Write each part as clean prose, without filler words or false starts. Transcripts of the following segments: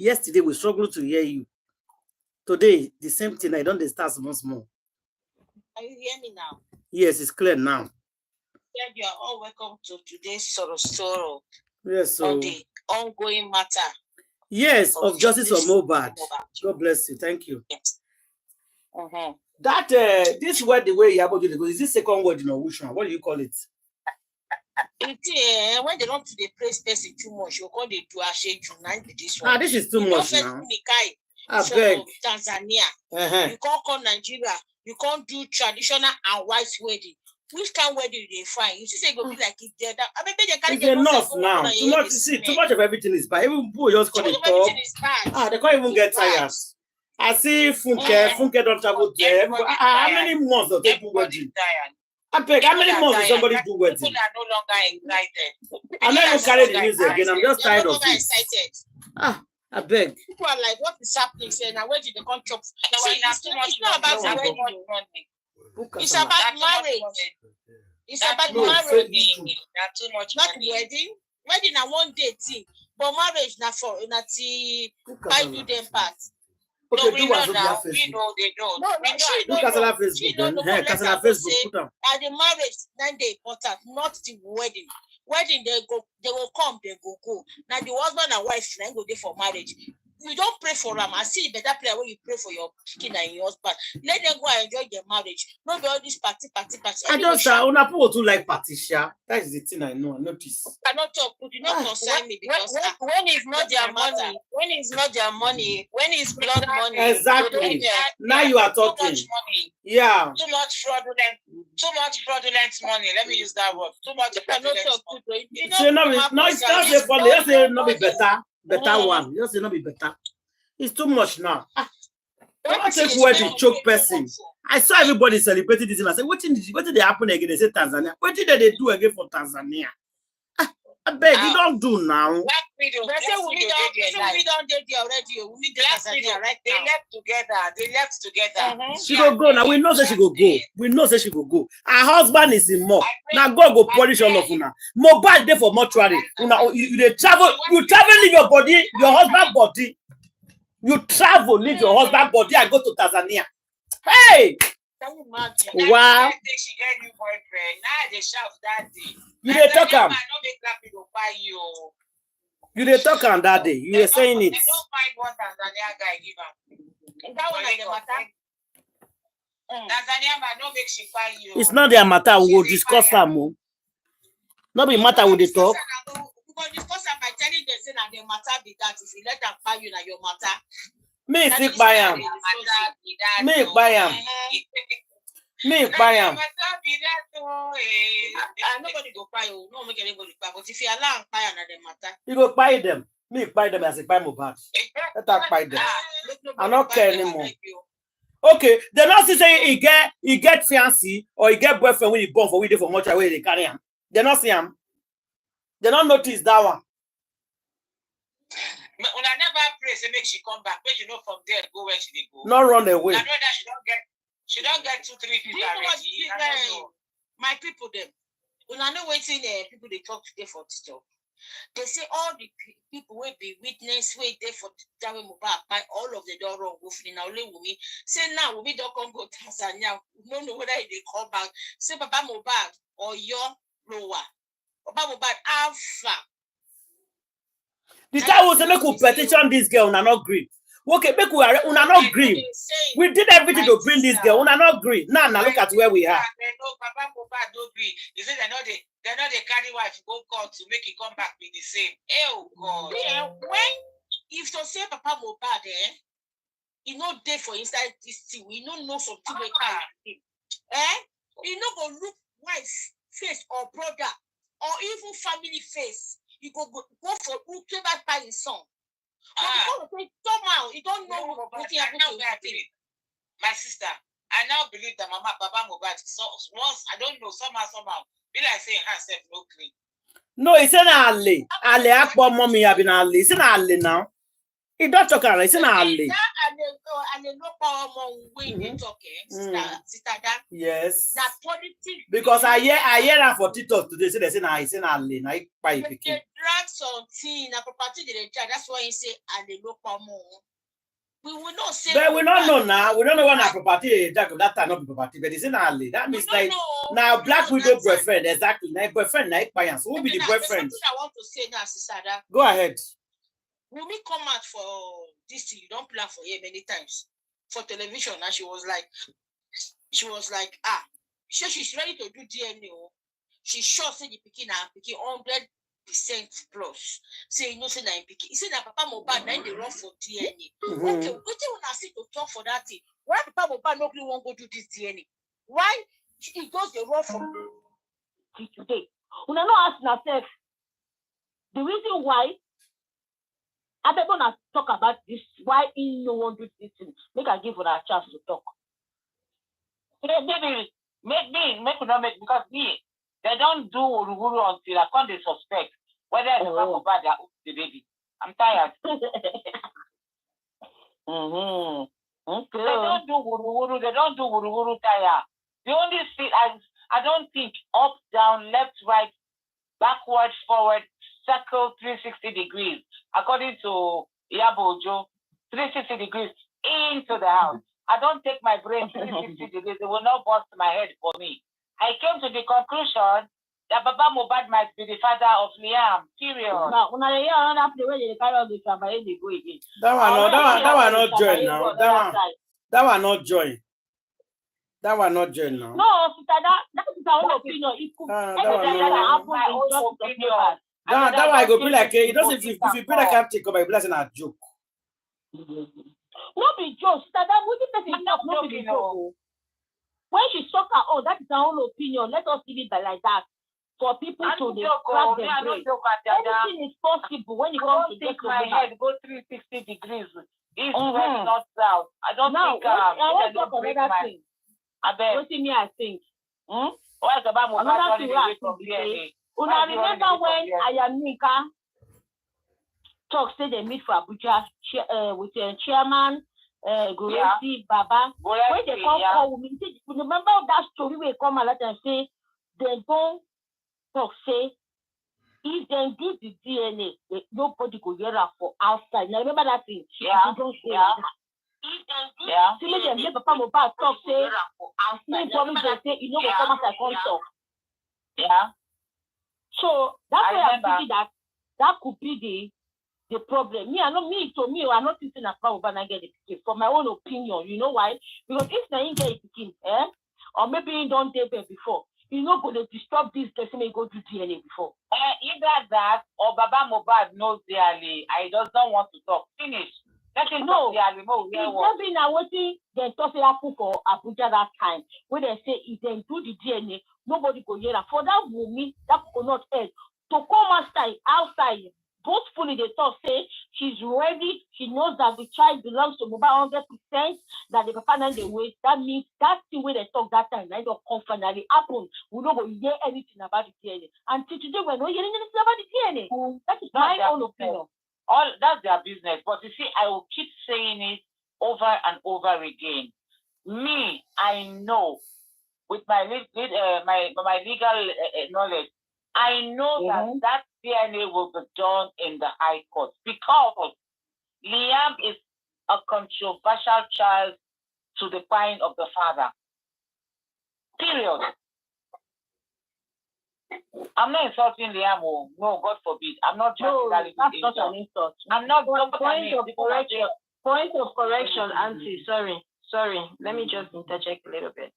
Yesterday we struggled to hear you. Today, the same thing. I don't start once more. Can you hear me now? Yes, it's clear now. Yeah, you are all welcome to today's Sorrow. Yes, so on the ongoing matter. Yes, of justice of Mohbad. God bless you. Thank you. Yes. That this word the way you about to go is this second word in Ocean? What do you call it? When they don't do the praise person too much, you call it to Ashe Junan this one. Ah, this is too much now. I beg. Tanzania. You can't call Nigeria. You can't do traditional and white wedding. Which kind of wedding they find? You see, say go be like it there. I mean, they can't get enough now. Too much. See, too much of everything is bad. Even people just call it top. They can't even get tired. I see Funke don't travel there. How many months does they do wedding? I beg, how many months does somebody do wedding? People are no longer excited. I'm not even carrying the news again. I'm just tired of it. I beg. People are like, what is happening? Say, now where did they come chop? It's not about the wedding. It's about marriage. It's about marriage. Too much not wedding. Wedding na one day thing, but marriage na for na the by do them part. Okay, no, we know now. We know they don't. No, look at Kasala Facebook. Kasala Facebook. Put and the marriage then they important, not the wedding. Wedding they will come, they go. Now the husband and wife then go there for marriage. You don't pray for them. I see the better prayer when you pray for your king and your husband. Let them go and enjoy their marriage. Not all this party. I just una people too like Patricia. That is the thing I know. I notice. I cannot talk. You do not concern me because when it's not their money, when it's not their money, when it's blood money. Exactly. Now you are talking. Too much money. Yeah. Too much fraudulent money. Let me use that word. Too much fraudulent money. No, it's not say for you say not be better. Better one. You say not be better. It's too much now. Don't take where the choke person. I saw everybody celebrating this and I said, what did they happen again? They say Tanzania. What did they do again for Tanzania? I beg you don't do now. We don't date already. We need Tanzania right now. They left together. She go now. We know that she go. We know that she go. Her husband is in more. Now God go punish all of you now. Mohbad there for mortuary. You travel. You travel leave your body, your husband body. You travel leave your husband body and go to Tanzania. Hey. Wow. She get new boyfriend. Now they shout that day. You dey talk am. You dey talk am that day. You were saying it. I don't find one Tanzania guy give am. That one the matter. Tanzania man no make she buy you. It's not their matter. We will discuss am. No be matter we dey talk. We go discuss am by telling them say na the matter be that. If you let them buy you na your matter. Me still buy am. Me buy am. Me buy am. Nobody go buy you. No make anybody buy. But if you allow buy another matter, you go buy them. Me buy them as I buy Mohbad. Let her buy them. I don't care anymore. Okay, they not say he get fiancé or he get boyfriend when he born for we dey for much away they carry him. They not see him. They not notice that one. When I never pray, say make she come back. Make you know from there go where she go. Not run away. I know that she don't get 2-3 people already. My people them. When I know waiting people they talk today for TikTok. They say all the people will be witness wait there for that Mohbad by all of the door wrong go now only Wumi. Say now Wumi don't come go Tanzania. We don't know whether they come back. Say Papa Mohbad or your lower. Papa Mohbad alpha. The time was make we petition this girl, una not agree. Okay, make we una not agree. We did everything to bring this girl, una not agree. Now look at where we are. No, Papa Mohbad don't agree. He said they know they carry wife go court to make it come back be the same. Oh God. Yeah, when if to say Papa Mohbad he no dey for inside this thing, we no know something we can. He no go look wife face or brother or even family face. You go for who came back by his son. Somehow you don't know what he happened to him. My sister, I now believe that Mama Baba Mohbad once I don't know somehow. Be like saying herself no clean. No, it's an Ali. Ali Akbo mommy have been Ali. It's an Ali now. He don't talk around. It's an alley. And they no power when they talking. Sister that. Yes. That politics. Because I hear that for TikTok today. Say they say it's an alley. Now they drag something. A property they drag. That's why he say and they no power. We will not say. But we don't know now. We don't know what property that time not be property. But it's an alley. That means like now black widow boyfriend exactly. Now boyfriend now clients. Who will be the boyfriend? Something I want to say now, Sister. Go ahead. When we come out for this thing, you don't plan for here many times for television. And she was like, she's ready to do DNA. She sure say the picking 100% plus. Say you know say that picking. He said that Papa Mohbad then they run for DNA. Okay, what do you want to see to talk for that thing? Why Papa Mohbad not really want to go do this DNA? Why he goes the run for today? We are not asking ourselves the reason why. I don't want to talk about this. Why in no one do this thing? Make I give her a chance to talk. Maybe make not make because they don't do uru until I can't suspect whether it's Mohbad or the baby. I'm tired. Okay. They don't do uru. They don't do uru tired. The only thing I don't think up, down, left, right, backwards, forward, circle 360 degrees. According to Yabojo, 360 degrees into the house. I don't take my brain 360 degrees. They will not bust my head for me. I came to the conclusion that Baba Mohbad might be the father of Liam. Period. Now, when I hear another play where they carry out the campaign, they go again. That one not join now. That one not join. That one not join now. No, Sister, that is our own opinion. It could my own opinion. That why I go be like it doesn't if you be like I'm take up by blessing a joke. Not be joke, Sister, that wouldn't person not be joke. When she talk her own, that is her own opinion. Let us give it by like that. For people to crack their brain. Anything is possible when you come to take my head, go 360 degrees. East, west, north, south. I don't think I want to talk another thing. What do you mean I think? What's about another thing from DNA? Una remember when Ayanika talk say they meet for Abuja with the chairman Goresi Baba. When they call me, remember that story where come and let them say they don't talk say if they do the DNA, nobody could hear her for outside. Now remember that thing? Yeah. Don't say that. See me them Papa Mohbad talk say me promise they say you know go come outside come talk. Yeah. So that's why I'm thinking that could be the problem. I'm not thinking about Mohbad get the picking. For my own opinion, you know why? Because if they ain't get a picking, or maybe you don't date them before, you know going to disturb this person may go to DNA before. Either that or Baba Mohbad knows dearly. I does not want to talk. Finish. Let him know dearly. It's not been waiting they talk happen for Abuja that time when they say if they do the DNA, nobody go hear that. For that woman, that coconut head to come outside, boastfully they talk say she's ready. She knows that the child belongs to Mohbad 100%. That the papa and the way that means that thing where they talk that time, that don't come finally happen. We don't go hear anything about the DNA. Until today, we're not hearing anything about the DNA. That is my own opinion. All that's their business. But you see, I will keep saying it over and over again. Me, I know with my legal knowledge, I know that DNA will be done in the High Court because Liam is a controversial child to the point of the father. Period. I'm not insulting Liam. No, God forbid. I'm not just that's not an insult. I'm not Point of correction, Auntie. Sorry. Let me just interject a little bit.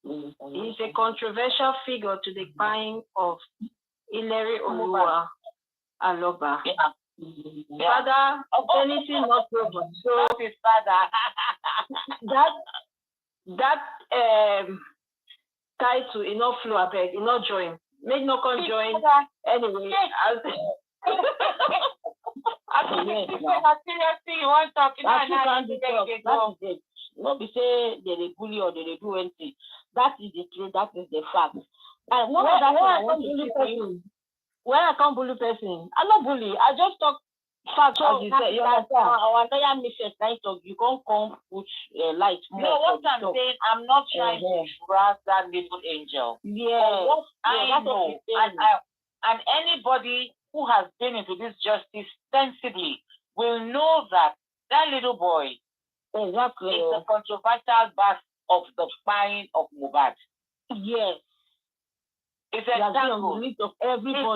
He's a controversial figure to the point of Ileri Oluwa Aloba. Father, anything not proven. So his father. that title, enough flow, I beg, enough join. Make no con join anyway. Seriously, you want talking about not be say they bully or they do anything. That is the truth. That is the fact. And when I can't bully person, I'm not bully. I just talk Fact, So as you said, our lawyer misses night of you can't come put light. No, what I'm saying, I'm not trying to harass that little angel. Yeah. What I know, and anybody who has been into this justice sensibly will know that that little boy is the controversial part of the spine of Mohbad. Yes. It's entangled. His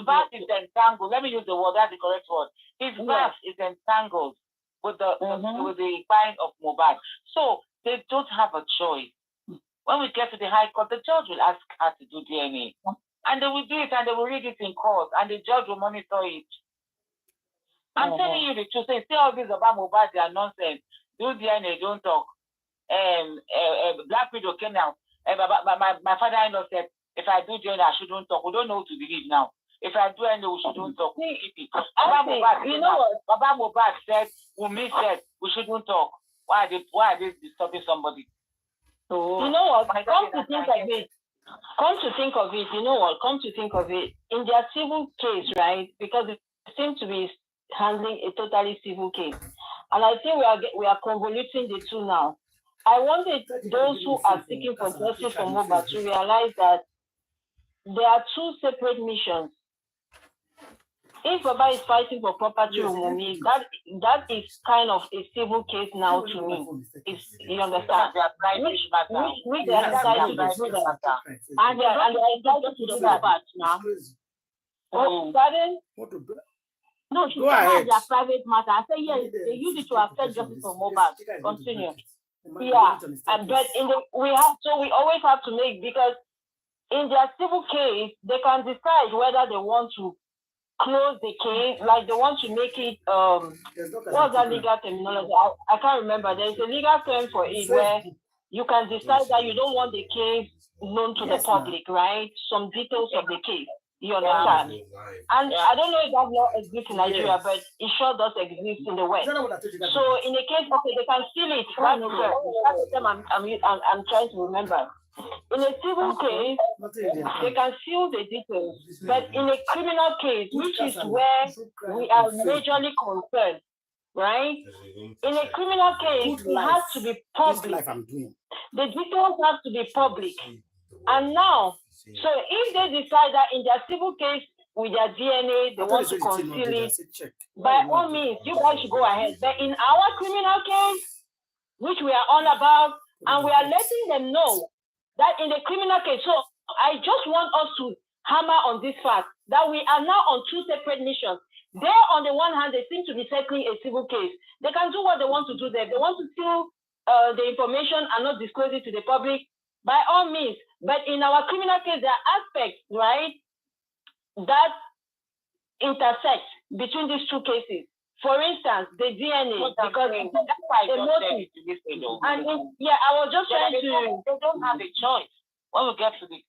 back is entangled. Let me use the word, that's the correct word. His back is entangled with the spine of Mohbad. So they don't have a choice. When we get to the High Court, the judge will ask her to do DNA. And they will do it and they will read it in court and the judge will monitor it. I'm telling you the truth. Say all this about Mohbad, they are nonsense. Do DNA, don't talk. Black widow came out. My father-in-law said, if I do DNA, I shouldn't talk. We don't know who to believe now. If I do DNA, we shouldn't talk. You know what? Baba Mohbad said, Wumi said, we shouldn't talk. Why are they disturbing somebody? So, you know what? Come to think of it, you know what? Come to think of it, in their civil case, right? Because it seems to be handling a totally civil case. And I think we are convoluting the two now. I wanted those who are seeking for justice for Mohbad to realize that there are two separate missions. If Baba is fighting for property of Mumi, that is kind of a civil case now to me. You understand? We are entitled to do that. And they are entitled to do that now. Oh, pardon? No, she said their private matter. I said, yes, they use it to affect justice for Mohbad. Continue. Yeah, but we always have to make, because in their civil case, they can decide whether they want to close the case, like they want to make it, what's that legal terminology? I can't remember. There's a legal term for it where you can decide that you don't want the case known to the public, right? Some details of the case. You understand? And I don't know if that law exists in Nigeria, but it sure does exist in the West. So in a case, okay, they can seal it. That's the term I'm trying to remember. In a civil case, they can seal the details, but in a criminal case, which is where we are majorly concerned, right? In a criminal case, it has to be public. The details have to be public. And now, so if they decide that in their civil case with their DNA, they want to conceal it, by all means, you guys should go ahead. But in our criminal case, which we are on about, and we are letting them know that in the criminal case, so I just want us to hammer on this fact that we are now on two separate missions. There, on the one hand, they seem to be settling a civil case. They can do what they want to do there. They want to steal the information and not disclose it to the public, by all means. But in our criminal case, there are aspects, right, that intersect between these two cases. For instance, the DNA, because that's why I motive. And I was just trying to. They don't have a choice when we get to the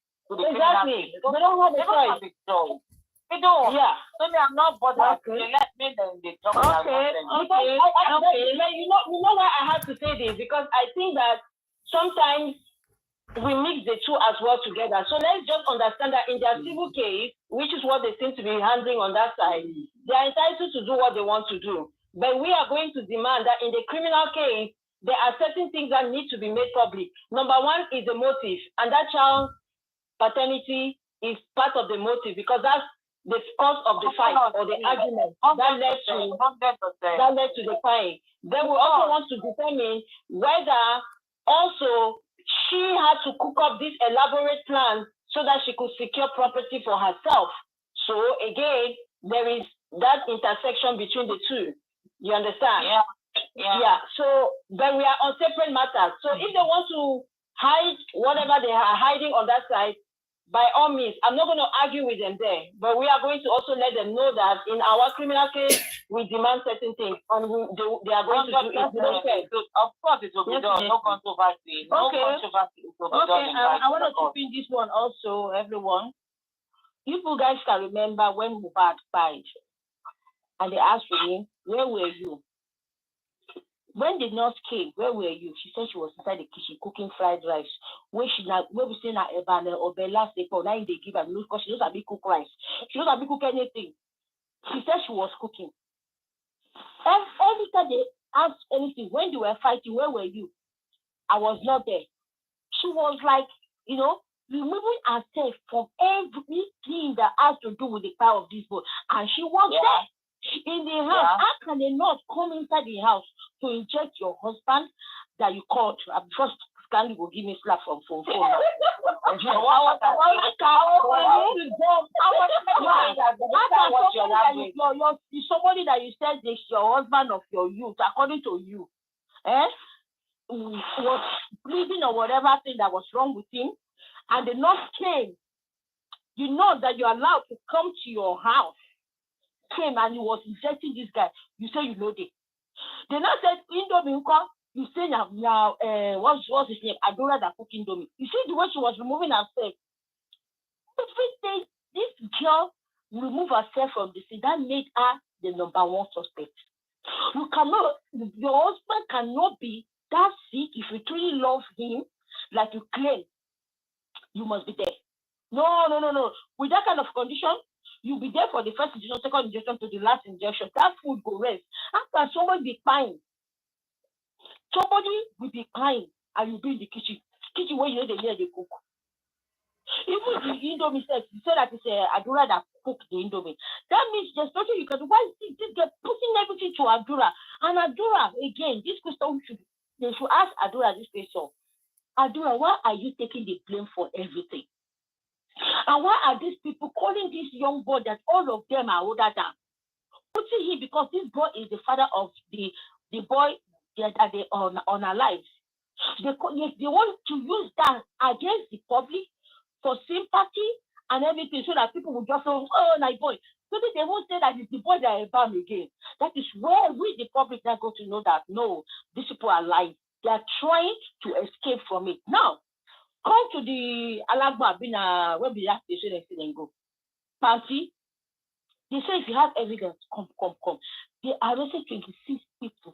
exactly. They don't have a choice. They don't. Yeah. So I'm not bothered. They let me then they talk about okay. You know why I have to say this? Because I think that sometimes we mix the two as well together. So let's just understand that in their civil case, which is what they seem to be handling on that side, they are entitled to do what they want to do. But we are going to demand that in the criminal case, there are certain things that need to be made public. Number one is the motive, and that child's paternity is part of the motive, because that's the cause of the fight or the argument that led to the fight. Then we also want to determine whether also she had to cook up this elaborate plan so that she could secure property for herself. So again, there is that intersection between the two. You understand? Yeah. So, but we are on separate matters. So if they want to hide whatever they are hiding on that side, by all means, I'm not going to argue with them there, but we are going to also let them know that in our criminal case, we demand certain things, and they are going to do it. Of course, it will be done. No controversy. No controversy. I want to chip in this one also, everyone. You guys can remember when Mohbad died, and they asked me, where were you? When the nurse came, where were you? She said she was inside the kitchen cooking fried rice. When we say na ebane or bella stepo, now they give her look, because she knows how to cook rice. She knows how to cook anything. She said she was cooking. Every time they asked anything, when they were fighting, where were you? I was not there. She was like, removing herself from everything that has to do with the power of this boy. And she was there in the house. How can they not come inside the house to inject your husband that you called? First, Stanley will give me slap from phone. Somebody that you said is your husband of your youth, according to you, was bleeding or whatever thing that was wrong with him, and the nurse came. You know that you're allowed to come to your house. Came and he was injecting this guy. You say you know this. The nurse said, Indomie, you say now, what's his name? Adora that cook Indomie. You see the way she was removing herself. This girl remove herself from the scene. That made her the number one suspect. Your husband cannot be that sick. If you truly love him, like you claim, you must be there. No. With that kind of condition, you'll be there for the first injection, second injection to the last injection. That food go rest. How can somebody be crying? Somebody will be crying and you'll be in the kitchen where you know they hear they cook. Even the Indomie said, you said that it's Adura that cooked the Indomie. That means there's nothing you can do. Why is this girl putting everything to Adura? And Adura, again, this question they should ask Adura this question. Adura, why are you taking the blame for everything? And why are these people calling this young boy that all of them are older than? Putting him because this boy is the father of the boy that they on our lives. They want to use that against the public for sympathy and everything, so that people will just say, oh, my boy. So that they won't say that it's the boy that are bound again. That is where we, the public, now go to know that, no, these people are lying. They are trying to escape from it. Now, come to the Alagba, where we have to say and go. Party, they say if you have evidence, come. They arrested 26 people.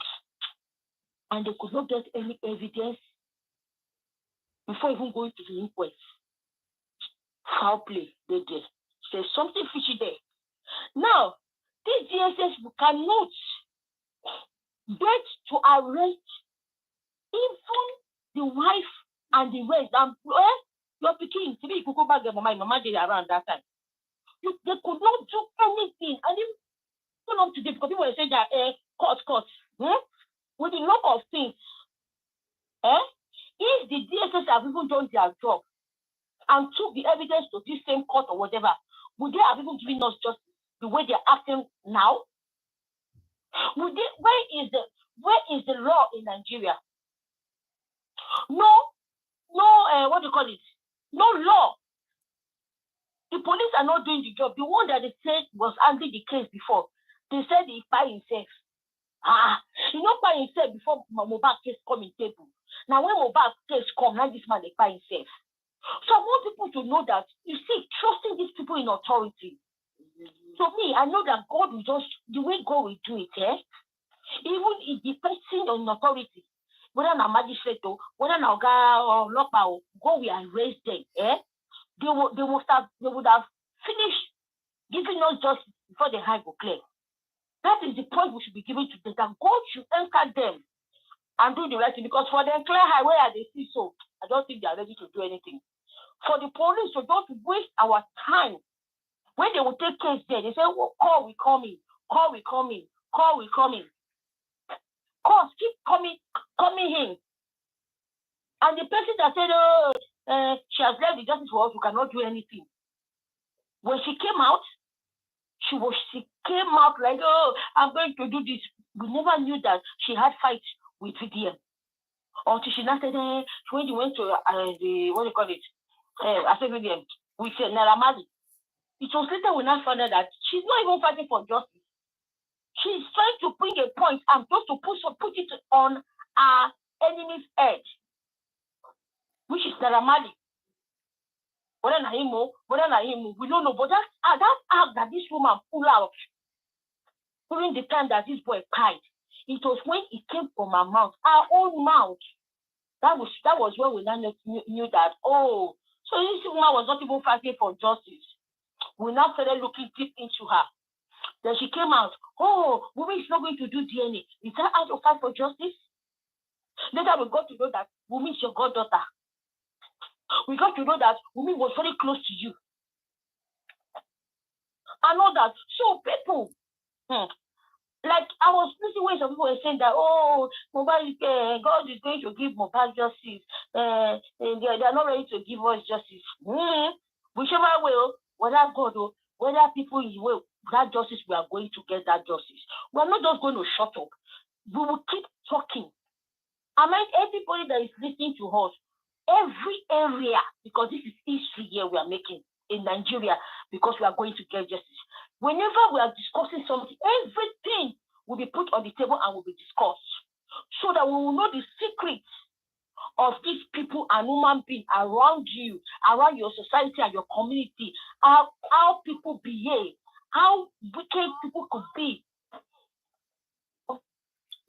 And they could not get any evidence before even going to the inquest. Foul play, they did. There's something fishy there. Now, this DSS cannot get to arrest even the wife and the rest. You're picking to be you could go back there, mama did around that time. They could not do anything. And even up today, because people were saying that court. With a lot of things. If the DSS have even done their job and took the evidence to this same court or whatever, would they have even given us just the way they're acting now? Where is the law in Nigeria? No, what do you call it? No law. The police are not doing the job. The one that they said was handling the case before, they said he by himself. By himself before Mohbad case come in table. Now when Mohbad case come, now this man they by himself. So I want people to know that, you see, trusting these people in authority. So me, I know that God will just, the way God will do it, even if the person on authority, whether na magistrate or whether na oga or local, God will arrest them, they would have finished giving us justice before the high go clear. That is the point we should be giving to them, that God should anchor them and do the right thing. Because for them clear highway as they see so, I don't think they are ready to do anything. For the police to don't waste our time. When they will take case there, they say, call we coming. Calls keep coming in. And the person that said, she has left the justice for us, we cannot do anything. When she came out, she came out like, oh, I'm going to do this. We never knew that she had fights with VDM. Until she now said, when you went to what do you call it? I said VDM, with Naramadi. It was later we now found out that she's not even fighting for justice. She's trying to bring a point and just to put it on our enemy's head, which is Naramadi. Whether na him, we don't know. But that act that this woman pulled out during the time that this boy cried, it was when it came from her mouth, our own mouth. That was when we now knew that, oh, so this woman was not even fighting for justice. We now started looking deep into her. Then she came out, oh, Wunmi is not going to do DNA. Is that out of fight for justice? Later we got to know that Wunmi is your goddaughter. We got to know that Wunmi was very close to you. I know that. So people, like I was listening when some people were saying that, oh, Mohbad, God is going to give Mohbad justice. They are not ready to give us justice. Whichever way, whether God or whether people is will, that justice, we are going to get that justice. We are not just going to shut up. We will keep talking. I mean, everybody that is listening to us, every area, because this is history here we are making in Nigeria, because we are going to get justice. Whenever we are discussing something, everything will be put on the table and will be discussed, so that we will know the secrets of these people and human beings around you, around your society and your community, how people behave, how wicked people could be.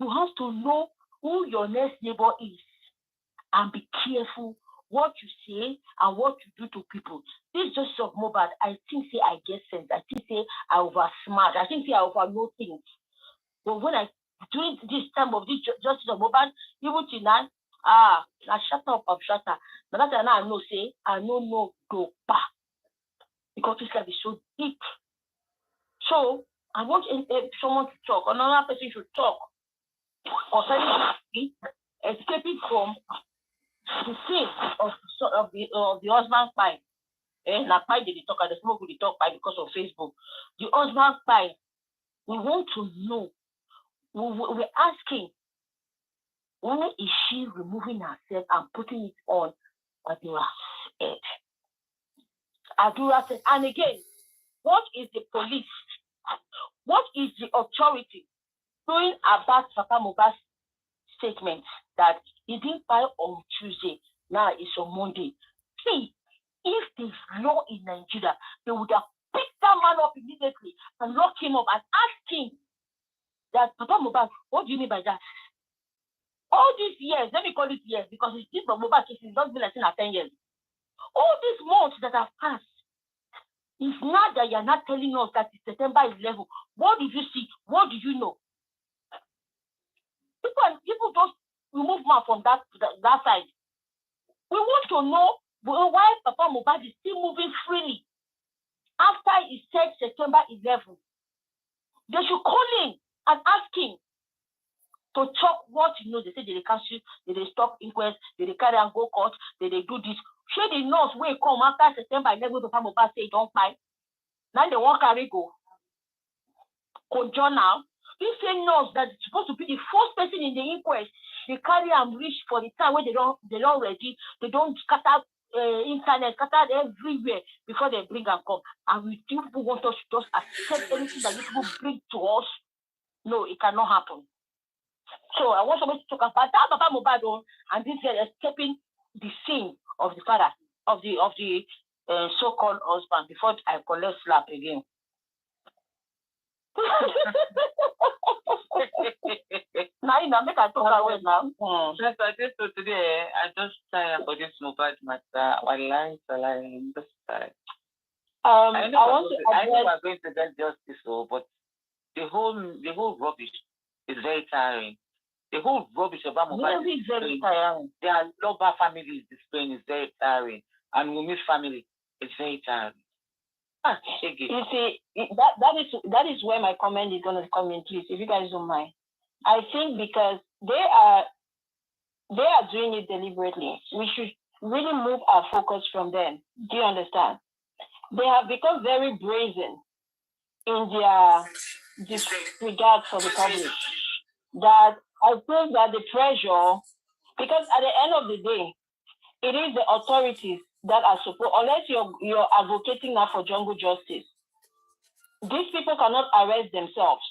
You have to know who your next neighbor is and be careful what you say and what you do to people. This justice of Mohbad, I think say I get sense. I think say I over smart. I think say I over know things. But when I during this time of this justice of Mohbad, even tonight, I shut up, shut up. Now that I know say I no go back because this life is so deep. So I want someone to talk, another person should talk concerning escaping from the sin of the husband's pie. Now pie they talk and the smoke will talk by because of Facebook. The husband's pie. We want to know. We're asking, why is she removing herself and putting it on Adura's head? Adura said, and again, what is the police? What is the authority doing about Papa Mohbad's statement that he didn't file on Tuesday, now it's on Monday? See, if there's law in Nigeria, they would have picked that man up immediately and locked him up and asked him that, Papa Mohbad, what do you mean by that? All these years, let me call it years, because it's this Mohbad case, it's not been like 10 years. All these months that have passed, it's not that you're not telling us that it's September 11. What did you see? What do you know? People just remove man from that side. We want to know why Papa Mohbad is still moving freely after he said September 11. They should call him and ask him to talk what you know. They say they cancel, they stop inquest, they carry and go court, they do this. Should the nurse will come after September 11 to Papa Mohbad say don't buy. Now they won't carry go. Now. This same nurse that is supposed to be the first person in the inquest, they carry and reach for the time when they don't ready, they don't scatter internet, scatter everywhere before they bring and come. And we people want us to just accept anything that these people bring to us. No, it cannot happen. So I want somebody to talk about that Papa Mohbad and this girl escaping the scene of the father of the so-called husband before I collect slap again. Now make I talk away now. Yes, I did so today. I just tired for this Mohbad matter. I just tired. I know we're going to get justice, but the whole rubbish is very tiring. The whole rubbish about Mohbad is very tiring. Their lover family is displaying is very tiring, and Wunmi's family is very tiring. You see, that is where my comment is going to come in, please, if you guys don't mind. I think because they are doing it deliberately, we should really move our focus from them. Do you understand? They have become very brazen in their disregard for the public. That I think that the pressure, because at the end of the day, it is the authorities that are supposed, unless you're advocating now for jungle justice, these people cannot arrest themselves.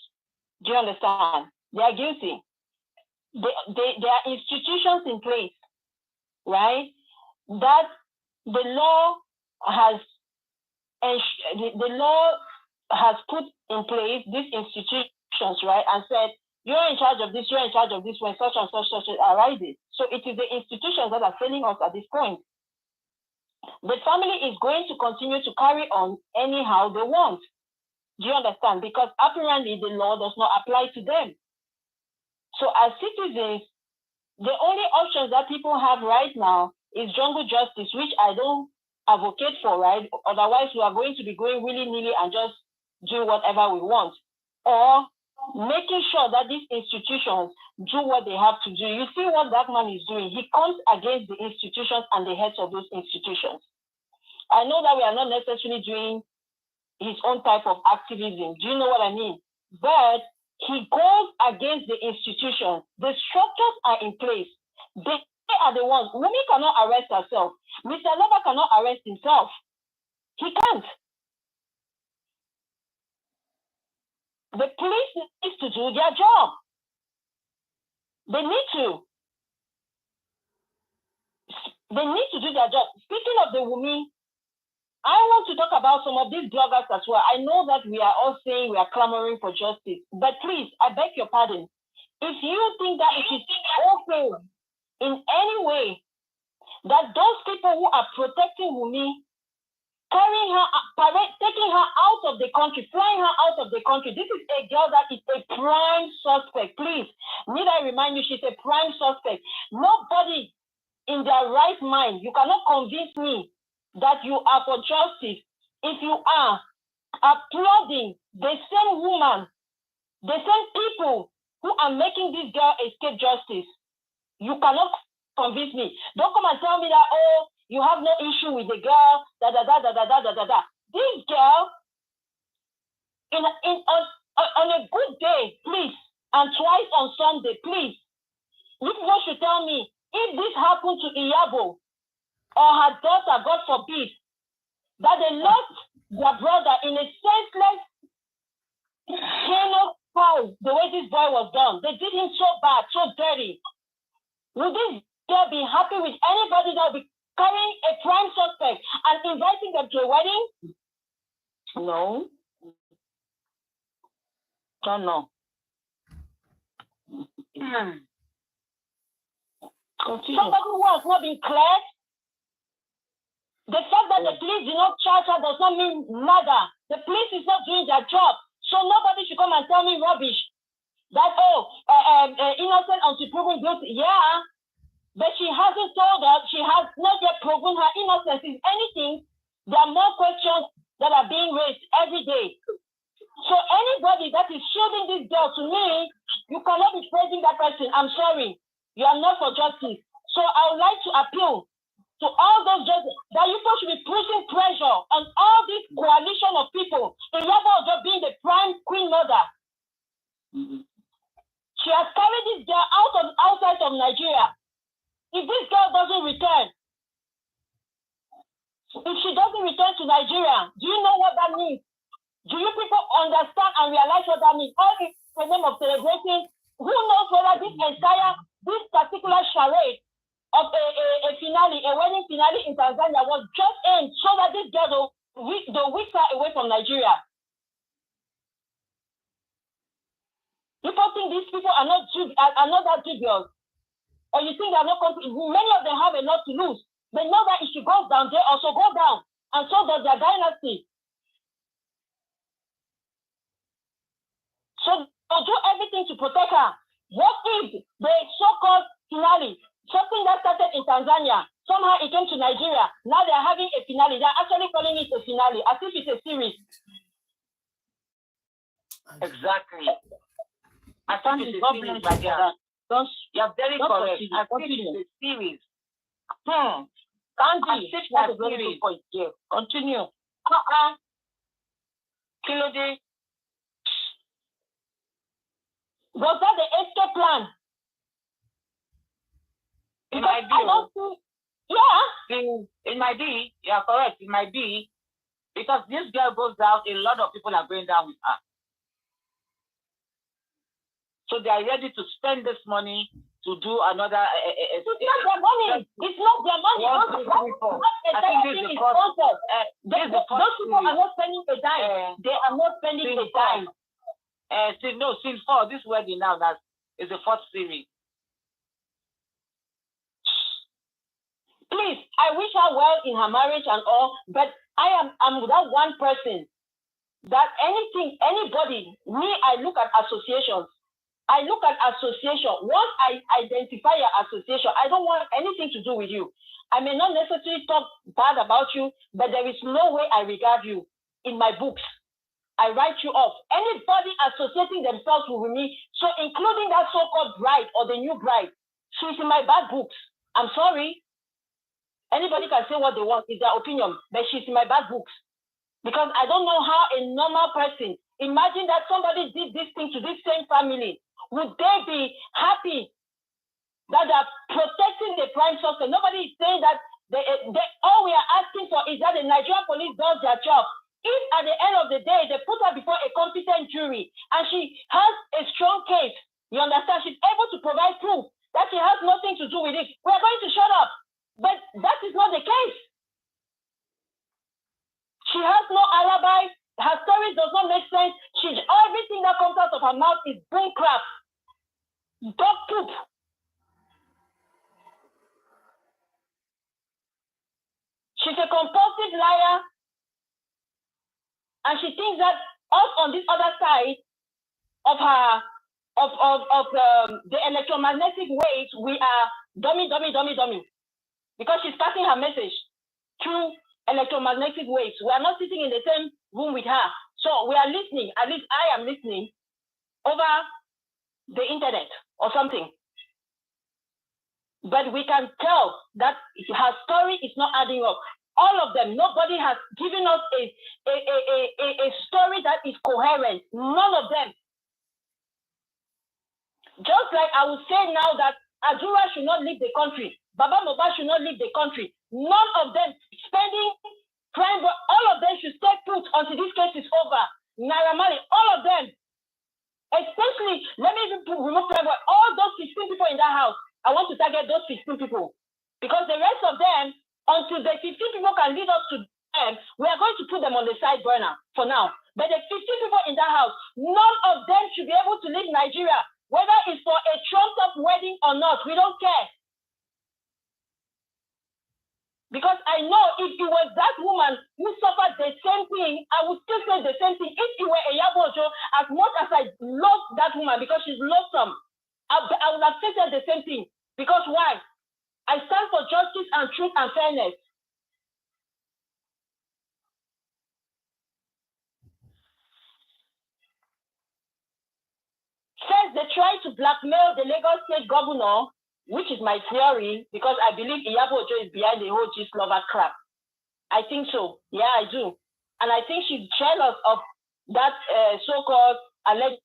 Do you understand? They are guilty. There are institutions in place, right? That the law has put in place these institutions, right? And said, you're in charge of this, you're in charge of this when such and such arises. So it is the institutions that are failing us at this point. The family is going to continue to carry on anyhow they want. Do you understand? Because apparently the law does not apply to them. So as citizens, the only options that people have right now is jungle justice, which I don't advocate for, right? Otherwise, we are going to be going willy-nilly and just do whatever we want. Or making sure that these institutions do what they have to do. You see what that man is doing? He comes against the institutions and the heads of those institutions. I know that we are not necessarily doing his own type of activism. Do you know what I mean? But he goes against the institutions. The structures are in place. They are the ones. Wumi cannot arrest herself. Mr. Lover cannot arrest himself. He can't. The police needs to do their job. They need to. They need to do their job. Speaking of the Wumi, I want to talk about some of these bloggers as well. I know that we are all saying we are clamoring for justice, but please, I beg your pardon. If you think that it is okay in any way that those people who are protecting Wumi, carrying her, taking her out of the country, flying her out of the country, this is a girl that is a prime suspect. Please, need I remind you, she's a prime suspect. Nobody in their right mind, you cannot convince me that you are for justice if you are applauding the same woman, the same people who are making this girl escape justice. You cannot convince me. Don't come and tell me that, oh, you have no issue with the girl, This girl, on a good day, please, and twice on Sunday, please, you people should tell me, if this happened to Iyabo, or her daughter, God forbid, that they lost their brother in a senseless, heinous crime, the way this boy was done. They did him so bad, so dirty. Would this girl be happy with anybody that will be carrying a prime suspect and inviting them to a wedding? No. No. Somebody who has not been cleared. The fact that the police did not charge her does not mean murder. The police is not doing their job. So nobody should come and tell me rubbish. That, innocent until proven guilty. Yeah, but she hasn't told us, she has not yet proven her innocence. If anything, there are more questions that are being raised every day. So anybody that is shielding this girl, to me, you cannot be praising that person. I'm sorry. You are not for justice. So I would like to appeal to all those judges that you should be putting pressure on all this coalition of people in level of being the prime queen mother. She has carried this girl outside of Nigeria. If this girl doesn't return, if she doesn't return to Nigeria, do you know what that means? Do you people understand and realize what that means? All in the name of celebrating, who knows whether this particular charade of a finale, a wedding finale in Tanzania was just aimed so that this girl will whisk her away from Nigeria. People think these people are not that dubious. Or you think they are not many of them have a lot to lose. They know that if she goes down, they also go down. And so does their dynasty. So they'll do everything to protect her. What if the so-called finale, something that started in Tanzania, somehow it came to Nigeria, now they're having a finale. They're actually calling it a finale, as if it's a series. Exactly. I think it's a series, my dear. You're very correct. I think it's a series. Candy, that's a very good point here. Continue. Kilode. Was that the escape plan? It might be. It might be. You're correct. It might be. Because this girl goes down, a lot of people are going down with her. So they are ready to spend this money to do another. It's not their money. It's not their money. I think this is the first. Those people are not spending a dime. They are not spending a dime. Since 4, this wedding now is the 4th series. Please, I wish her well in her marriage and all, but I'm that one person that anybody, me, I look at associations. Once I identify your association, I don't want anything to do with you. I may not necessarily talk bad about you, but there is no way I regard you in my books. I write you off. Anybody associating themselves with me, so including that so-called bride or the new bride, she's in my bad books. I'm sorry. Anybody can say what they want, it's their opinion, but she's in my bad books. Because I don't know how a normal person, imagine that somebody did this thing to this same family. Would they be happy that they're protecting the prime suspect? Nobody is saying that all we are asking for is that the Nigerian police does their job. If at the end of the day, they put her before a competent jury and she has a strong case, you understand, she's able to provide proof that she has nothing to do with it, we're going to shut up. But that is not the case. She has no alibi. Her story does not make sense. Everything that comes out of her mouth is brain crap. Dog poop. She's a compulsive liar. And she thinks that us on this other side of the electromagnetic waves, we are dummy. Because she's passing her message through electromagnetic waves. We are not sitting in the same room with her. So we are listening, at least I am listening, over the internet or something. But we can tell that her story is not adding up. All of them, nobody has given us a story that is coherent. None of them. Just like I would say now that Adura should not leave the country. Baba Mohbad should not leave the country. None of them spending crime, but all of them should stay put until this case is over. Naira Marley, all of them. Especially, let me even remove crime, but all those 15 people in that house. I want to target those 15 people. Because the rest of them, until the 15 people can lead us to them, we are going to put them on the side burner for now. But the 15 people in that house, none of them should be able to leave Nigeria. Whether it's for a trumped-up wedding or not, we don't care. Because I know if it was that woman who suffered the same thing, I would still say the same thing. If it were a Yabojo, as much as I love that woman because she's loathsome, I would have said the same thing. Because why? I stand for justice and truth and fairness. First, they try to blackmail the Lagos State governor, which is my theory, because I believe Iyabo Ojo is behind the whole Gist lover crap. I think so. Yeah, I do. And I think she's jealous of that so-called alleged,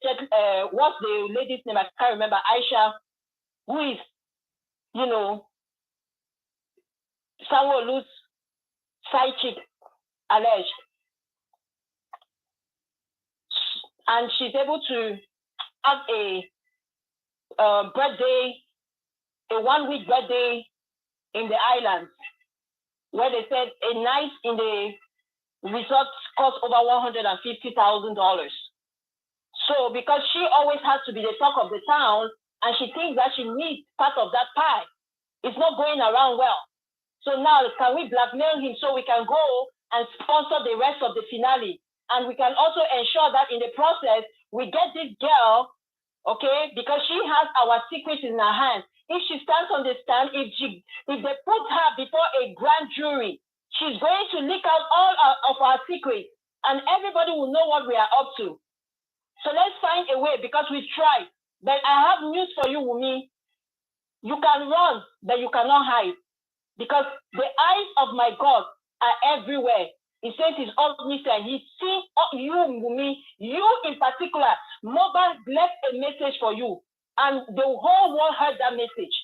what's the lady's name? I can't remember, Aisha, who is, Sanwo-Olu's side chick, alleged. And she's able to have a birthday, a 1-week birthday in the islands, where they said a night in the resort cost over $150,000. So because she always has to be the talk of the town, and she thinks that she needs part of that pie, it's not going around well. So now can we blackmail him so we can go and sponsor the rest of the finale? And we can also ensure that in the process, we get this girl, okay, because she has our secrets in her hands. If she stands on the stand, if they put her before a grand jury, she's going to leak out all of our secrets, and everybody will know what we are up to. So let's find a way, because we've tried. But I have news for you, Wumi. You can run, but you cannot hide, because the eyes of my God are everywhere. He says he's omniscient. He's seen you, Wumi, you in particular. Mohbad left a message for you, and the whole world heard that message.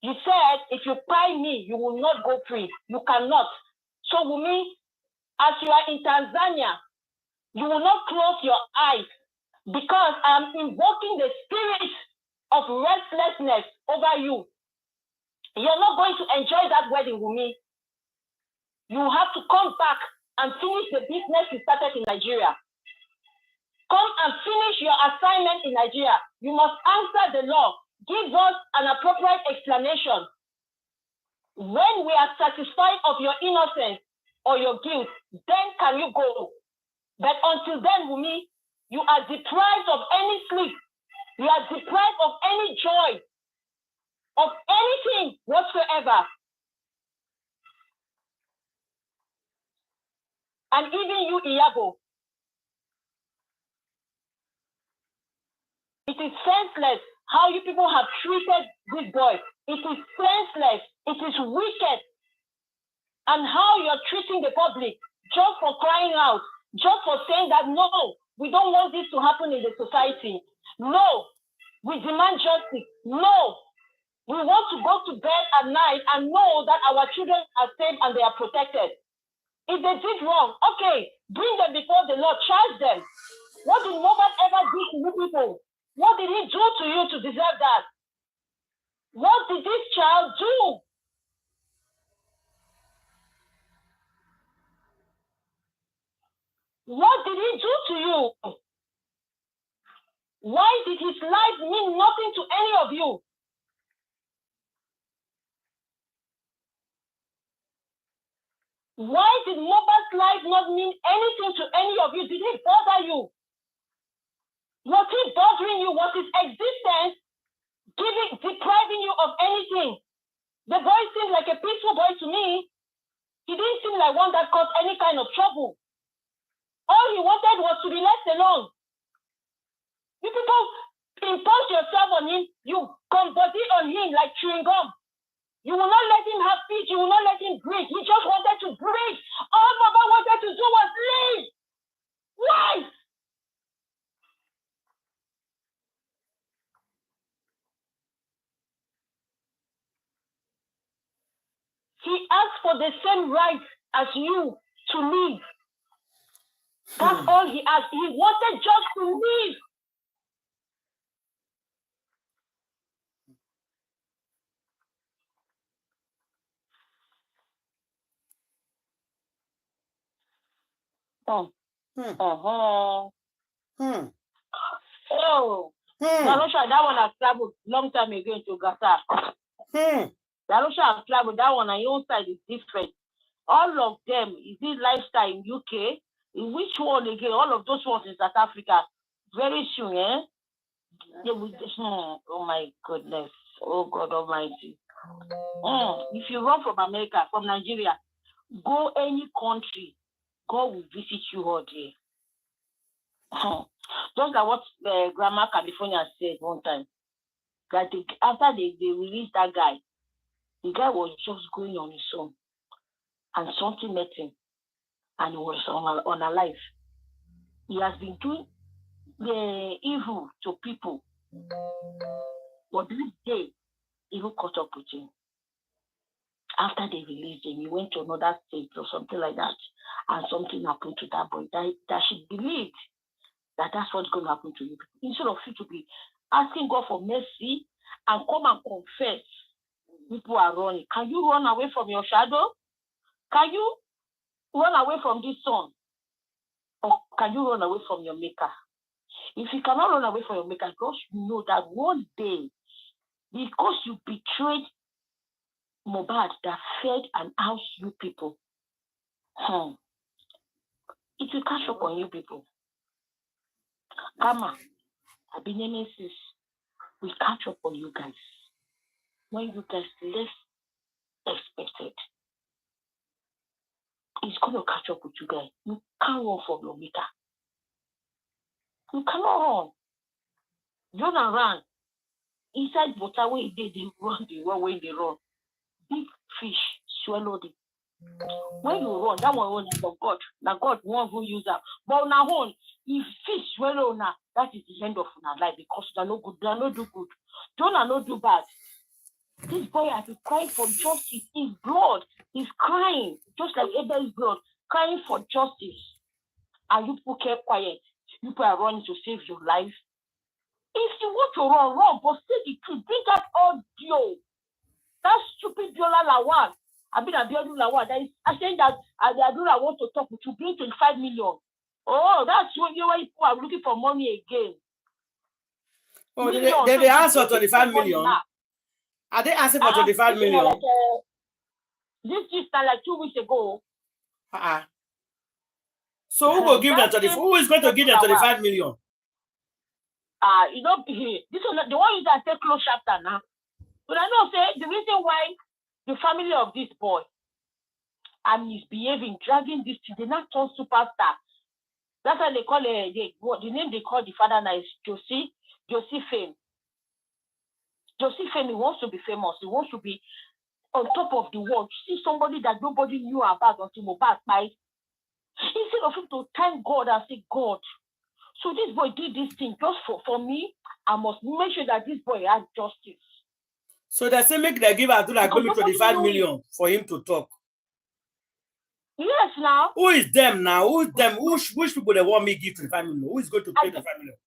You said, if you buy me, you will not go free. You cannot. So, Wumi, as you are in Tanzania, you will not close your eyes, because I'm invoking the spirit of restlessness over you. You're not going to enjoy that wedding, Wumi. You have to come back and finish the business you started in Nigeria. Come and finish your assignment in Nigeria. You must answer the law. Give us an appropriate explanation. When we are satisfied of your innocence or your guilt, then can you go. But until then, Wumi, you are deprived of any sleep. You are deprived of any joy, of anything whatsoever. And even you, Iyabo, it is senseless how you people have treated this boy. It is senseless. It is wicked. And how you're treating the public just for crying out, just for saying that, no, we don't want this to happen in the society. No, we demand justice. No, we want to go to bed at night and know that our children are safe and they are protected. If they did wrong, okay, bring them before the Lord, charge them. What did Mohbad ever do to you people? What did he do to you to deserve that? What did this child do? What did he do to you? Why did his life mean nothing to any of you? Why did Mohbad's life not mean anything to any of you? Did it bother you? Was he bothering you? Was his existence depriving you of anything? The boy seemed like a peaceful boy to me. He didn't seem like one that caused any kind of trouble. All he wanted was to be left alone. You people impose yourself on him. You come body on him like chewing gum. You will not let him have peace. You will not let him breathe. He just wanted to breathe. All Baba wanted to do was leave. Why? He asked for the same right as you to live. That's all he asked. He wanted just to live. Oh. Oh. Darusha, that one has traveled long time ago into Gaza. Darusha has traveled. That one on your own side is different. All of them, is it lifestyle in UK? In which one again? All of those ones in South Africa. Very soon, eh? They will, oh my goodness. Oh God Almighty. If you run from America, from Nigeria, go any country, God will visit you all day. Just like what Grandma California said one time. That after they released that guy, the guy was just going on his own. And something met him. And he was unalive. He has been doing the evil to people. But this day, evil caught up with him. After they released him, he went to another state or something like that. And something happened to that boy. That she believed that that's what's going to happen to you. Instead of you to be asking God for mercy and come and confess, people are running. Can you run away from your shadow? Can you run away from this sun? Or can you run away from your maker? If you cannot run away from your maker, God should know that one day, because you betrayed Mohbad that fed and housed you people, it will catch up on you people. Karma, Abinemesis, will catch up on you guys. When you guys less expected, it's going to catch up with you guys. You can't run from your maker. You cannot run. Jonah ran. Inside water where they run, the one way they run. Big fish swallowed it. When you run, that one is of God. Now God won't use that. But now on, if fish swallow now, that is the end of our life because they are no good, they are not do good. Jonah not do bad. This boy has been crying for justice. His blood is crying, just like Abel's blood, crying for justice. And you people kept quiet. You people are running to save your life. If you want to run, but say the truth. Bring that audio. That stupid Biola Lawal. I've been a Biola Lawal. That is saying that I want to talk with you. Bring 25 million. Oh, that's when you people are looking for money again. Oh, they asked for 25 million. Are they asking for 25 million? Like, this just like 2 weeks ago. So who will give them 35? Who is going to give them 35 million? You know, this one, the one you that take close chapter now. But I know say the reason why the family of this boy and misbehaving, dragging this thing, they not turn superstar. That's why they call the name they call the father now is Josie Fame. Josie Fame, he wants to be famous. He wants to be on top of the world. See somebody that nobody knew about until Mohbad died. Instead of him to thank God and say, God, so this boy did this thing just for me, I must make sure that this boy has justice. So they say make they give Abdullah 25 million for him to talk. Yes, now. Who is them now? Who is them? Which people they want me give 25 million? Who is going to pay 25 million?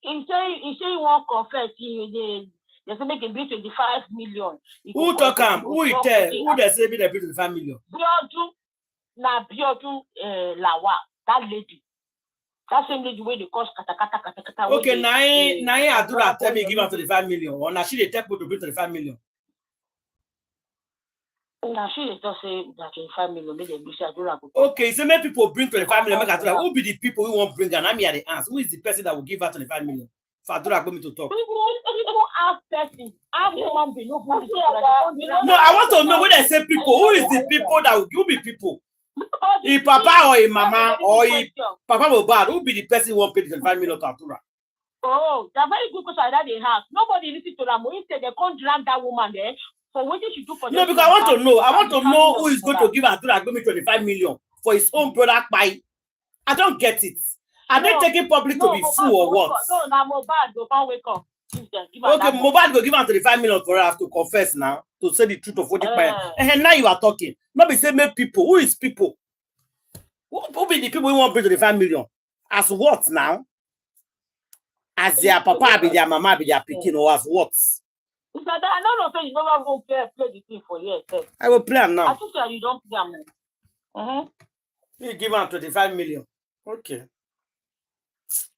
He say he won't confess. They say make him bring 25 million. Who talk him? Who is there? Who they say be they bring 25 million? Biodu Lawa, that lady. That same lady where they cause kata. Okay, now Abdullah tell me give him 25 million. Or now she they tell people to bring 25 million. Now she just say that 25 million make them do say Abdullah. Okay, so many people bring 25 million. Make Abdullah. Who be the people who won't bring? And I'm here the answer. Who is the person that will give her 25 million for Abdullah me to talk? People ask person. Ask human being. No, I want to know when they say people. Who is the people that will give me people? If papa or a mama or if papa Mohbad, who be the person who won't pay the 25 million to Abdullah? Oh, that's very good question that they have. Nobody listen to them. Instead, they can't drag that woman there. So what did you do for them? No, because I want to know who is going to give Abdullah 25 million for his own product buy. I don't get it. Are they taking public to be fool or what? No, now Mohbad go can't wake up. Okay, Mohbad go give him 25 million for us to confess now, to say the truth of what he buy. And now you are talking. Not be saying make people. Who is people? Who be the people who want to bring 25 million? As what now? As their papa, be their mama, be their picking, or as what? I don't know if you never go play the thing for years. I will play them now. I think that you don't play them. You give him 25 million. Okay.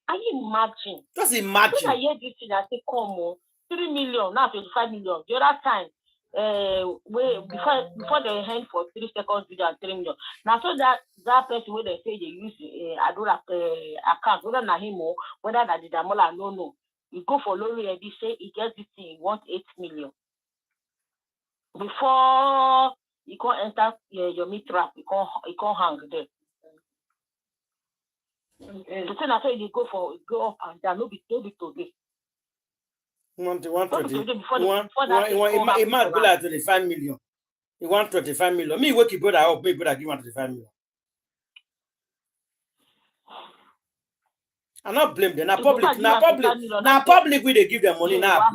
Can you imagine? Just imagine. When I hear this thing, I say, come on, 3 million, now 25 million. The other time, before they hand for 3 seconds video and 3 million. Now so that person where they say they use Adora account, whether na him or whether that the Damola no. You go for Lori and they say he gets this thing, he wants 8 million. Before you can't enter your meat trap, you can't hang there. The thing I say they go up and down, no be today. He want 25 million. He want 25 million. Me wake brother up, me brother give him 25 million. I not blame them. Now public we they give them money now.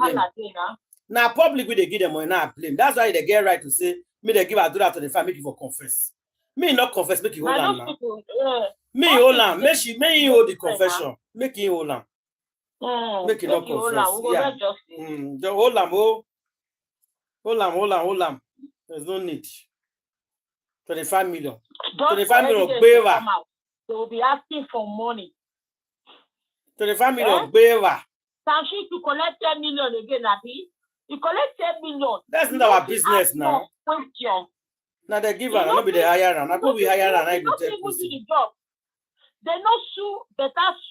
Now public we they give them money now. Blame. That's why they get right to say me they give Abdullah 25 make you for confess. Me not confess, make you hold on now. Me hold on. Make you hold the confession. Make you hold on. Make it not confess. Yeah. Just hold on. There's no need. 25 million. 25 million. They will be asking for money. 25 million. Beaver. Sanshi to collect 10 million again, Abi. You collect 10 million. That's not our business now. Now they give her, not be the higher and I go be higher and I go take the job. They no sue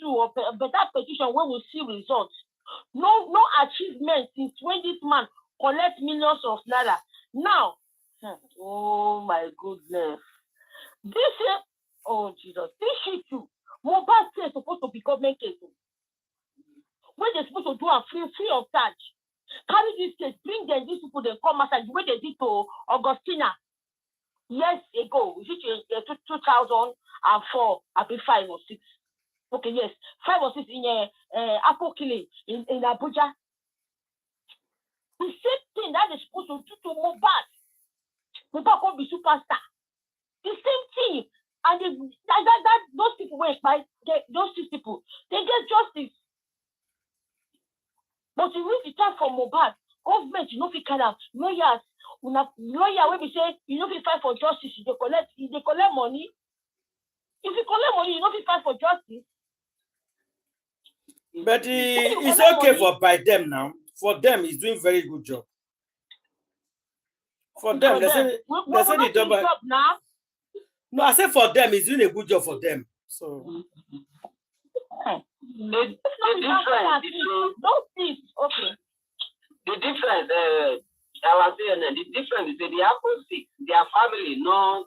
or better petition when we see results. No achievement since when this man collect millions of naira. Now, oh my goodness. Oh Jesus, this shit too. Mohbad is supposed to be government case. When they're supposed to do a free of charge. Carry this case, bring them, these people, they come outside the way they did to Augustina years ago, which is 2004, I be 5 or 6. Okay, yes, 5 or 6 in Apple killing in Abuja. The same thing that they're supposed to do to Mohbad. Mohbad will be superstar. The same thing. And those people were those 6 people, they get justice. But you reach the time for Mohbad, government, you know, if you can have lawyers, lawyer when we say you know if you fight for justice, they collect money. If you collect money, you know if you fight for justice. But it's okay money, by them now. For them, he's doing very good job. For them, they say the job now. No, I say for them, he's doing a good job for them. So the difference, I was saying, the difference is that the opposite, their family, no,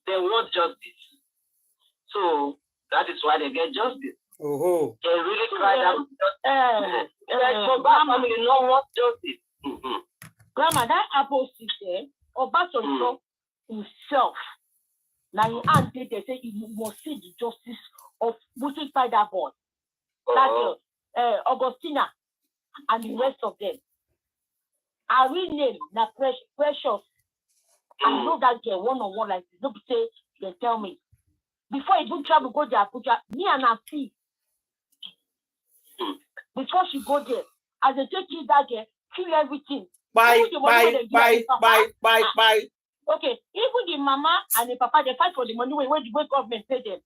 they want justice. So that is why they get justice. oh, They really cried out. Mohbad family no want justice. Grandma, that opposite there, Obasanjo himself. Now he answered, they say you must see the justice of waiting by that boy, that girl, Augustina, and the rest of them. I rename na Precious. I know that girl one-on-one like this. Nobody say they tell me. Before he do travel, go there, Abuja, me and I see. Before she go there, as they take you that girl, kill everything. Bye. Okay, even the mama and the papa, they fight for the money when the government pay them.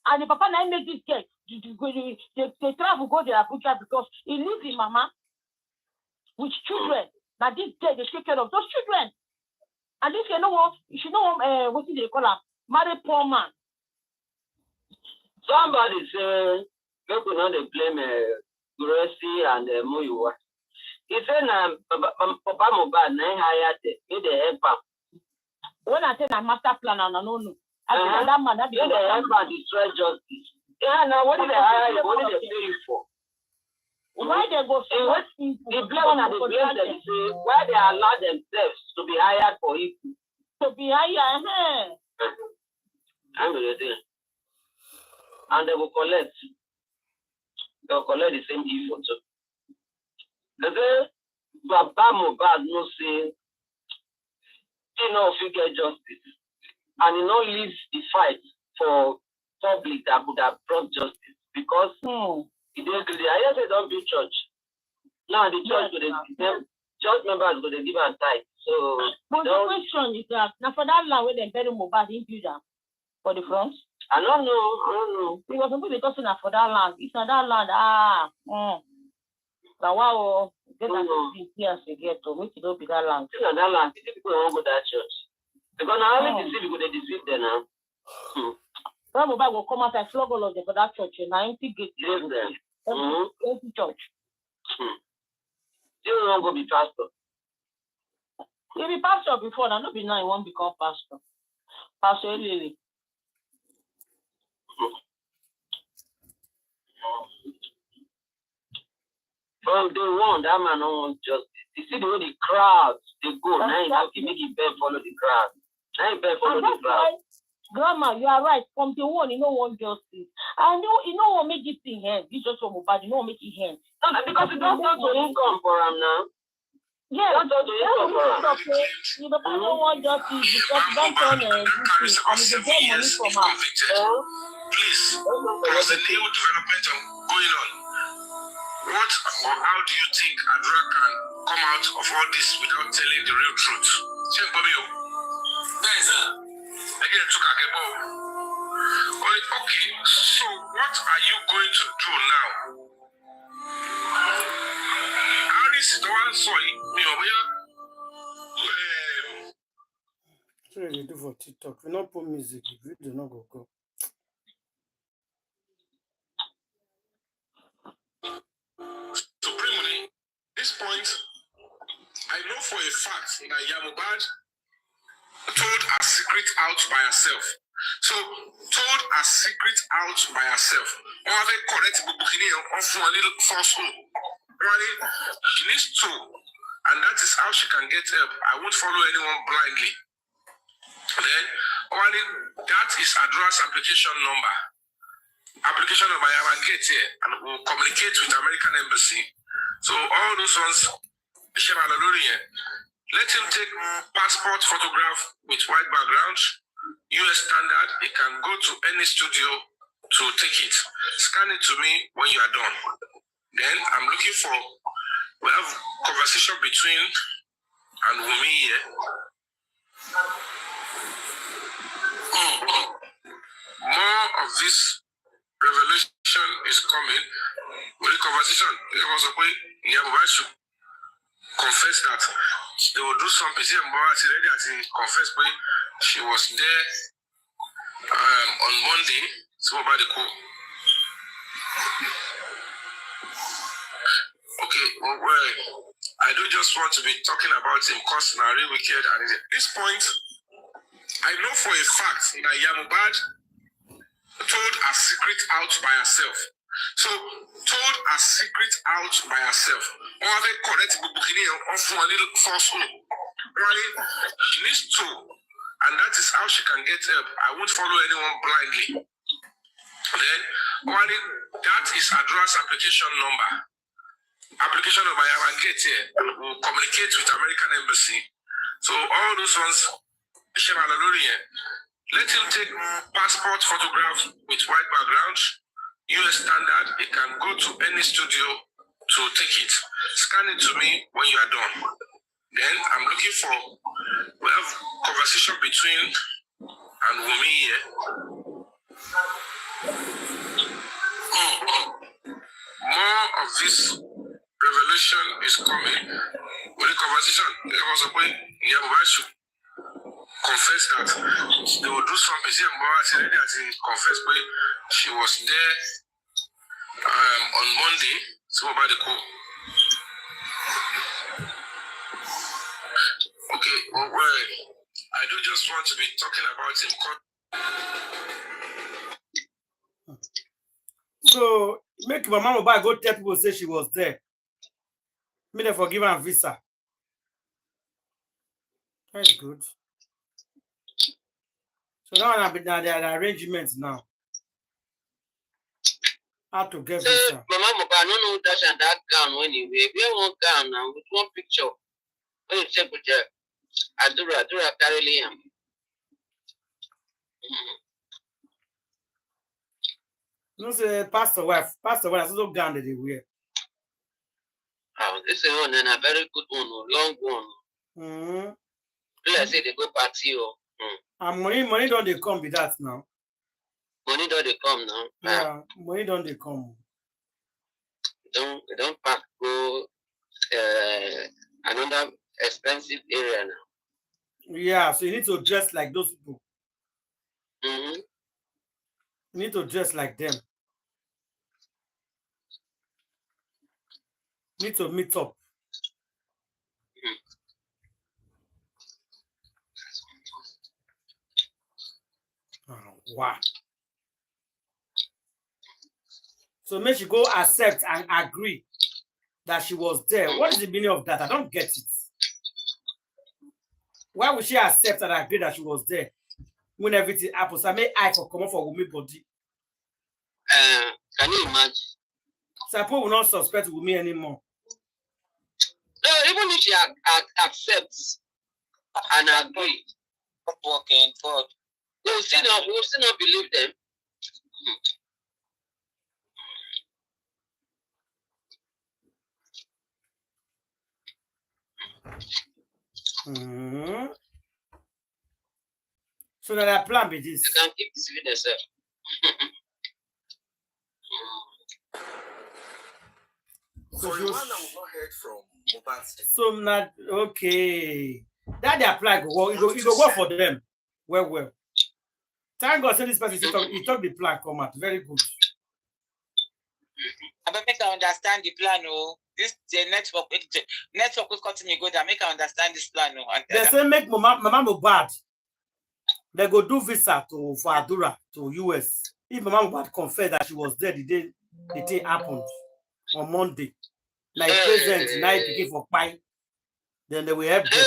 And the papa now make this girl, they travel, go there, Abuja, because he leaves the mama with children. Now this day they take care of those children. And this you know what do they call him? Married poor man. Somebody say people know they blame Gracie and Muyiwa. He said Papa Mohbad na hired they help him. When I say na master plan and no. I think that man that they help him destroy justice. Yeah, now what did they hire you? What did they pay you for? Why they go for what the blame and the blame them say why they allow themselves to be hired for evil. To be hired, I'm going to say. And they will collect. They'll collect the same evil too. They say Papa Mohbad no say he no fit get justice. And he no leave the fight for public that would have brought justice because he didn't agree. I just say don't be church. Now the church church members go to give and tithe. So but the question is that now for that land where they bury Mohbad in Judah for the front. I don't know. Because some people talking for that land. It's not that land. But wow, get that years to get to make it don't be that land. It's not that land. People don't go to that church. Because now only deceive people, they deceive them now. When Mohbad will come out and flog all of them for that church, and I ain't get every church. You don't go be pastor. You be pastor before, now not be now you won't become pastor. Pastor Lily. From day one, that man don't want justice. You see the way the crowds they go. Now you have to make it better follow the crowd. Now you better follow the crowd. Grandma, you are right. From day one, you don't want justice. I know you don't want to make this thing end. This just from Mohbad, you don't want to make it end. No, because it don't go to income for him now. Yeah, don't go to income for him. You don't want justice because you don't turn this thing and you get money from her. Please, there's a new development going on. What or how do you think Adra can come out of all this without telling the real truth? Okay, so what are you going to do now? Aris is the one sorry. What do you do for TikTok? We not put music. We do not go. Supremely, this point, I know for a fact that Mohbad told her secret out by herself. So, told her secret out by herself. Or have a correct book of a little falsehood. She needs to, and that is how she can get help. I won't follow anyone blindly. Then, that is Adra's application number. Application number I will get here and we'll communicate with the American Embassy. So all those ones, let him take passport photograph with white background, US standard. He can go to any studio to take it. Scan it to me when you are done. Then I'm looking for, we have conversation between and Wumi here. More of this revelation is coming. With the conversation, Mohbad should confess that they will do something. Mohbad is ready as he confess, but she was there on Monday. So about the call. Okay, well, I don't just want to be talking about him because now really wicked, and at this point, I know for a fact that Mohbad told her secret out by herself. So told her secret out by herself. Or have a correct booking or for a little falsehood. Right? She needs to, and that is how she can get help. I won't follow anyone blindly. Then, that is address application number. Application number I will get here. We'll communicate with American Embassy. So all those ones, let him take passport photograph with white background, US standard. He can go to any studio to take it. Scan it to me when you are done. Then I'm looking for, we have conversation between and Wumi here. More of this revelation is coming. With the conversation, there was a point Mohbad should confess that they will do something. Confess, but she was there on Monday. So about the call. Okay, well, I do just want to be talking about him. So make my mama Mohbad go tell people say she was there. Me they forgive her visa. That's good. So now I've been the arrangements now. How to get visa. Mama Mohbad, no dash and that gown when you wear one gown now with one picture. When you check with your Adura carry Liam. No say pastor wife also gown that they wear. Oh, this is one and a very good one, long one. Let's say they go party. And money don't they come with that now? Money don't they come now? Yeah, money don't they come. Don't pack go another expensive area now. Yeah, so you need to dress like those people. You need to dress like them. Need to meet up. Oh, wow. So make she go accept and agree that she was there. What is the meaning of that? I don't get it. Why would she accept and agree that she was there when everything happens? I made eye for come for Wumi body. Can you imagine? Suppose will not suspect Wumi anymore. No, even if she accepts and agree, working for, we will still not believe them. So that I plan with this. You can keep deceiving yourself. So you have not heard from Mohbad. So not okay. That they apply go it go work for them. Well. Thank God, say this person he took the plan come out. Very good. I make I understand the plan. Oh, this the network will continue go down. Make I understand this plan. Oh, they say make Mama Mohbad. They go do visa for Adura to US. If Mama Mohbad confessed that she was there the day the thing happened on Monday, like present night picking for pie, then they will help them.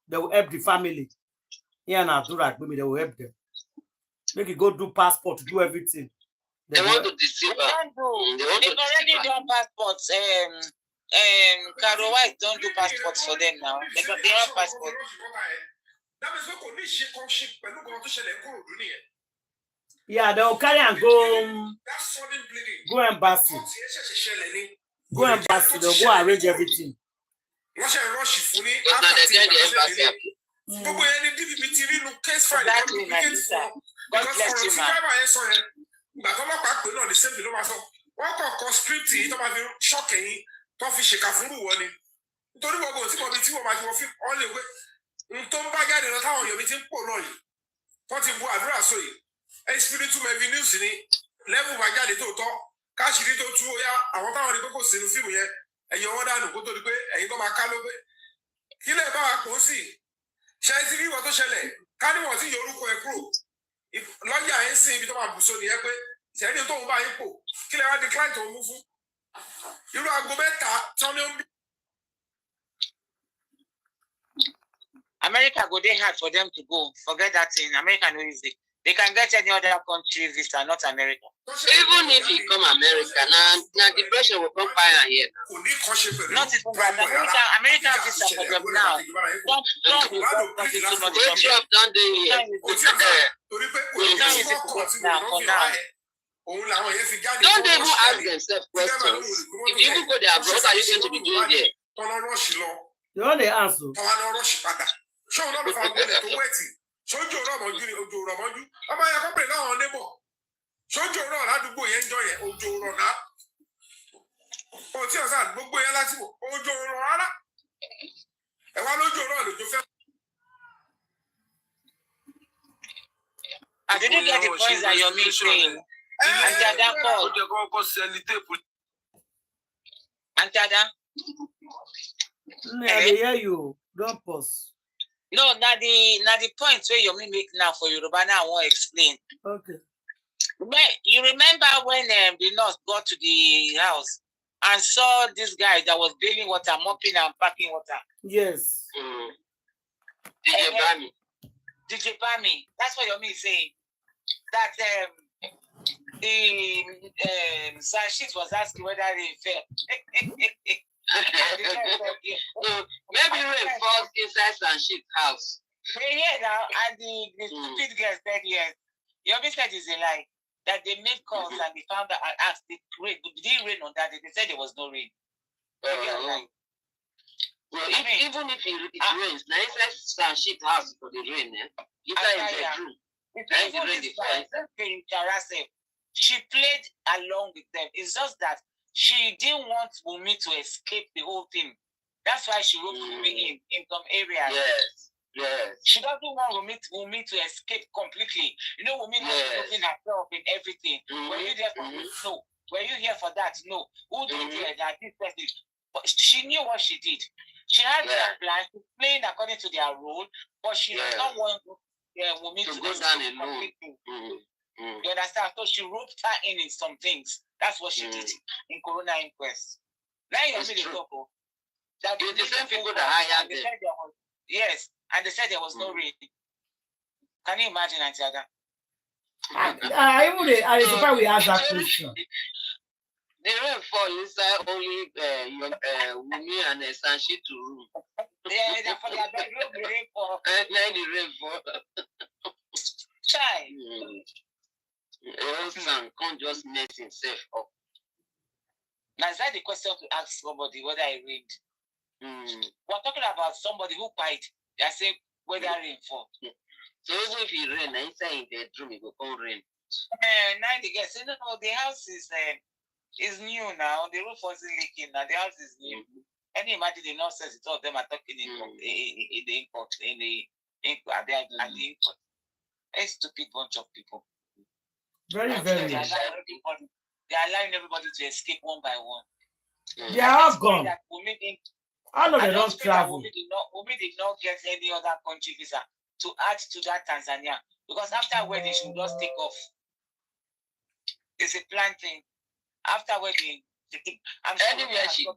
They will help the family. Here and Adura, they will help them. Make it go do passport, do everything. They want to deceive her. They've already done passports. Caro White don't do passports for them now. They have passports. Yeah, they'll carry and go embassy. Go embassy, they'll go arrange everything. Exactly, my sister. God bless you, man. What in Boadra so a spiritual maybe news in it, level by Gadi to talk, cash it to 2 ya, I want to go see the film here, and you want to go to the way, and you go my calobe. He never see. Shall what to shell it? Can you want to your look crew? If Lawyer ain't seen it about Busso the Eque, said you don't buy a pool. Kill I decline to move. You know, go better, Tommy. America go dey hard for them to go. Forget that thing. America no easy. They can get any other country visa, not America. Even if you come America, now the pressure will come fire here. Not even that. America visa for them now. Trump will go too much. Trump done the here. Don't they even ask themselves questions? If you go there, what are you going to be doing there? You know the answer. Show not the family to waiting. Show you Roman, you. Am I a couple now on the book? Show you around how to go enjoy it. Ojo Rona. Oh, tell us that book boy, Ojo Rona. And one Ojo Rona, you felt. I didn't get the points that you're making. Antada. I hear you. Don't pause. No, now the point where you make now for Yoruba now I won't explain. Okay. You remember when the nurse got to the house and saw this guy that was bailing water, mopping and packing water? Yes. DJ Bami. That's what you mean saying. That the Sanshit was asking whether they fell. Maybe rain falls inside Sanshit house. Yeah, now, and the stupid girl said yes. Yomi said it's a lie. That they made calls and they found out and asked, did it rain on that day? They said there was no rain. Well, even if it rains, now inside Sanshit house for the rain, inside the room. She played along with them. It's just that she didn't want Wumi to escape the whole thing. That's why she wrote Wumi in some areas. Yes. She doesn't want Wumi to escape completely. You know, Wumi is looking at herself in everything. Were you there for this? No. Were you here for that? No. Who did that? This person. But she knew what she did. She had their plan. She's playing according to their role, but she did not want Wumi to go down alone. You understand? So she roped her in some things. That's what she did in Corona Inquest. Now you're really talking. That the same people that hired them. Yes, and they said there was no rain. Can you imagine, Antiada? I suppose we asked that question. The rain fall inside only Wumi and Sanshit to room. Yeah, for their bedroom, the rain fall. The rain fall. Chai. Son can't just mess himself up. Now, is that the question to ask somebody whether I rained? We're talking about somebody who quiet. They say whether rain fall. So even if it rain, inside in the bedroom, it will come rain. Now the guys say, no, the house is new now. The roof wasn't leaking now. The house is new. Can you imagine the nonsense all of them are talking in the import, in the import. A stupid bunch of people. Very. They are allowing everybody to escape one by one. They are all gone. I know they don't travel. Wumi did not get any other country visa to add to that Tanzania because after wedding she will just take off. It's a plan thing. After wedding, anywhere she goes,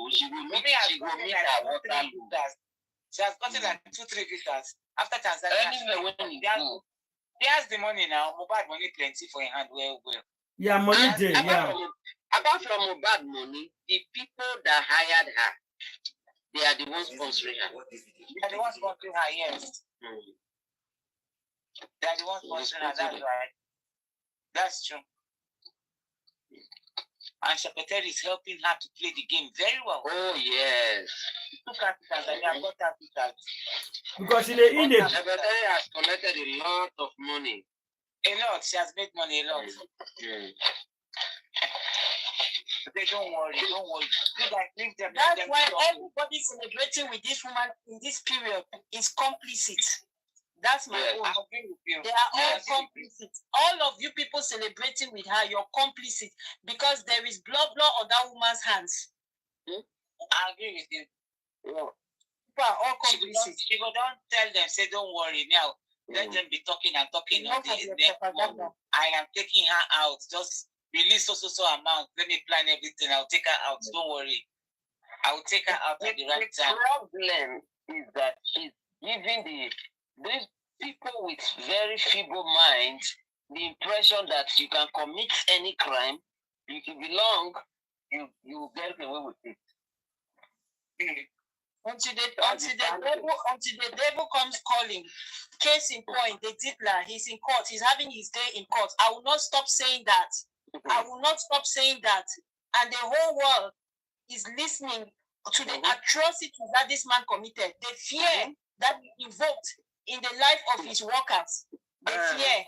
she will meet her water. She has gotten like 2-3 visas after Tanzania. Anywhere when you go. He has the money now. Mohbad money plenty for your hand. Well. Yeah, money day. Yeah. Apart from Mohbad money, the people that hired her, they are the ones sponsoring her. They are the ones sponsoring her. Yes. They are the ones sponsoring her. That's right. That's true. And Brekete is helping her to play the game very well. Oh yes. Look at Tanzania. Got that because Because in the Brekete has collected a lot of money. A lot. She has made money a lot. They don't worry. You guys leave them. That's why everybody celebrating with this woman in this period is complicit. That's my own. I agree with you. They are all complicit. All of you people celebrating with her, you're complicit because there is blood on that woman's hands. I agree with you. Yeah. People are all complicit. She go don't tell them, say, don't worry now. Let them be talking and talking. I am taking her out. Just release so amount. Let me plan everything. I'll take her out. Don't worry. I will take her out at the right time. The problem is that she's giving these people with very feeble mind the impression that you can commit any crime, you can belong, you get away with it. Until the devil comes calling. Case in point, the Dittler, he's in court. He's having his day in court. I will not stop saying that. I will not stop saying that. And the whole world is listening to the atrocities that this man committed. The fear that he invoked in the life of his workers. The fear.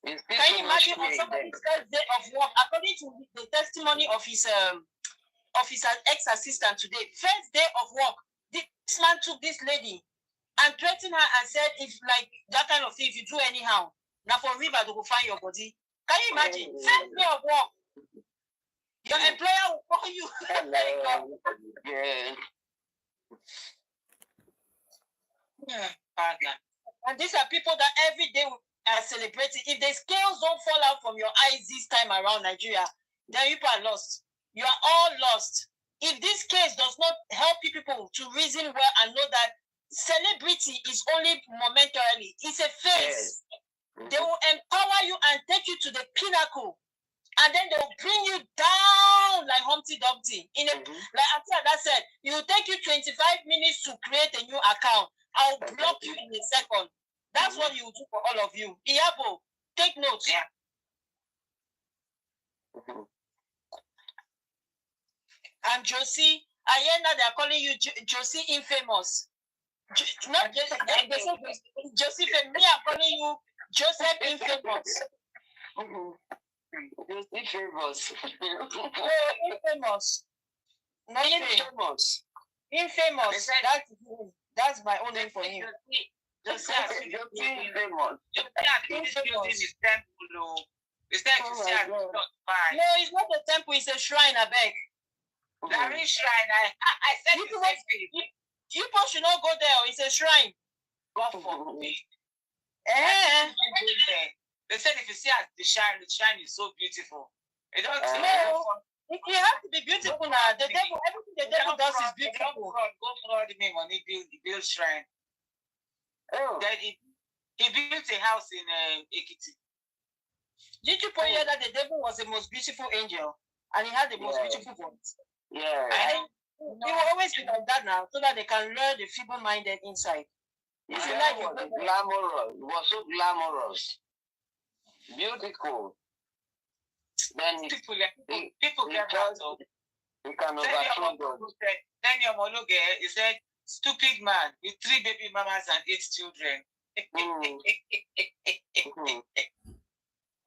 Can you imagine on somebody's first day of work, according to the testimony of his ex-assistant today, first day of work, this man took this lady and threatened her and said, if like that kind of thing, if you do anyhow, now for river to go find your body. Can you imagine? First day of work, your employer will call you. And these are people that every day are celebrating. If the scales don't fall out from your eyes this time around Nigeria, then you are lost. You are all lost. If this case does not help you people to reason well and know that celebrity is only momentarily, it's a phase. They will empower you and take you to the pinnacle. And then they will bring you down like Humpty Dumpty. Like Auntie said, it will take you 25 minutes to create a new account. I'll block you in a second. That's what you will do for all of you. Iyabo, take notes. Yeah. And Josie, I hear now they're calling you Josie Infamous. Not Josie, me I'm calling you Joseph Infamous. Infamous. Infamous. Not infamous. Infamous. That's my own name for him. Just infamous. No, it's not a temple, it's a shrine, I beg. There is shrine. I said you should not go there, it's a shrine. God forbid. They said if you see the shrine is so beautiful. It don't it has to be beautiful now. The devil, everything the devil does is beautiful. Go fraud me money, build shrine. Then he built a house in Ekiti. Did you point out that the devil was the most beautiful angel and he had the most beautiful voice? Yeah. And he will always be like that now so that they can lure the feeble-minded inside. It was glamorous. It was so glamorous. Beautiful. Then people get out of it. You can overthrow them. Then your monologue, he said, stupid man with 3 baby mamas and 8 children.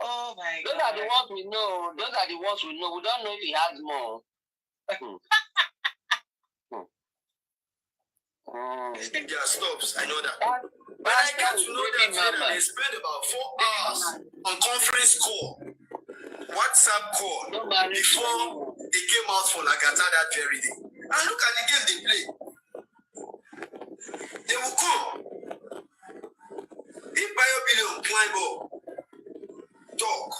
Oh my God. Those are the ones we know. We don't know if he has more. There stops. I know that. But I got to know that they spend about 4 hours on conference call, WhatsApp call, before they came out for Lagata that very day. And look at the game they play. They will come. If BioBillion climb up, talk,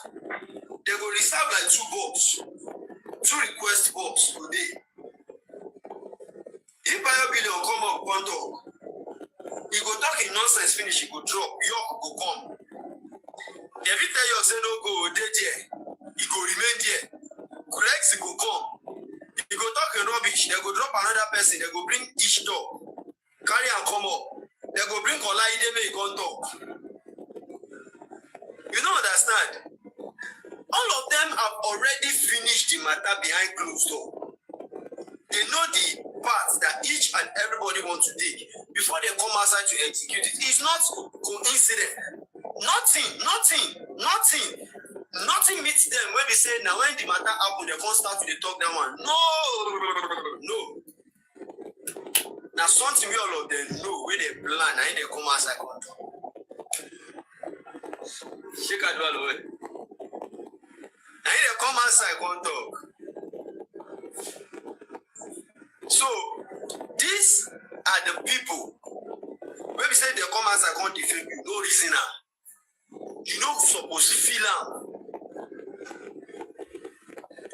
they will reserve like 2 box, 2 request box today. If BioBillion come up, one talk, he go talk in nonsense finish, he go drop, York go come. Every time you say no go, they there, he go remain there. Rex go come. He go talk in rubbish, they go drop another person, they go bring each dog, carry and come up. They go bring Olai, they may go talk. You don't understand? All of them have already finished the matter behind closed door. They know the parts that each and everybody wants to take before they come outside to execute it. It's not coincident. Nothing meets them when they say, now when the matter happens, they can't start to talk that one. No. Now something we all of them know where they plan and they come outside control. Shake a dwell away. And they come outside control. So these are the people when we say they come outside can't defend you, no reason. You not supposed to feel them.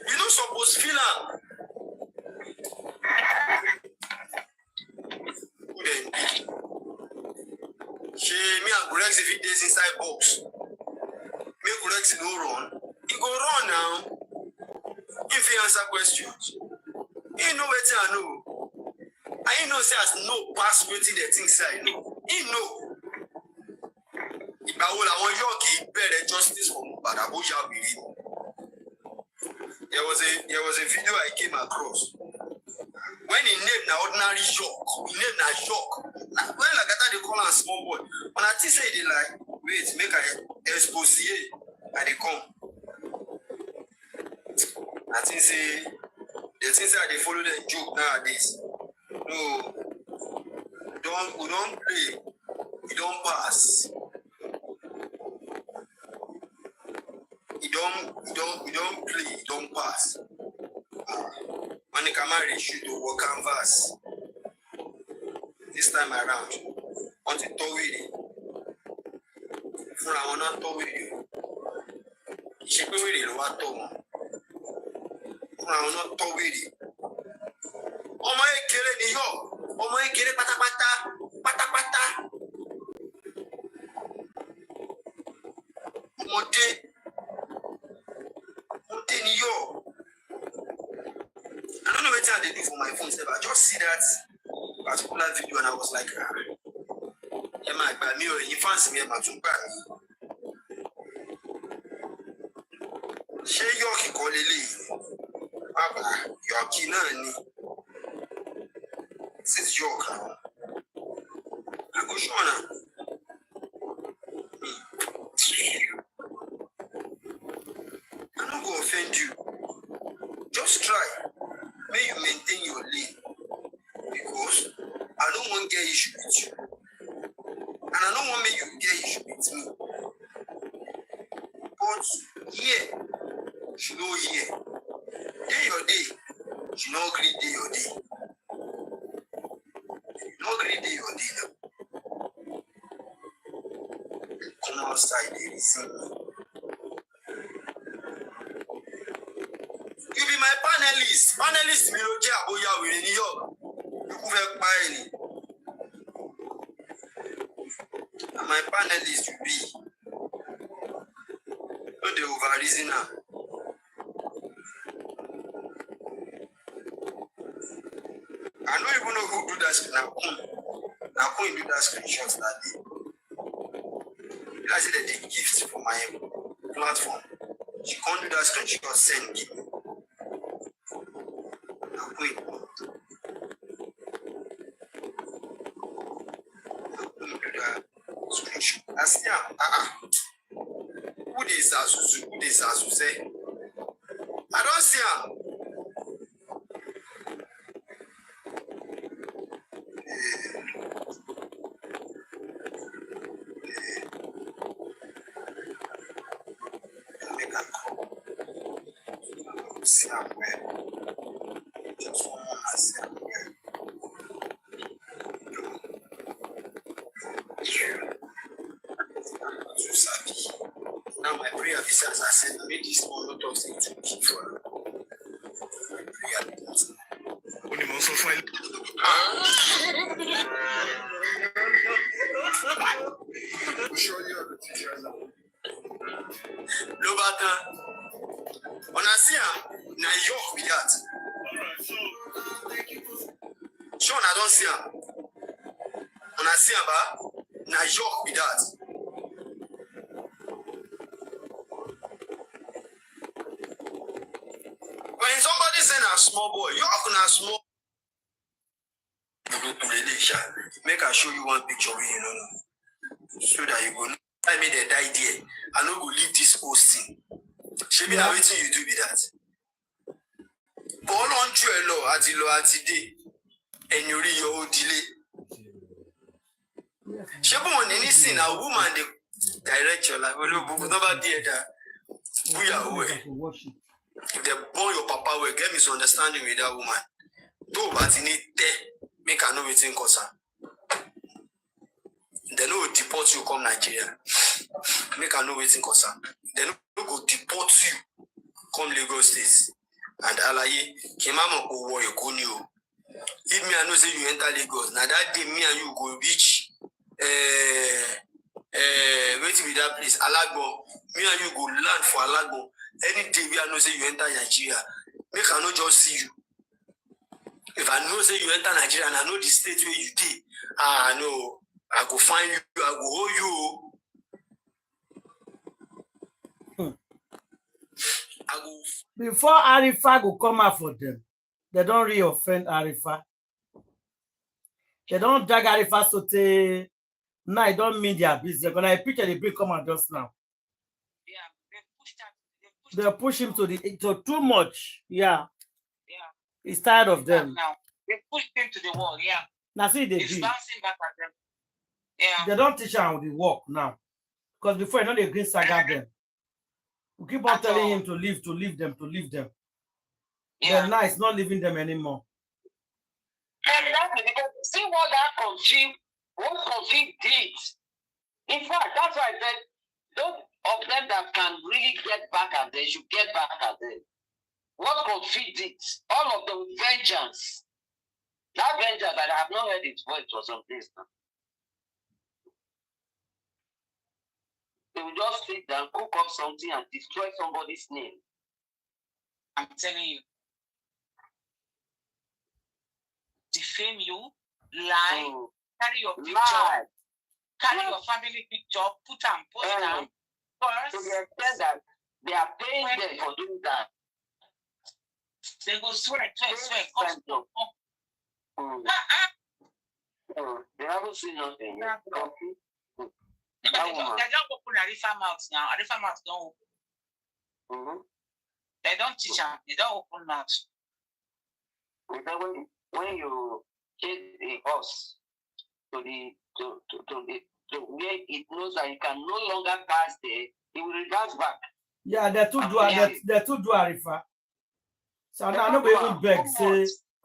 You not supposed to feel them. Then she me and Grex if he days inside box. Me Grex no run. He go run now. If he answer questions. He know what I know. I know say as no pass waiting the things I know. He know. If I want Yorkie better justice for Mohbad, there was a video I came across. When he named an ordinary shock, he named a shock. When like I thought they call a small boy. When I say they like, wait, make a Xpose and they come. I think say the things that they follow the joke nowadays. No, we don't play, we don't pass. We don't play, we don't pass. When the camera shoot to work canvas. This time around, want to talk with you. I want to talk with you. She be with you, what talk? I want to talk with you. Oh my God, New York. Oh my God, pata. Monte New York. I don't know what they do for my phone, but I just see that particular video and I was like, yeah, my bad, me or you fancy me, my too bad. She Yorkie call Lily. Papa, Yorkie nani. This is York. I go show now. I'm not going to offend you. Just try. May you maintain your lane. Because I don't want to get issue with you. And I don't want you to get issue with me. But here, you know here. Day your day. You know agree day your day. You know agree day your day now. Come outside, they receive me. You be my panelist. Panelist, me no care about you in New York. You could have buy any. My panelist you be. No, they over reason now. I don't even know who do that screen. Now who do that screenshot that day. I said they did gifts for my platform. She can't do that screenshot, send me. Now wait. Who do that screenshot? I see who is Azuzu? Who is Azuzu? I don't see her. See her where? Just one more see her where? Now my prayer visas are said, make this one not of things to keep for my prayer visas. Only most of my show you the teachers. Lobata, on a see na York with that. Sean, I don't see her. On a see about na York with that. When somebody say a small boy, you're not a small. Make I show you one picture where you know, so that you go. I made that idea. I no go leave this posting. She be waiting you do be that. But all on true law at the day, and you read your own delay. Listen, a woman they direct your life. Nobody that we are away. If they born your papa will get misunderstanding with that woman. Do but in it make her know waiting cause her. They know deport you come Nigeria. Make her know waiting cause her. They know go deport you come Lagos State. And alaye Kimama go war you go new. If me I know say you enter Lagos, now that day me and you go reach waiting with that place, Alagbo. Me and you go land for Alagbo. Any day we I know say you enter Nigeria, make I not just see you. If I know say you enter Nigeria and I know the state where you did, I know I go find you, I go hold you. I go. Before Arifa go come out for them, they don't re-offend Arifa. They don't drag Arifa so they now I don't mean their business. When I picture the big come out just now. Yeah, They push him to too much. Yeah. Yeah. He's tired of them. Now they pushed him to the wall. Yeah. Now see they He's do. bouncing back at them. Yeah. They don't teach him how they walk now. Because before you know they green saga them. We keep on telling him to leave them. Yeah. But now it's not leaving them anymore. Exactly, because see what that conflict did. In fact, that's why I said those of them that can really get back at them should get back at them. What conflict did? All of them vengeance. That vengeance that I have not heard its voice for some days now. They will just sit down, cook up something and destroy somebody's name. I'm telling you. Defame you, lie, carry your picture, carry your family picture, put and post them. So they said that they are paying them for doing that. They go swear. They haven't seen nothing. They don't open Arifa mouth now. Arifa mouth don't open. They don't teach them. They don't open mouth. When you take a horse to where it knows that you can no longer pass there, it will reverse back. Yeah, they're too do Arifa. So I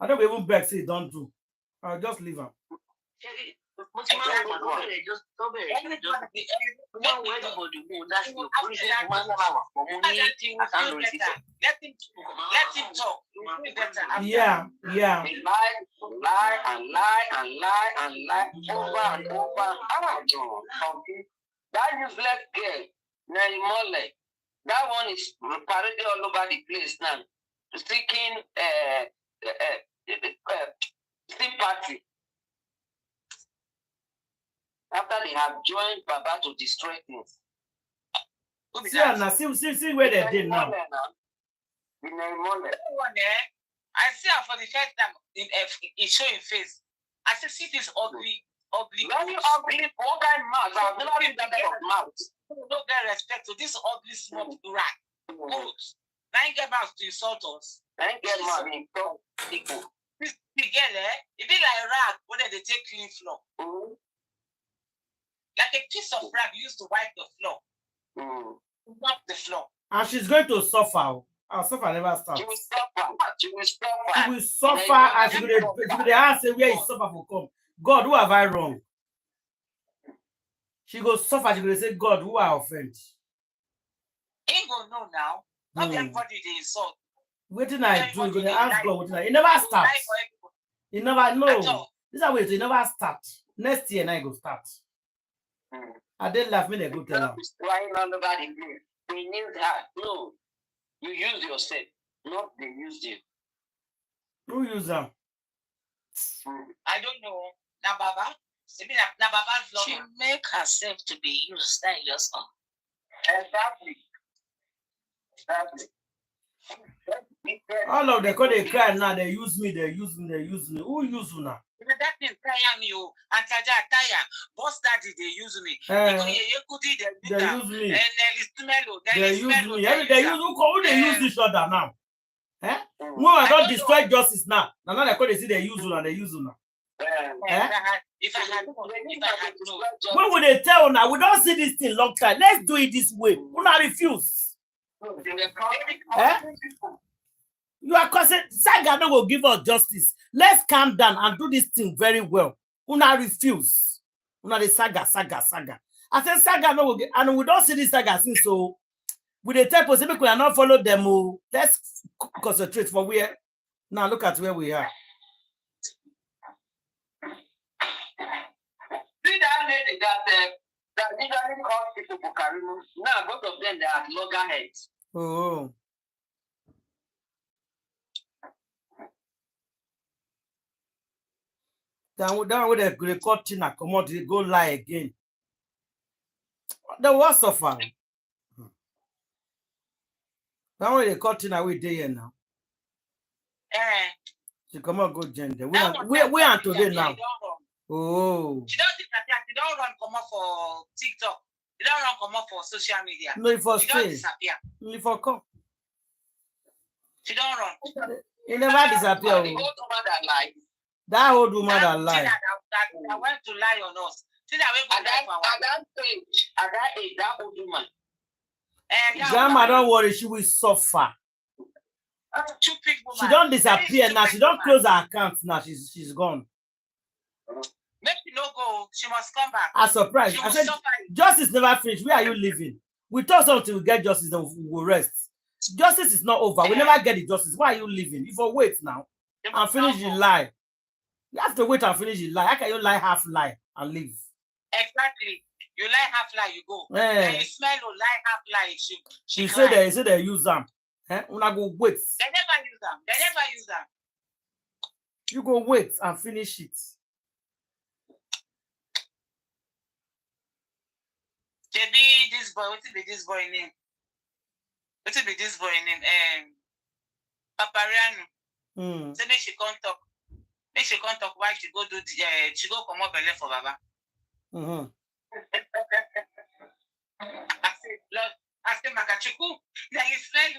don't even beg say don't do. I'll just leave them. Let him talk. Yeah. Lie over and over. That useless girl, Naimole, that one is paraded all over the place now, seeking sympathy. After they have joined Baba to destroy things. See where they did now. I see her for the first time in showing face. I said, see this ugly. Very ugly, what kind of mouth? I've never seen that kind of mouth. No get respect to this ugly small rat. Good. Now get mouth to insult us. Get mouth to insult people. This girl, it be like rag when they take clean floor. Like a piece of rag used to wipe the floor. Not the floor. And she's going to suffer. Our suffer never stops. She will suffer. She will suffer and she will ask where is suffer for come. God, who have I wrong? She will suffer. She will say, God, who I offend? Ain't gonna know now. Not everybody they insult. What did I do? You're gonna ask God. It never starts. You never know. This is a way to never start. Next year, now it will start. I didn't laugh me. They go tell them. They knew that. No, you use yourself, not they used you. Who use them? I don't know. Now, Baba. She make herself to be used. That just all. Exactly. All of them, they cry now. They use me. Who use you now? That is tiring you. And Taja, boss daddy, they use me. They use me. They use me. Who they use each other now? No, I don't destroy justice now. Now they see they use you now. If I had known. When would they tell now? We don't see this thing long time. Let's do it this way. Una refuse. You are causing Saga no will give us justice. Let's calm down and do this thing very well. Una refuse. Una the saga. I said Saga no will get, and we don't see this Saga since so. With the type of people we are not follow them. Let's concentrate for where. Now look at where we are. See that lady that usually calls people for Karimu. Now both of them they are loggerheads. Oh. Down with the cutting and come out, they go lie again. The worst of her. Down with the cutting away there now. She come out go gender. We are today now. Oh. She don't run come up for TikTok. She don't run come up for social media. No, if for she don't stay. disappear. If for come. She don't run. He never disappear. That old woman that lied. That went to lie on us. See that way at that age, that old woman. Grandma, don't worry, she will suffer. She don't disappear now. She don't close her account now. She's gone. Maybe no go. She must come back. I'm surprised. I said, justice never finished. Where are you living? We talk something, we get justice, then we will rest. Justice is not over. We never get the justice. Why are you living? If you wait now and finish the lie, you have to wait and finish the lie. How can you lie half lie and leave? Exactly. You lie half lie, you go. Then you smell or lie half lie. She say they use them. Una go wait. They never use them. You go wait and finish it. Maybe this boy, what will be this boy name? Papariano. So make she can't talk. Make she can't talk why she go do she go come up and left for Baba. I said Makachuku, then you smell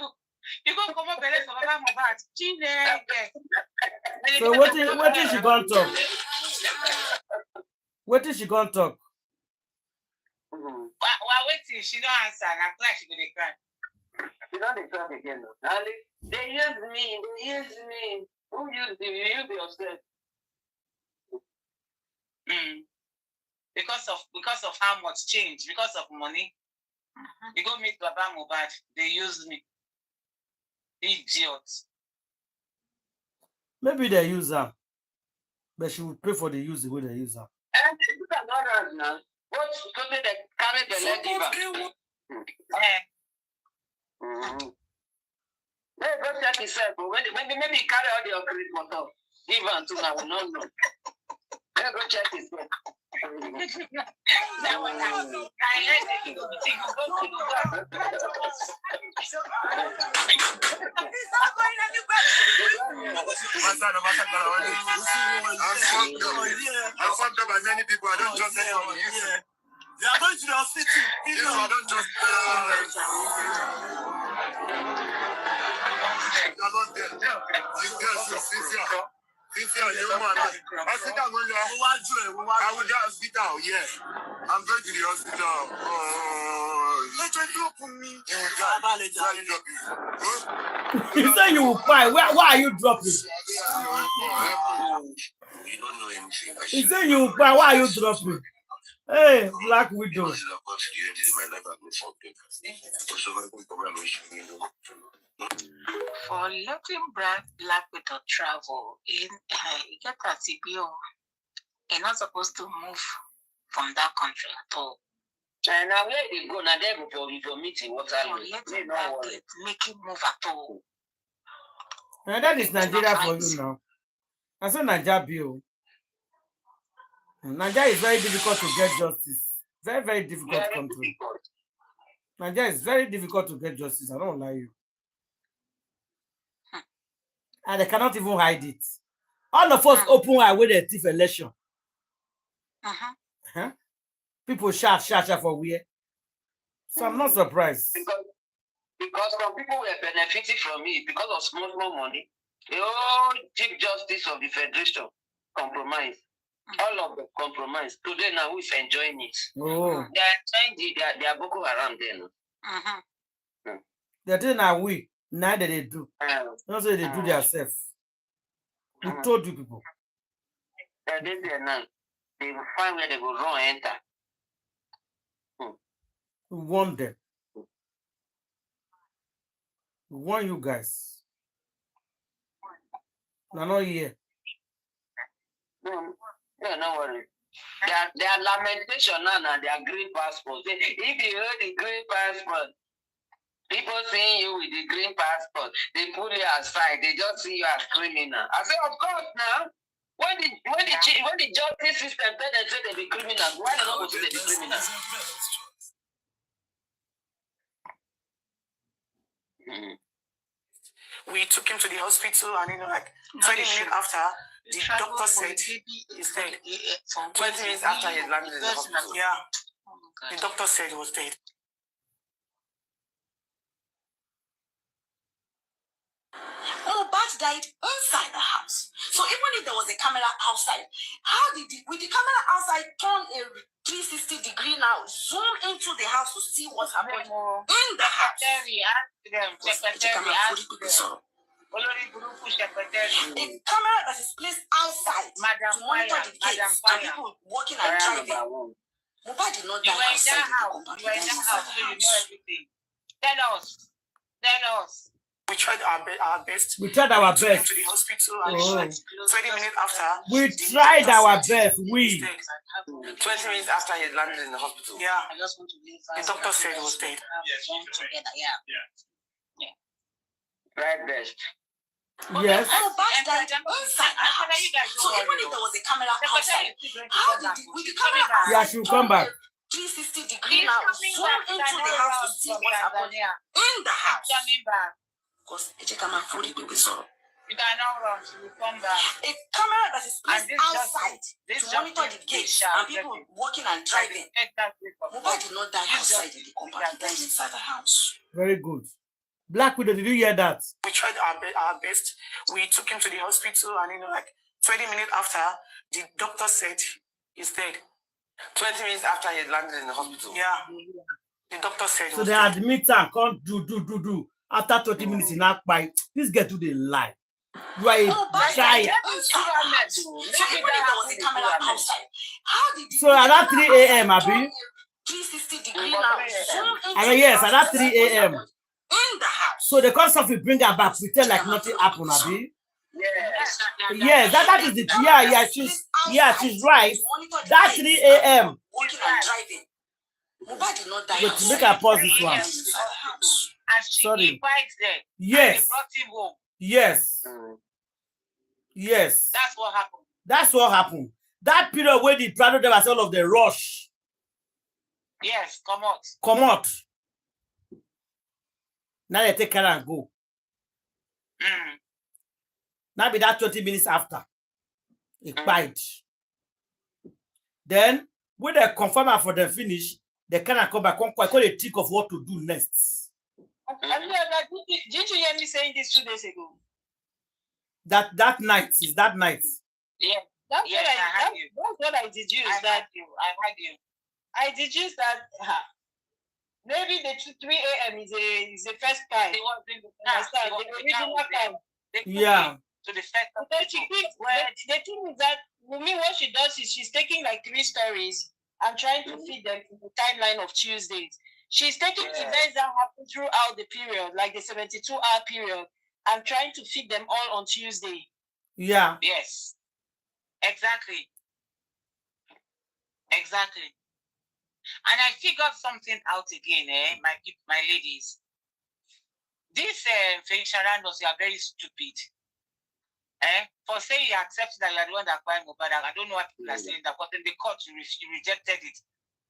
you go come up and left for Baba Mohbad. So what is she gonna talk? What is she gonna talk? While waiting, she don't answer. And I'm glad she go to cry. She don't talk again. They use me. Who used you? You use yourself. Because of how much change, because of money. You go meet Baba Mohbad. They used me. Idiots. Maybe they use her, but she would pray for the use the way they use her. And this is another now. What's something that carry the leg go check himself. Maybe carry all the credit motor. Give on to now. No. Go check himself. I'm fucked up by many people. I don't trust anyone. They are going to the hospital. I don't trust you're not there. You girls are sincere. Sincere, you man. Hospital, I will get hospital, yeah. I'm going to the hospital. You say you will cry. Why are you dropping? You don't know anything. You say you will cry. Why are you dropping? Hey, Black Widow. For letting Black Widow travel in get a CBO, you're not supposed to move from that country at all. And now where they go now they go for meeting what I make him move at all. And that is Nigeria for you now. I said Nigeria bill. Nigeria is very difficult to get justice. Very, very difficult country. Nigeria is very difficult to get justice. I don't lie you. And they cannot even hide it. All of us open eye with a thief election. People shout for where. So I'm not surprised. Because some people were benefiting from it because of small money. The whole Chief Justice of the Federation compromised. All of the compromise. Today now we're enjoying it. Oh. They are trying they are Boko Haram then. The thing now we neither they do. Not say they do themselves. We told you people. They now they will find where they will run enter. We want them. We want you guys. No, not here. No, no worry. Their lamentation now, their green passport. If you hold the green passport, people seeing you with the green passport, they put you aside. They just see you as criminal. I say, of course, now. When the justice system said they say they be criminals, why they not go to the criminals? We took him to the hospital, and 20 minutes after, the doctor said he's dead. 20 minutes after he landed in the hospital. Yeah, the doctor said he was dead. Mohbad died inside the house. So even if there was a camera outside, how did with the camera outside turn a 360 degree now, zoom into the house to see what's happening in the house? A camera that is placed outside to monitor the gates and people walking and driving. Mohbad did not die outside the compound. You were in that house, so you know everything. Tell us. We tried our best. We tried our best. To the hospital, and 20 minutes after, we tried our best. 20 minutes after he landed in the hospital. Yeah, the doctor said he was dead. Right best. Yes. Mohbad died inside the house. So even if there was a camera outside, how did with the camera outside? Yeah, she'll come back. 360 degree now, zoom into the house to see what's happening in the house. Because you cannot run, she will come back. A camera that is placed outside to monitor the gates and people walking and driving. Mohbad did not die outside in the compound, he died inside the house. Very good. Black Widow, did you hear that? We tried our best. We took him to the hospital, and 20 minutes after, the doctor said he's dead. 20 minutes after he landed in the hospital. Yeah, the doctor said. So they admit her, can't do. After 20 minutes, in that bite, this get to the lie. You are a giant. So at that 3 a.m., Abi? 360 degree now. Yes, at that 3 a.m. In the house. So the concept will bring her back, pretend like nothing happened, Abi? Yes, that is the she's right. That 3 a.m. Walking and driving. Mohbad did not die. Wait, make her pause this one. Sorry. Yes. They brought him home. Yes. Yes. That's what happened. That's what happened. That period where the Prado there was all of the rush. Yes, come out. Come out. Now they take her and go. Now be that 20 minutes after. It bite. Then when they confirm her for the finish, they cannot come back. Come they think of what to do next. Didn't you hear me saying this 2 days ago? That night is that night. Yeah. That's what I deduced. I heard you. I deduced that maybe the 3 a.m. is a first time. The original time. Yeah. To the first time. The thing is that Wumi, what she does is she's taking like 3 stories and trying to feed them in the timeline of Tuesdays. She's taking events that happen throughout the period, like the 72-hour period, and trying to feed them all on Tuesday. Yeah. Yes. Exactly. And I figured something out again, my ladies. This Felicianos, you are very stupid. For saying you accept that you are the one that acquired Mohbad, I don't know what people are saying that, but in the court you rejected it.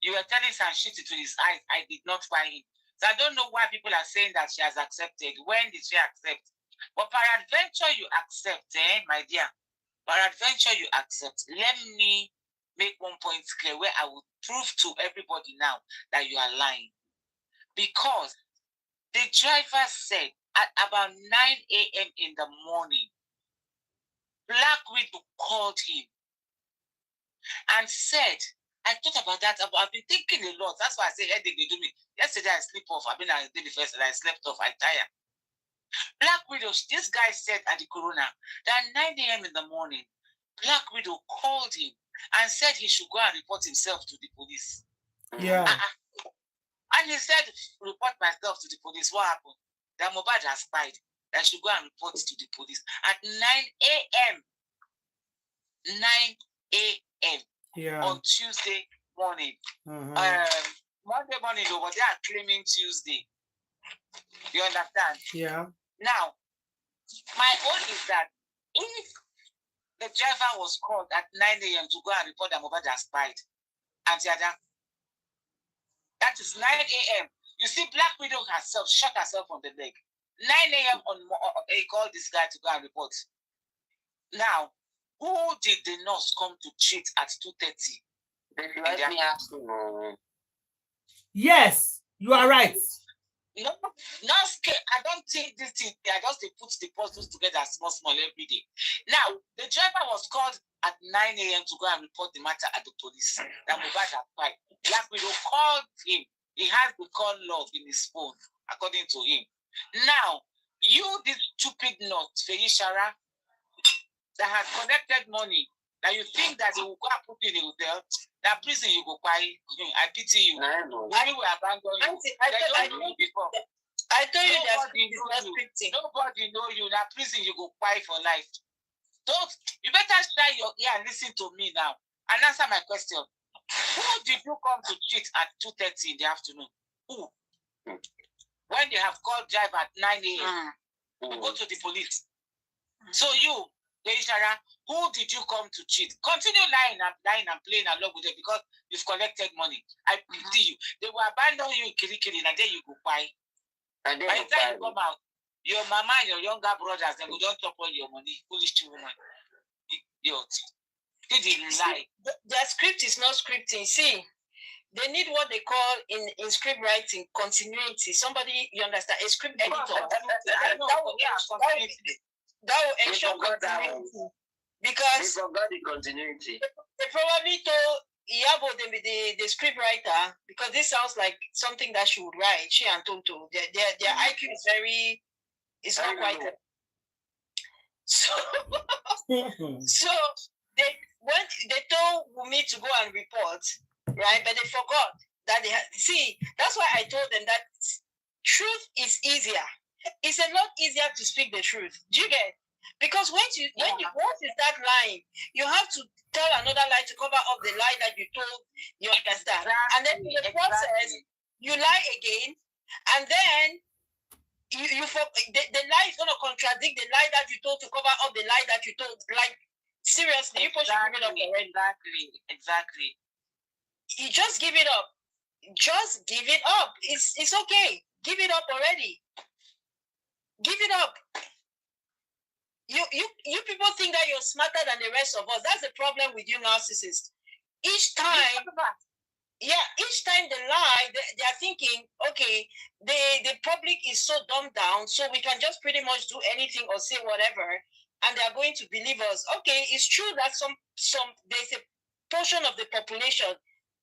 You were telling some shit to his eyes. I did not buy him. So I don't know why people are saying that she has accepted. When did she accept? But peradventure you accept, my dear. Peradventure you accept. Let me make one point clear where I will prove to everybody now that you are lying. Because the driver said at about 9 a.m. in the morning, Black Widow called him and said, I thought about that. I've been thinking a lot. That's why I say headache they do me. Yesterday I sleep off. I did the first and I slept off. I tired. Black Widow, this guy said at the corona that 9 a.m. in the morning, Black Widow called him and said he should go and report himself to the police. Yeah. And he said, report myself to the police. What happened? That Mohbad has died. I should go and report to the police at 9 a.m. 9 a.m. Yeah. on Tuesday morning. Monday morning, though, but they are claiming Tuesday. You understand? Yeah. Now, my own is that if the driver was called at 9 a.m. to go and report that Mohbad has died, and that is 9 a.m. You see, Black Widow herself shot herself on the leg. 9 a.m. He called this guy to go and report. Now, who did the nurse come to treat at 2:30? Let me ask you. Yes, you are right. No, I don't think this thing. I just put the puzzles together small every day. Now, the driver was called at 9 a.m. to go and report the matter at the police. That Mohbad had died. Black Widow called him. He has the call log in his phone, according to him. Now, you, this stupid nut, Feyishara, that has collected money, that you think that they will go and put you in the hotel, that prison you go buy. I pity you. I will abandon you. I told you nobody know you. That prison you go buy for life. Don't. You better shine your ear and listen to me now and answer my question. Who did you come to treat at 2:30 in the afternoon? Who? When they have called driver at 9 a.m. You go to the police. So you, Deishara, who did you come to cheat? Continue lying and playing along with it because you've collected money. I pity you. They will abandon you in Kirikiri and then you go buy. By the time you come out, your mama and your younger brothers, they will don't top all your money. Foolish woman. The script is not scripting. See, they need what they call in script writing continuity. Somebody, you understand, a script editor. That will ensure continuity. Because they forgot the continuity. They probably told Iyabo, the script writer, because this sounds like something that she would write. She and Tonto, their IQ is very, it's not quite. So, so they told Wumi to go and report, right? But they forgot that they had. See, that's why I told them that truth is easier. It's a lot easier to speak the truth. Do you get? Because once you start lying, you have to tell another lie to cover up the lie that you told. You understand? And then in the process, you lie again, and then the lie is going to contradict the lie that you told to cover up the lie that you told. Like, seriously, you should give it up already. Exactly. You just give it up. Just give it up. It's okay. Give it up already. Give it up. You people think that you're smarter than the rest of us. That's the problem with you narcissists. Each time they lie, they are thinking, okay, the public is so dumbed down, so we can just pretty much do anything or say whatever, and they are going to believe us. Okay, it's true that some there's a portion of the population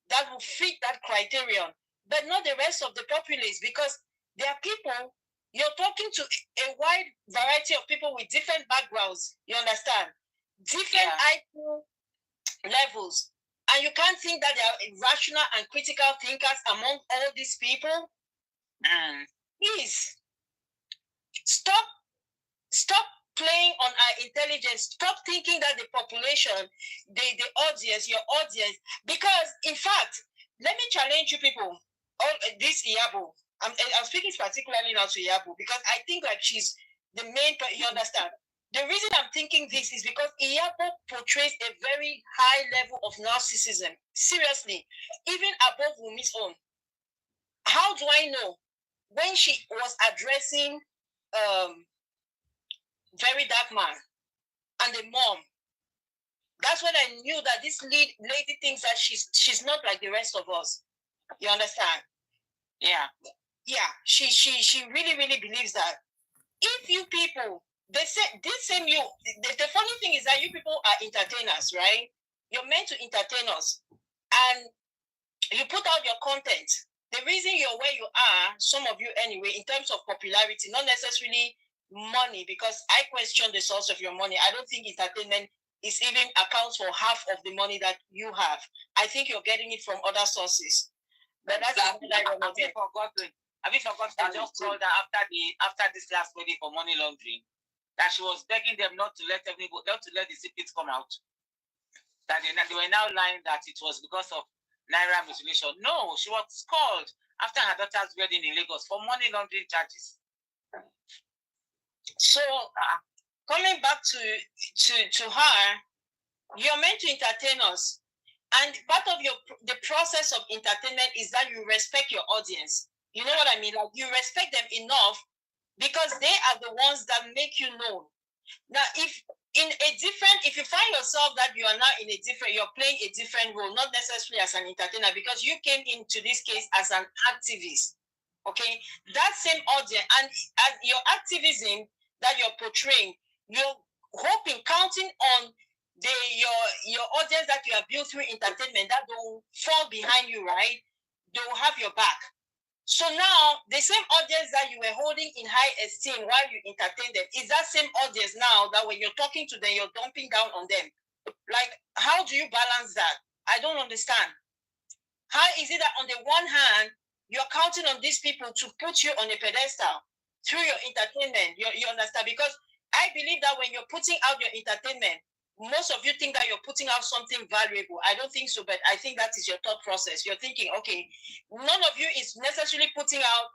that will fit that criterion, but not the rest of the populace, because there are people. You're talking to a wide variety of people with different backgrounds, you understand? Different IQ levels. And you can't think that there are rational and critical thinkers among all these people. Please, stop playing on our intelligence. Stop thinking that the population, the audience, your audience, because in fact, let me challenge you people, all this Iyabo. I'm speaking particularly now to Iyabo because I think like she's the main, you understand? The reason I'm thinking this is because Iyabo portrays a very high level of narcissism. Seriously, even above Wumi's own. How do I know? When she was addressing Very Dark Man and the mom, that's when I knew that this lady thinks that she's not like the rest of us. You understand? Yeah, she really, really believes that. If you people, they say this same you. The funny thing is that you people are entertainers, right? You're meant to entertain us. And you put out your content. The reason you're where you are, some of you anyway, in terms of popularity, not necessarily money, because I question the source of your money. I don't think entertainment is even accounts for half of the money that you have. I think you're getting it from other sources. But that's have you forgotten? Have you forgotten? I just told her after this last wedding for money laundering that she was begging them not to let the secrets come out. That they were now lying that it was because of Naira mutilation. No, she was called after her daughter's wedding in Lagos for money laundering charges. So coming back to her, you're meant to entertain us. And part of the process of entertainment is that you respect your audience. You know what I mean? Like, you respect them enough because they are the ones that make you known. Now, if you find yourself that you are now you're playing a different role, not necessarily as an entertainer, because you came into this case as an activist, okay? That same audience and your activism that you're portraying, you're hoping, counting on your audience that you have built through entertainment, that they will fall behind you, right? They will have your back. So now, the same audience that you were holding in high esteem while you entertain them is that same audience now that when you're talking to them, you're dumping down on them. Like, how do you balance that? I don't understand. How is it that on the one hand, you're counting on these people to put you on a pedestal through your entertainment? You understand? Because I believe that when you're putting out your entertainment, most of you think that you're putting out something valuable. I don't think so, but I think that is your thought process. You're thinking, okay, none of you is necessarily putting out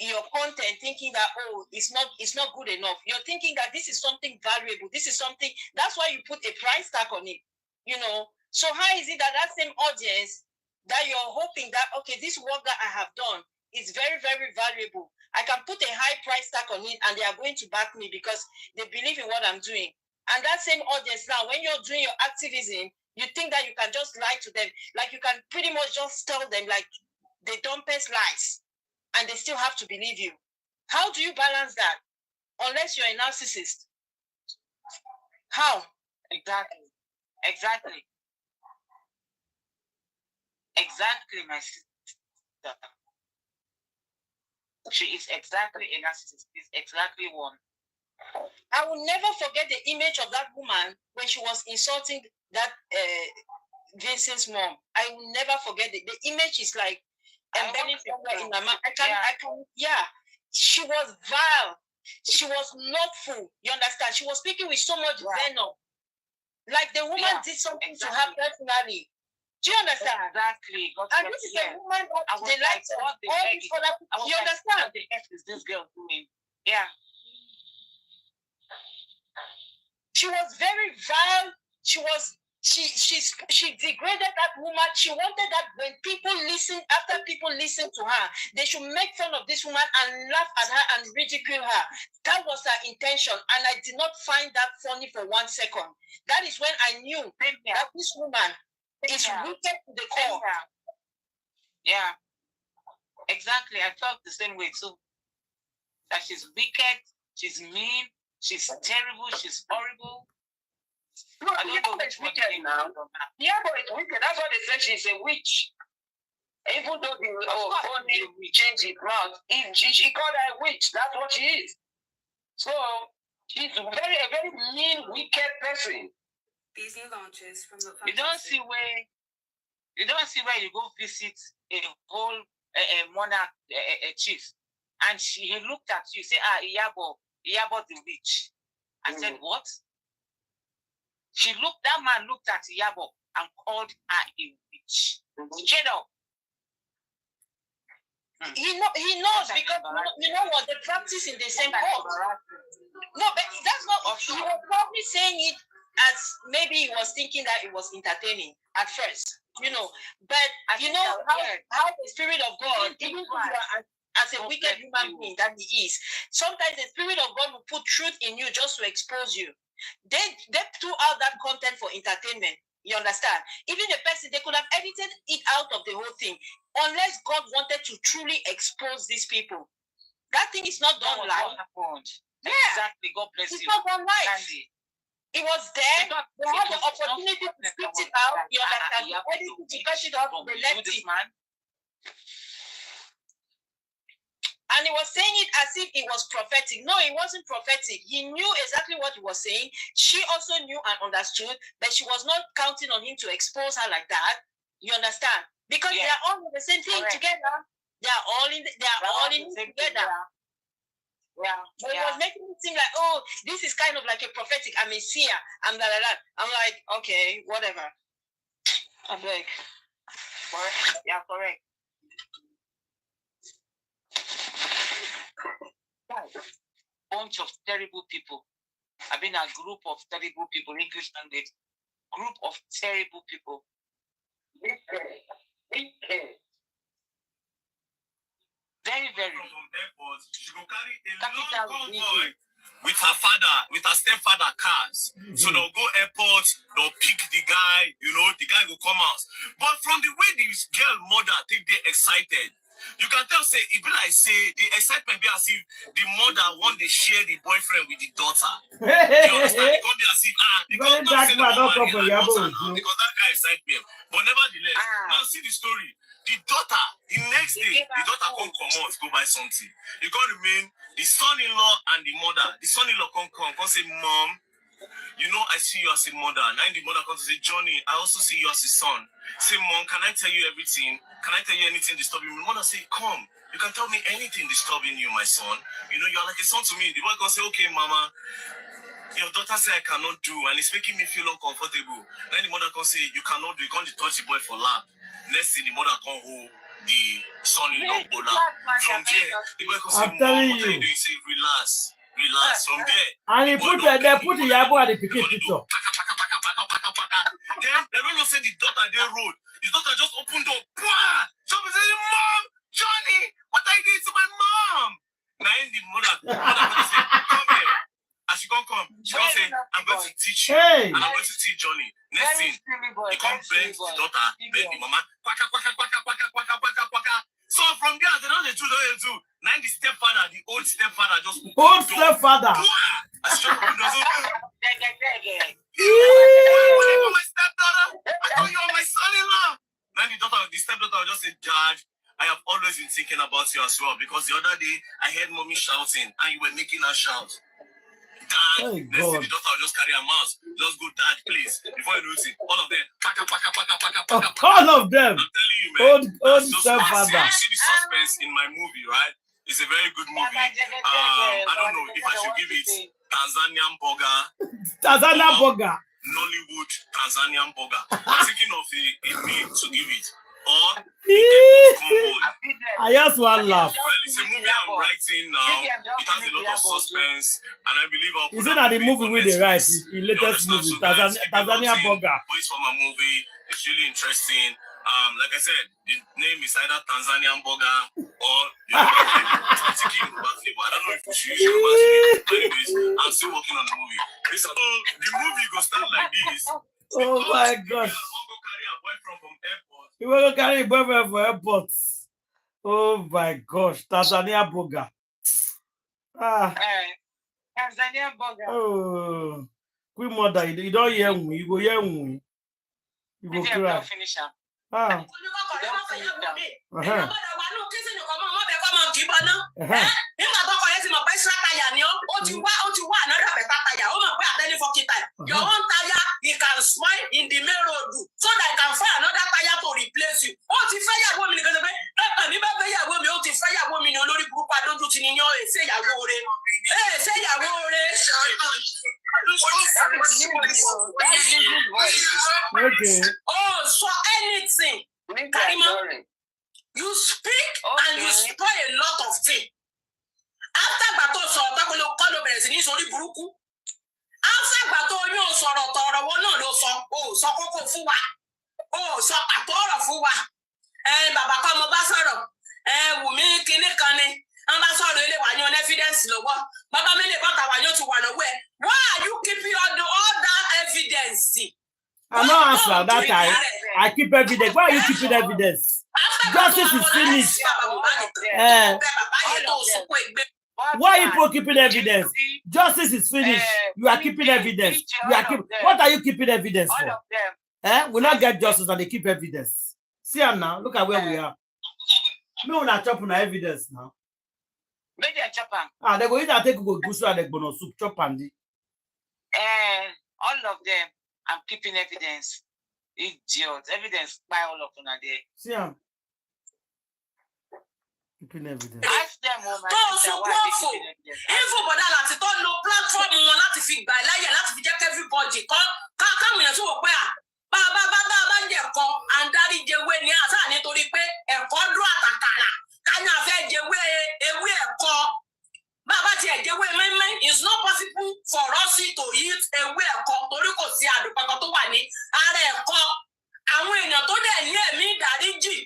your content thinking that, oh, it's not good enough. You're thinking that this is something valuable. This is something, that's why you put a price tag on it, you know. So how is it that same audience that you're hoping that, okay, this work that I have done is very, very valuable. I can put a high price tag on it and they are going to back me because they believe in what I'm doing. And that same audience now, when you're doing your activism, you think that you can just lie to them. Like, you can pretty much just tell them, like, the dumbest lies, and they still have to believe you. How do you balance that? Unless you're a narcissist. How? Exactly, my sister. She is exactly a narcissist. She's exactly one. I will never forget the image of that woman when she was insulting that Vincent's mom. I will never forget it. The image is like embedded somewhere in my mind. Yeah. She was vile. She was lawful. You understand? She was speaking with so much venom. Like, the woman did something to her personally. Do you understand? Exactly. And this is a woman that they like all these other people. You understand? What the heck is this girl doing? Yeah. She was very vile. She degraded that woman. She wanted that when people listen, after people listen to her, they should make fun of this woman and laugh at her and ridicule her. That was her intention. And I did not find that funny for 1 second. That is when I knew that this woman is wicked to the core. Yeah. Exactly. I felt the same way too. That she's wicked, she's mean, she's terrible, she's horrible. No, I don't know which wicked now. Yeah, but it's wicked. That's why they say she's a witch. Even though we change it around, she called her a witch. That's what she is. So she's a very mean, wicked person. These new launches from the you don't see where you go visit a whole monarch, a chief, and he looked at you, say, Iyabo the witch. I said, what? That man looked at Iyabo and called her a witch. Straight up. He knows because you know what, they practice in the same court. No, but that's not. He was probably saying it as maybe he was thinking that it was entertaining at first, you know. But you know how the Spirit of God, even if you are as a wicked human being that he is, sometimes the Spirit of God will put truth in you just to expose you. They threw out that content for entertainment. You understand? Even the person, they could have edited it out of the whole thing, unless God wanted to truly expose these people. That thing is not done live. Yeah, exactly. God bless you. It's not done live. It was there. They had the opportunity to spit it out. You understand? Anything to catch it up, they left it. And he was saying it as if it was prophetic. No, it wasn't prophetic. He knew exactly what he was saying. She also knew and understood that she was not counting on him to expose her like that. You understand? Because they are all in the same thing together. They are all in it together. Yeah. But it was making it seem like, oh, this is kind of like a prophetic. I'm a seer. I'm blah, blah, blah. I'm like, okay, whatever. I beg. Correct. Yeah, correct. Bunch of terrible people. I've been a group of terrible people, English language. Group of terrible people. Very, very. She go carry a long convoy with her father, with her stepfather cars. So they'll go airport, they'll pick the guy, the guy will come out. But from the way this girl mother think they excited, you can tell, say, it be like, say, the excitement be as if the mother want to share the boyfriend with the daughter. You understand? It can't be as if, because that guy excites me. But nevertheless, now see the story. The daughter, the next day, the daughter come out, go buy something. You can't remain the son-in-law and the mother. The son-in-law come say, Mom, I see you as a mother. And then the mother comes to say, Johnny, I also see you as a son. Say, Mom, can I tell you everything? Can I tell you anything disturbing me? The mother say, come. You can tell me anything disturbing you, my son. You're like a son to me. The boy can say, okay, Mama, your daughter say I cannot do, and it's making me feel uncomfortable. Then the mother can say, you cannot do. You can't touch the boy for lap. Next thing, the mother can hold the son-in-law bola. From there, the boy can say, Mom, what are you doing? You say, relax. From there. And they put the yabo at the picture. Then they don't say the daughter they road. The daughter just opened door. Somebody say, Mom, Johnny, what are you doing to my mom? Now the mother say, come here. As she come, she come say, I'm going to teach you. And I'm going to teach Johnny. Next thing, he come beg the daughter, beg the mama. So from there, they don't do. Now the stepfather, the old stepfather just old stepfather. My stepdaughter, I thought you were my son-in-law. Then the stepdaughter just said, Dad, I have always been thinking about you as well, because the other day I heard mommy shouting and you were making her shout. Dad, next thing the daughter will just carry her mouth. Just go, Dad, please. Before you know it, all of them. All of them. I'm telling you, man. Old stepfather. You see the suspense in my movie, right? It's a very good movie. I don't know if I should give it Tanzanian burger. Nollywood Tanzanian burger. I'm thinking of a name to give it. Or I just want to laugh. Well, it's a movie I'm writing now. It has a lot of suspense, and I believe I'll put it not the movie with the right? The latest movie, Tanzania burger. Voice from a movie. It's really interesting. Like I said, the name is either Tanzanian burger or chicken flavor. I don't know if we should use it. Anyways, I'm still working on the movie. So the movie go start like this. Oh my gosh. You want to carry a boyfriend for airport? Oh my gosh, Tanzania burger. Tanzania burger. Oh, queen mother, you don't hear me. You go hear me. You go cry. Nígbà tó kọ yẹn ti mọ̀ pé ṣáàtàyà ni ó ti wá another better tire ó mọ̀ pé àtẹ́ni fọ́kì tire your own tire he can spoil in the main road so that he can find another tire to replace you. Ó ti fẹ́ yàwó mi nìkan ṣe pé mi bá fẹ́ yàwó mi ó ti fẹ́ yàwó mi ní olórí burúkú adójú ti ní yán ṣé yàwó rẹ̀ ṣé yàwó rẹ̀. Oh, so anything, Karima, you speak and you spoil a lot of things. After Bato sọ tako lo kọ́ ló bẹ̀rẹ̀ sí ní sórí burúkú. After Bato yóò sọ̀rọ̀ tọ̀rọ̀ wọn náà ló sọ. O sọ kókó fún wa. O sọ pàtó ọ̀rọ̀ fún wa. Bàbá kan mo bá sọ̀rọ̀. Wùmí kinní kan ni. Wọ́n bá sọ̀rọ̀ ilé wa yan evidence lọ́wọ́. Bàbá mi lè bọ́ta wa yóò ti wà lọ́wọ́ ẹ̀. Why are you keeping all that evidence? I'm not answer that time. I keep evidence. Why are you keeping evidence? Justice is finished. Why are people keeping evidence? Justice is finished. You are keeping evidence. You are keeping. What are you keeping evidence for? All of them. We not get justice and they keep evidence. See them now. Look at where we are. Me will not chop on evidence now. Make them chop am. They go either take go gusu and they go no soup chop and all of them. I'm keeping evidence. Idiot. Evidence by all of them are there. See them. Keeping evidence. Ask them what my sister why they keeping evidence. Even but that láti tó no platform wọn láti fi gbà láyè láti fi jẹ́ kí everybody káwọn èèyàn tó wò pé bá jẹ́ ẹ̀kọ́ àǹdarí jẹwé ní àṣà nítorí pé ẹ̀kọ́ dúró àtàkàrà káyọ̀ fẹ́ jẹwé ewé ẹ̀kọ́ bàbá tiẹ̀ jẹwé mẹ́mẹ́ it's not possible for us to eat ewé ẹ̀kọ́ torí kò sí àdùpàkọ́ tó wà ní ara ẹ̀kọ́ àwọn èèyàn tó dẹ̀ ní ẹ̀mí ìdáríjì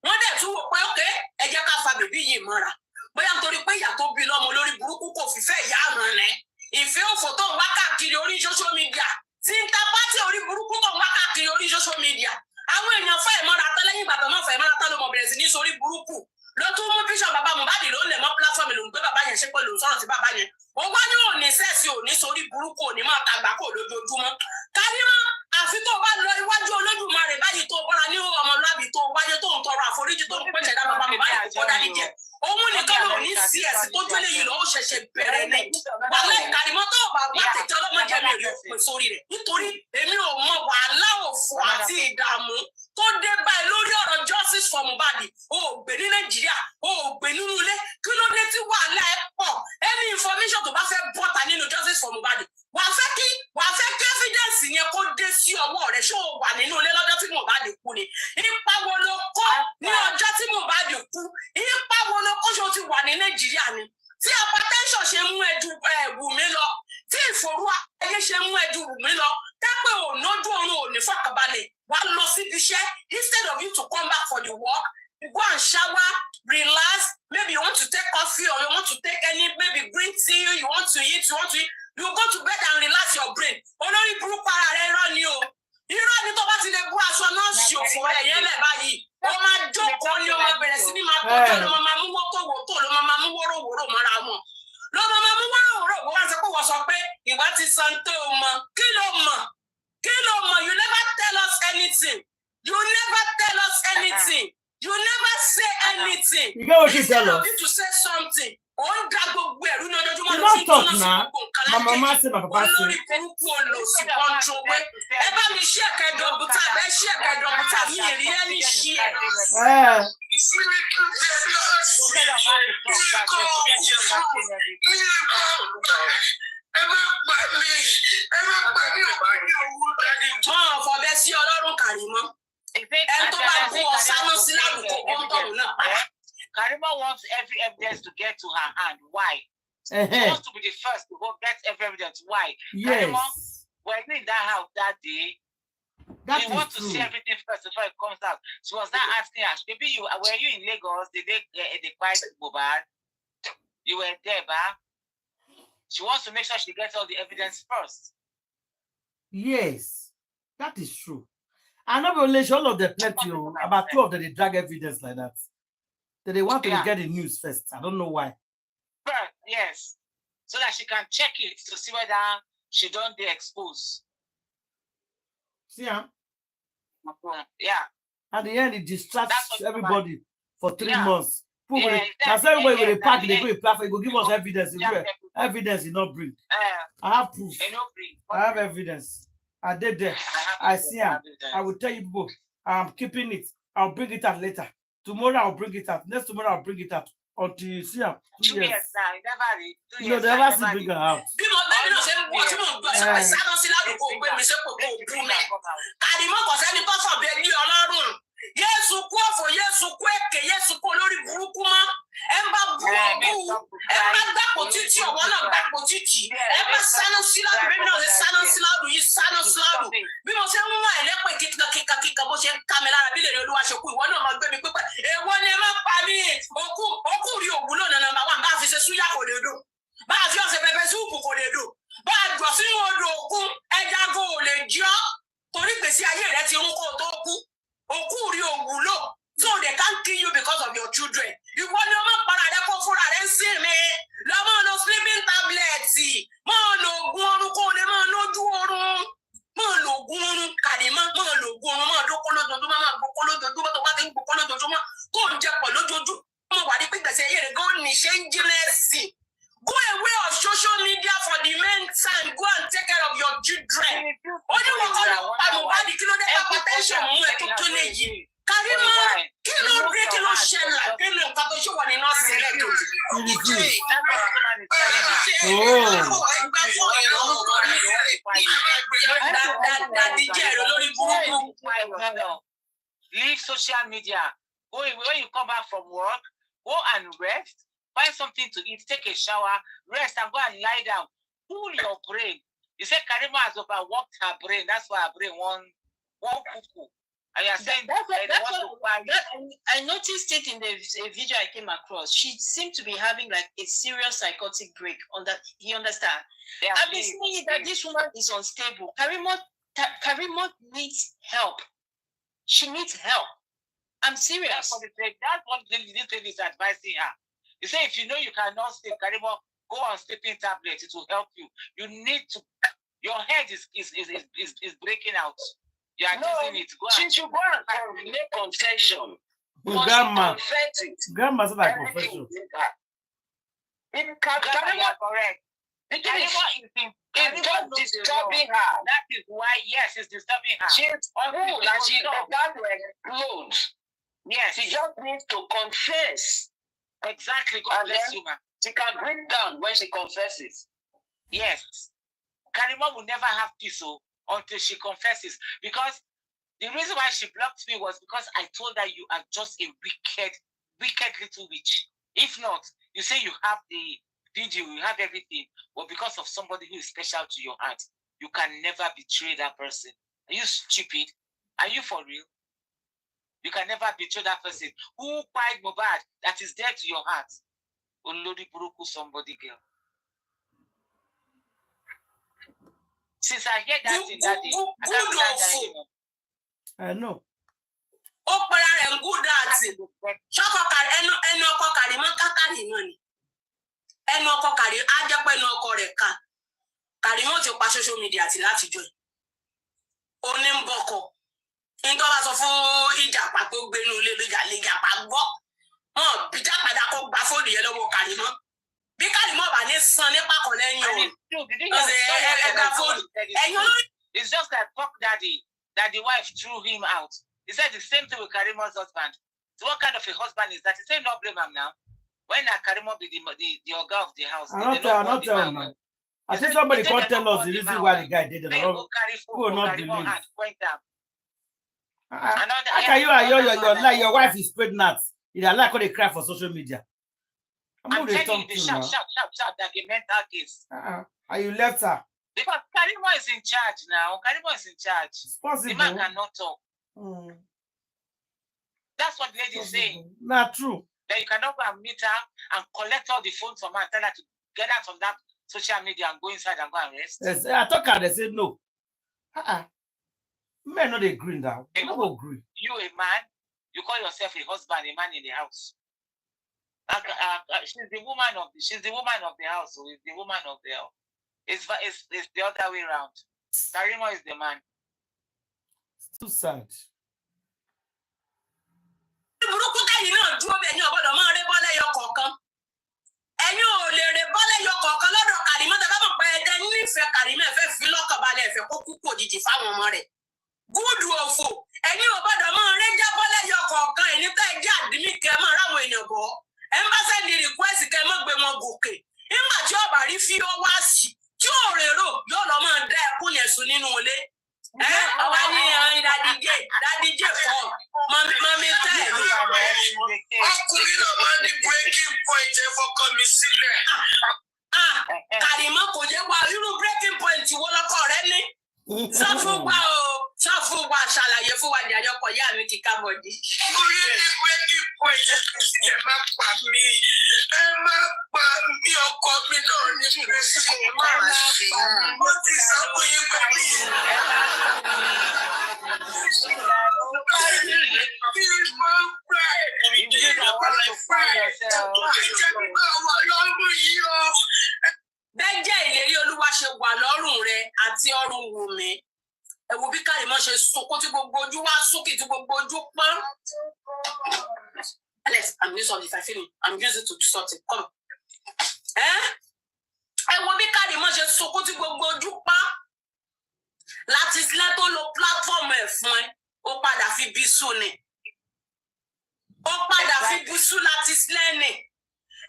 wọ́n dẹ̀ tún wò pé ókè ẹ jẹ́ ká fa bèbí yìí mọ́ra bóyá nítorí pé ìyá tó bí lọ́mọ lórí burúkú kò fi fẹ́ ìyá àrùn rẹ̀ ìfẹ́ òfò tó ń wá káàkiri orí social media tí ń ta pátí orí burúkú tó ń wá káàkiri orí social media àwọn èèyàn fẹ́ ìmọ̀ra tán lẹ́yìn ìgbà tó máa fẹ́ ìmọ̀ra tán ló mọ̀ bẹ̀rẹ̀ sí ní sórí burúkú ló tún mú bíṣọ̀ bàbá Mohbad ló lẹ̀ mọ́ platform ló ń gbé bàbá yẹn ṣe pé lòun sọ̀rọ̀ sí bàbá yẹn ó wá ní òní sẹ́ẹ̀sì òní sórí burúkú òní máa tagbà kó lójoojúmọ́ Karimo àfi tó bá lọ iwájú Olódùmarè báyìí tó bọ́ra ní ọmọlúwàbí tó wáyé tó ń tọrọ àforíjì tó ń pèsè dá bàbá Mohbad kó dání jẹ òun nìkan ló ní sí ẹ̀sìn tó tó lè yìí lọ ó ṣẹ̀ṣẹ̀ bẹ̀rẹ̀ ní wàhálà Karimo tó bá wá tètè ọlọ́mọdé mi rí òpin sórí rẹ̀ nítorí èmi ò mọ wàhálà òfò àti ìdààmú tó dé báyìí lórí ọ̀rọ̀ justice for Mohbad ó gbé ní Nàìjíríà ó gbé nínú ilé kí ló dé tí wàhálà ẹ pọ̀ any information tó bá fẹ́ bọ́ta nínú justice for Mohbad wàá fẹ́ kí evidence yẹn kó dé sí ọwọ́ rẹ̀ ṣó o wà nínú ilé lọ́jọ́ tí Mohbad kú ni ipa wo ló kó ní ọjọ́ tí Mohbad kú ipa wo ló kó ṣe o ti wà ní Nàìjíríà ni tí hypertension ṣe mú ẹjú Wùmí lọ tí ìfòrú ayé ṣe mú ẹjú Wùmí lọ dápẹ́ ònójú oorun ò ní fọkànbalẹ̀ wàá lọ síbi iṣẹ́ instead of you to come back for the work go and shower relax maybe you want to take coffee or you want to take any maybe green tea you want to eat you go to bed and relax your brain olórí burúkú ara rẹ irọ́ ni o irọ́ ni tó bá ti lè bú aṣọ náà ṣòfò ẹ̀yẹ́ lẹ̀ báyìí ó máa jókòó ni ó máa bẹ̀rẹ̀ sí ní máa tọ́jú ló máa mú wótòwótò ló máa mú wórówóró mọ́ra wọn ló máa mú wórówóró wọ́n sọ pé wọ́n sọ pé ìwà ti san tó o mọ̀ kí ló mọ̀ you never tell us anything you never say anything you get what you tell us to say something on da gbogbo ẹrú ní ojoojúmọ́ you don't talk na my mama say my papa say olórí burúkú olóòsì kọ́ńtrowé ẹ bá mi ṣí ẹ̀kẹ́ dọ̀bùtà bẹ́ẹ̀ ṣí ẹ̀kẹ́ dọ̀bùtà mi ì rí ẹni ṣí ẹ̀. Fọ̀bẹ sí Ọlọ́run Karimo ẹ tó bá bú ọ sáná sí ládùúgbò kọ́ńtọ̀rù náà. Karimo wants every evidence to get to her hand. Why? She wants to be the first to go get every evidence. Why? Yes. Karimo, when in that house that day, that you want to see everything first before it comes out. She was not asking us, maybe were you in Lagos? Did they fight Mohbad? You were there, bah? She wants to make sure she gets all the evidence first. Yes, that is true. I know only all of the plenty, about 2 of them, they drag evidence like that. They want to get the news first. I don't know why. But yes, so that she can check it to see whether she don't be exposed. See, huh? Yeah. At the end, it distracts everybody for 3 months. That's exactly. everybody with a pack, they go a platform, go give us evidence. Evidence is not bring. I have proof. I have evidence. I did there. I see him. I will tell you people, I'm keeping it. I'll bring it out later. Tomorrow I'll bring it out. Next tomorrow I'll bring it out. Until you see him. 2 years now. You never see bring her out. Yéésù kú ọ̀fọ̀, Yéésù kú èké, Yéésù kú olórí burúkú mọ́. Ẹ bá bú ọ̀bú, ẹ bá gbàpò títì, ọ̀wọ́ náà gbàpò títì. Ẹ bá sáná síláàdù, bí mi náà ṣe sáná síláàdù yìí sáná síláàdù. Bí mo ṣe ń mú ẹ̀lẹ́pẹ̀ kíkà bó ṣe ń ká mi lára bí lè rí Olúwa ṣe kú, ìwọ náà máa gbé mi pípẹ́. Èwo ni ẹ má pa mí? Òkú rí òwúlò nànà màá wà bá a fi ṣe súyà kò lè dùn. Bá a fi ọ̀sẹ̀ pẹpẹ súùpù kò lè dùn. Bá a gbọ̀ sínú odò òkun, ẹja go ò lè jọ́. Torí gbèsè ayé rẹ ti rún kó tó kú. Òkú rí òwúlò. So they can't kill you because of your children. Ìwọ ni ọmọ para rẹ kó fúnra rẹ ń sìn mi. Lọ́mọ tuntun nìyí. Karimo, kí ló dé kí ló ṣẹlẹ̀? Kí ló nǹkan tó ṣe wà nínú ọ̀sẹ̀lẹ̀ tó? Leave social media. Go when you come back from work, go and rest. Find something to eat, take a shower, rest, and go and lie down. Cool your brain. You said Karimo has overworked her brain. That's why her brain won't cuckoo. And you're saying I noticed it in the video I came across. She seemed to be having like a serious psychotic break. You understand? Yeah, I've been saying that this woman is unstable. Karimo needs help. She needs help. I'm serious. That's what this lady is advising her. You say if you know you cannot sleep, Karimo, go on sleeping tablet. It will help you. You need to. Your head is breaking out. You are using it. She should go and make confession. Grandma. Confess it. Grandma's not a confession. Grandma, you are correct. It's just disturbing her. That is why, yes, it's disturbing her. She's full and she can't explode. Yes. She just needs to confess. Exactly. God bless you, man. She can break down when she confesses. Yes. Karimo will never have peace until she confesses. Because the reason why she blocked me was because I told her you are just a wicked little witch. If not, you say you have the video, you have everything, but because of somebody who is special to your heart, you can never betray that person. Are you stupid? Are you for real? You can never betray that person who cried Mohbad that is dear to your heart. Olodi Buruku somebody girl. Since I hear that in that day, I can't stand that anymore. I know. Karimo ti pa social media ti láti join. Oni nboko. Nto bá sọ fún Ìjàpá tó gbénu ilé Ìjàpá gbọ́. Wọ́n bi Ìjàpá kó gba phone yẹn lọ́wọ́ Karimo. Bí Karimo bá ní san nípa kan lẹ́yìn o. It's just that fuck daddy that the wife threw him out. He said the same thing with Karimo's husband. So what kind of a husband is that? He said no blame him now. When Karimo be the organ of the house, I'm not telling him. I think somebody can't tell us the reason why the guy did it. Who will not believe? How can your wife is pregnant? You are like how they cry for social media. I'm telling you, the shout, that the mental case. And you left her. Because Karimo is in charge now. Karimo is in charge. It's possible. The man cannot talk. That's what the lady is saying. Not true. That you cannot go and meet her and collect all the phones from her and tell her to get out from that social media and go inside and go and rest. Yes, I thought her, they said no. Men not agree now. They don't agree. You a man, you call yourself a husband, a man in the house. She's the woman of the house. So it's the woman of the house. It's the other way around. Karimo is the man. It's too sad. Good awful. And you about the man, Ranger your cock, and if I got the meat came around when you go. Embassy the request came up with one bouquet. In my job, if you was you're the man there, Punya Suninole. That DJ for Mommy time. I couldn't have the breaking point ever come in. Karimo, you breaking point, you want to call any? Safu wa ṣàlàyé fún wa jàre ọkọ ìyá mi ti ká bọ̀dí. Mo rí ní breaking point ẹ má pa mí ọkọ mi náà ní pèsè máa ṣe mo ti sọ fún yín pé Bẹ́jẹ́ ìlérí Olúwa ṣe wà lọ́rùn rẹ àti ọrùn Wùmí. Ẹ wo bí Karimo ṣe sunkún tí gbogbo ojú wá sókè tí gbogbo ojú pọ́n. Alex, I'm using it. I feel it. I'm using it to sort it. Come on. Ẹ wo bí Karimo ṣe sunkún tí gbogbo ojú pọ́n. Láti sílẹ̀ tó lo platform ẹ̀ fún ẹ. ó padà fi bí sùn ni. Ó padà fi bí sùn láti sílẹ̀ ni.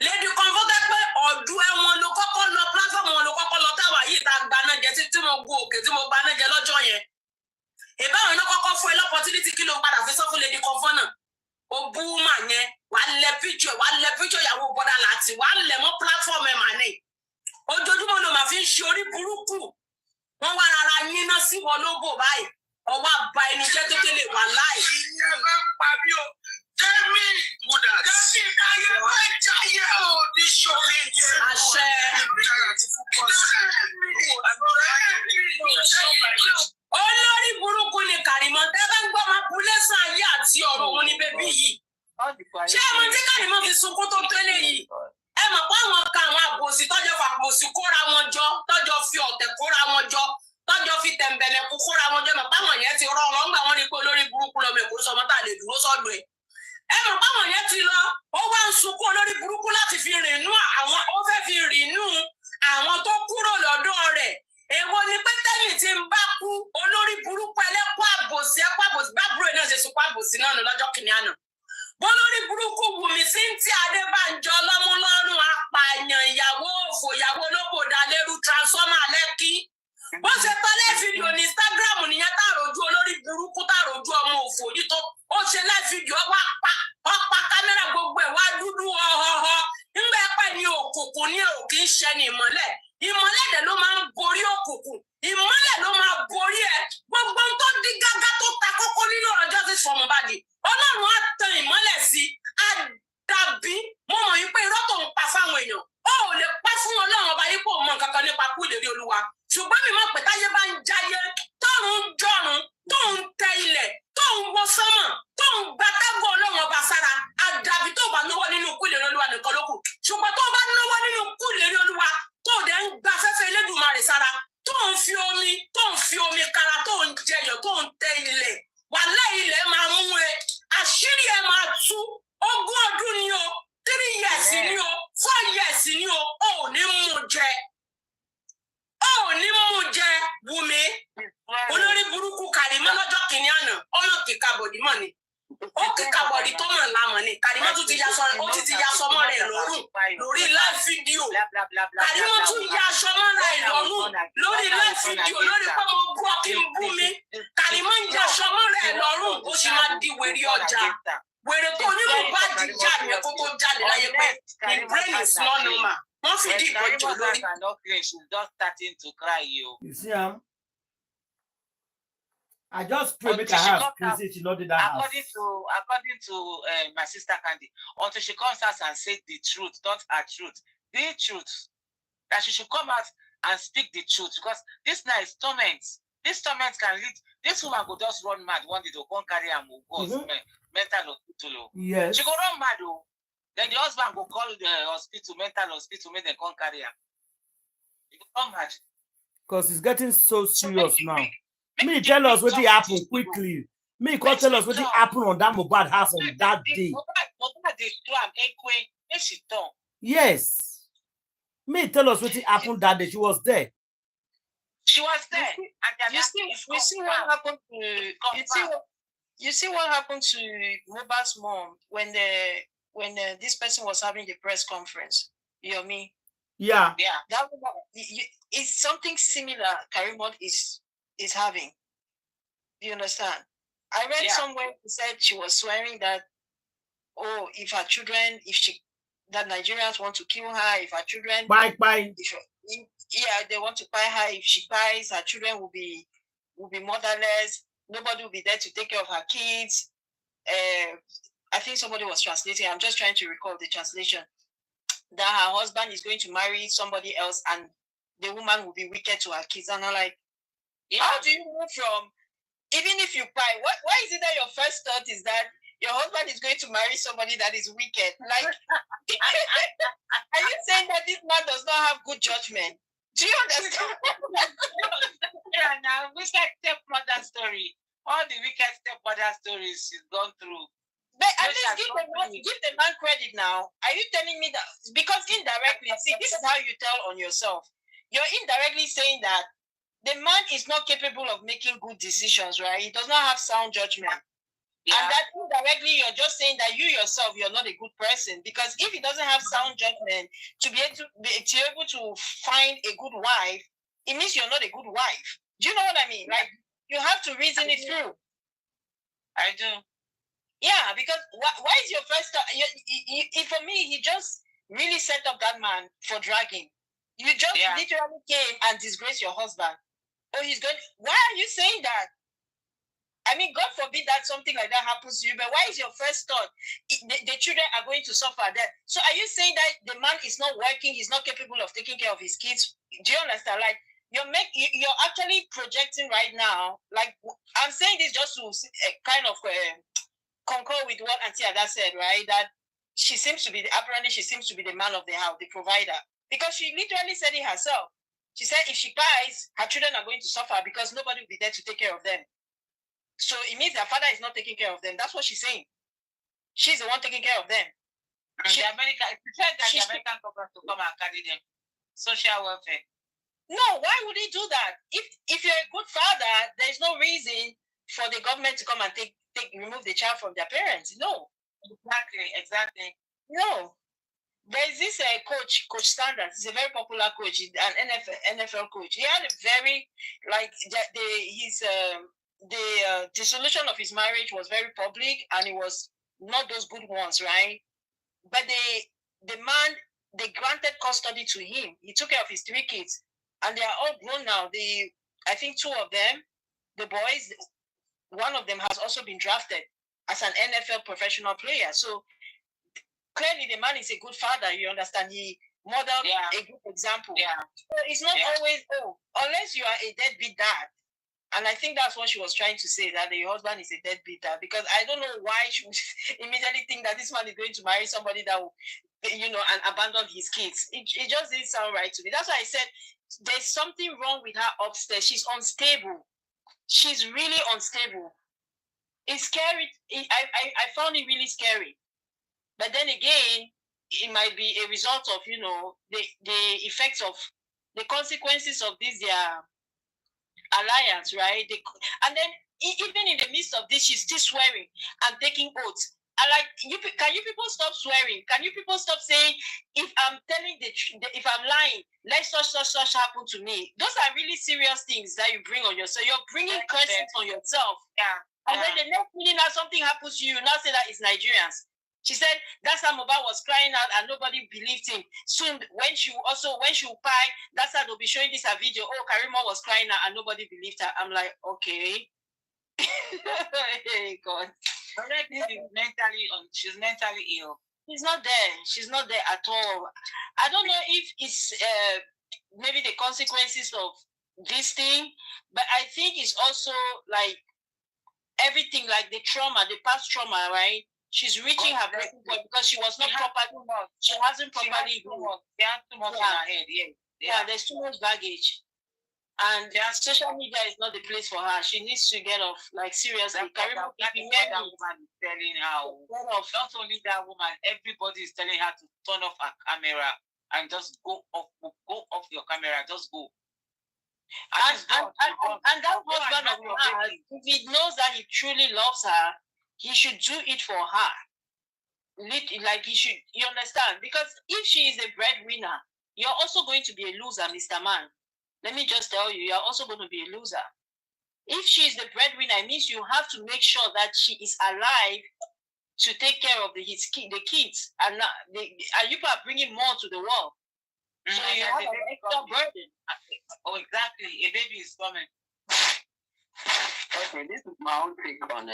Lady Comforter pé ọ̀dọ̀ ẹ̀wọ̀n ló kọ́kọ́ lọ platform wọn ló kọ́kọ́ lọ táwa yìí tá gba náà jẹ tí mo gun òkè tí mo gba náà jẹ lọ́jọ́ yẹn. Ìbáwọn náà kọ́kọ́ fún ẹ l'opportunity kí ló padà fi sọ fún Lady Comforter. Ó bú mà yẹn wà lẹ picture ìyàwó bọ́dà láti wà lẹ mọ́ platform ẹ̀ mà ní. Ojoojúmọ́ ló máa fi ń ṣe orí burúkú. Wọ́n wá rárá yín náà sí wọn lóbò báyìí. Ọwọ́ àbá ẹni jẹ́ tó tẹ́lẹ̀ wà láì. Ìyẹn máa ń pa mí o. Tẹ́mi Buddha. Jẹ́sí ayé fẹ́ jáyé o ní ṣòwò. Àṣẹ. Olórí burúkú ni Kàrímọ́ tẹ́ bá ń gbọ́ máa bulé sàn ayé àti ọ̀rọ̀ òun ní bébí yìí. Ṣé ẹ mọ̀ tí Kàrímọ́ fi sunkún tó tẹ́lẹ̀ yìí? Ẹ mọ̀ pé àwọn kan àwọn àbòsí tọ́jọ́ fàbòsí kóra wọn jọ, tọ́jọ́ fi ọ̀tẹ̀ kóra wọn jọ, tọ́jọ́ fi tẹ̀m̀bẹ̀lẹ̀kú kóra wọn jọ, mọ̀ páwọn yẹn ti rọ wọn gbà wọ́n rí pé olórí burúkú lọ́mọ èkó sọmọ tá a lè dúró sọ́dọ̀ ẹ̀. Ẹ mọ̀ páwọn yẹn ti lọ, ó wá ń sunkún olórí burúkú láti fi rìnnú àwọn, ó fẹ́ fi rìnnú àwọn tó kúrò lọ́dọ̀ rẹ̀. Èwo ni pé tẹ́lẹ̀ tí ń bá kú olórí burúkú ẹlẹ́kọ́ àbòsí bábúrò náà ṣe sunkún àbòsí náà lọ́jọ́ kìnìún àná. Bólórí burúkú Wùmí Cynthia Adébánjọ lọ́múlọ́rùn apààyàn ìyàwó òfò ìyàwó olóbòdà lérú transformer Lẹ́kí. Bó ṣe tọ́lẹ̀ fídíò ní Instagram nìyẹn tààròjú olórí burúkú tààròjú ọmọ òfò yìí tó ó ṣe láì fídíò ọ̀pá kámẹ́rà gbogbo ẹ̀ wá dúdú ọ̀họ̀họ̀. Ńgbà ẹ̀pẹ́ ni òkùnkùn ní ò kì í ṣe ní ìmọ́lẹ̀. Ìmọ́lẹ̀ dẹ̀ ló máa ń borí òkùnkùn. Ìmọ́lẹ̀ ló máa borí ẹ̀. Gbogbo tó dí gágá tó ta kókó nínú ọjọ́ tí sọmọ bá di. Ọlọ́run á tan ìmọ́lẹ̀ sí. Àdàbí mo mọ̀ yín pé irọ́ tó ń pa fáwọn èèyàn. Ó ò lè pẹ́ fún Ọlọ́run ọba yín kó mọ nǹkan kan nípa kú ìlérí Olúwa. Ṣùgbọ́n mi mọ̀ pé táyé bá ń jáyé, tọ́run ń jọ̀run, tó ń tẹ ilẹ̀, tó ń wọ sánmọ̀, tó ń gbatẹ́gùn Ọlọ́run ọba sára. Àdàbí tó bá náwó nínú kú ìlérí Olúwa nìkan ló kù. Ṣùgbọ́n tó bá náwó nínú kú ìlérí Olúwa, tó dẹ̀ ń gba afẹ́fẹ́ Elédùmarè sára, tó ń fi omi kára, tó ń jẹyọ̀, tó ń tẹ ilẹ̀. Wàláhì ilẹ̀ máa mú ẹ, àṣírí ẹ máa tú. 20 ọdún ni o, 3 years ni o, 4 years ni o, ò ní mú jẹ. Ó ní mú jẹ Wùmí. Olórí burúkú Kàrímọ́ lọ́jọ́ kìíní àná, ọmọ kíkà bọ̀dì mọ̀ ni. Ó kíkà bọ̀dì tó mọ̀ lámọ̀ ni. Kàrímọ́ tún ti ya sọmọ́ rẹ̀ lọ́rùn lórí live video. Kàrímọ́ tún ya sọmọ́ rẹ̀ lọ́rùn lórí live video lórí pé mo gbọ́ kí n bú mi. Kàrímọ́ ń ya sọmọ́ rẹ̀ lọ́rùn ó sì máa di wèrè ọjà. Wèrè tó ní Mohbad jáde yẹn kó tó jáde láyé pé the brain is not normal. Wọ́n fi dí ìbọ̀jọ̀ lórí. She's just starting to cry, you. You see, I just pray make her house. Please, she not did that house. According to my sister Candy, until she comes out and say the truth, not her truth, the truth, that she should come out and speak the truth, because this now is torment. This torment can lead. This woman will just run mad one day to come carry and will go mental hospital. Yes. She go run mad though. Then the husband will call the hospital, mental hospital, make them come carry her. He go run mad. Because it's getting so serious now. Me tell us what happened quickly. Me can't tell us what happened on that Mohbad house on that day. Yes. Me tell us what happened that day. She was there. She was there. You see what happened to you see what happened to Mohbad's mom when this person was having the press conference. You know me? Yeah. That it's something similar Karimot is having. Do you understand? I read somewhere it said she was swearing that if her children, that Nigerians want to kill her, if her children bye. They want to buy her. If she buys, her children will be motherless. Nobody will be there to take care of her kids. I think somebody was translating. I'm just trying to recall the translation. That her husband is going to marry somebody else, and the woman will be wicked to her kids. And I'm like, how do you move from, even if you buy, why is it that your first thought is that your husband is going to marry somebody that is wicked? Like, are you saying that this man does not have good judgment? Do you understand? Now wicked stepmother story. All the wicked stepmother stories she's gone through. But at least give the man credit now. Are you telling me that? Because indirectly, see, this is how you tell on yourself. You're indirectly saying that the man is not capable of making good decisions, right? He does not have sound judgment. Yeah. And that indirectly, you're just saying that you yourself, you're not a good person. Because if he doesn't have sound judgment to be able to find a good wife, it means you're not a good wife. Do you know what I mean? Like, you have to reason it through. I do. Yeah, because why is your first thought? For me, he just really set up that man for dragging. You just literally came and disgraced your husband. Oh, he's going. Why are you saying that? I mean, God forbid that something like that happens to you, but why is your first thought the children are going to suffer that? So are you saying that the man is not working, he's not capable of taking care of his kids? Do you understand? Like, you're actually projecting right now. Like, I'm saying this just to kind of concur with what Auntie Ada said, right? That apparently she seems to be the man of the house, the provider. Because she literally said it herself. She said if she dies, her children are going to suffer because nobody will be there to take care of them. So it means their father is not taking care of them. That's what she's saying. She's the one taking care of them. And the American government to come and carry them. Social welfare. No, why would he do that? If you're a good father, there's no reason for the government to come and remove the child from their parents. No. Exactly. No. There's this Coach Sanders. He's a very popular coach, an NFL coach. He had a very, like, the dissolution of his marriage was very public, and it was not those good ones, right? But the man, they granted custody to him. He took care of his 3 kids, and they are all grown now. I think 2 of them, the boys, one of them has also been drafted as an NFL professional player. So clearly the man is a good father, you understand? He modeled a good example. Yeah. So it's not always, unless you are a deadbeat dad. And I think that's what she was trying to say, that the husband is a deadbeat dad. Because I don't know why she would immediately think that this man is going to marry somebody that will, and abandon his kids. It just didn't sound right to me. That's why I said there's something wrong with her upstairs. She's unstable. She's really unstable. It's scary. I found it really scary. But then again, it might be a result of, the effects of the consequences of this, their alliance, right? And then even in the midst of this, she's still swearing and taking oaths. And like, can you people stop swearing? Can you people stop saying, if I'm telling if I'm lying, let such happen to me? Those are really serious things that you bring on yourself. You're bringing curses on yourself. Yeah. And then the next minute now something happens to you, now say that it's Nigerians. She said that's how Mohbad was crying out and nobody believed him. Soon, when she will pie, that's how they'll be showing this video. Oh, Karima was crying out and nobody believed her. I'm like, okay. Hey, God. She's mentally ill. She's not there. She's not there at all. I don't know if it's maybe the consequences of this thing, but I think it's also like everything, like the trauma, the past trauma, right? She's reaching her breaking point because she was not properly. She hasn't properly. She has too much in her head. Yeah, there's too much baggage, and social media is not the place for her. She needs to get off. Like, seriously, that woman is telling her. Not only that woman, everybody is telling her to turn off her camera and just go off your camera. Just go. And that husband of hers, if he knows that he truly loves her, he should do it for her. Like, he should, you understand? Because if she is a breadwinner, you're also going to be a loser, Mr. Man. Let me just tell you, you're also going to be a loser. If she is the breadwinner, it means you have to make sure that she is alive to take care of the kids. And you are bringing more to the world. So you have an extra burden. Oh, exactly. A baby is coming. Okay, this is my own take on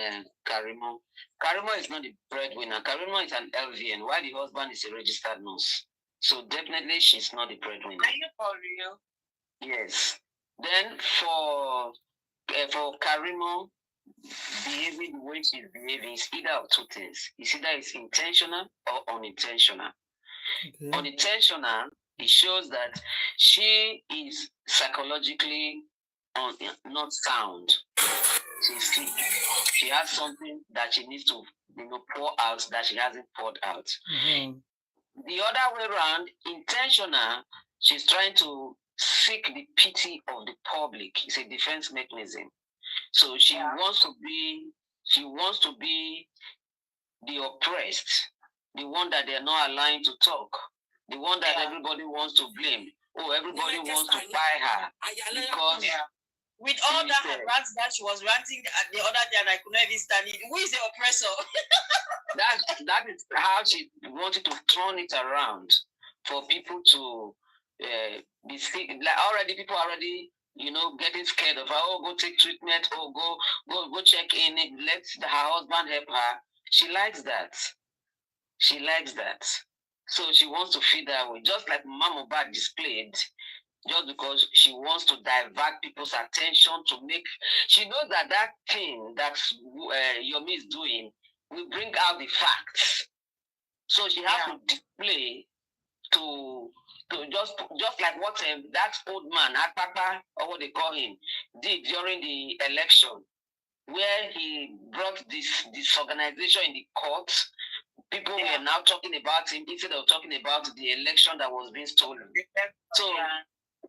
Karimo. Karimo is not the breadwinner. Karimo is an LVN, while the husband is a registered nurse. So definitely she's not the breadwinner. Are you for real? Yes. Then for Karimo behaving the way she's behaving is either of 2 things. It's either it's intentional or unintentional. Okay. Unintentional, it shows that she is psychologically not sound. She's sick. She has something that she needs to pour out that she hasn't poured out. Mm-hmm. The other way around, intentional, she's trying to seek the pity of the public. It's a defense mechanism. So she wants to be the oppressed, the one that they're not allowing to talk, the one that everybody wants to blame. Oh, everybody wants to buy her because with all that rants that she was ranting the other day, and I could not even stand it. Who is the oppressor? that is how she wanted to turn it around for people to be sick. Like already, people already, getting scared of her. Oh, go take treatment. Oh, go check in. Let her husband help her. She likes that. She likes that. So she wants to feel that way, just like Mohbad displayed. Just because she wants to divert people's attention to make, she knows that thing that Yomi is doing will bring out the facts. So she has to display to just like what that old man, Akpapa, or what they call him, did during the election, where he brought this organization in the court. People were now talking about him instead of talking about the election that was being stolen. So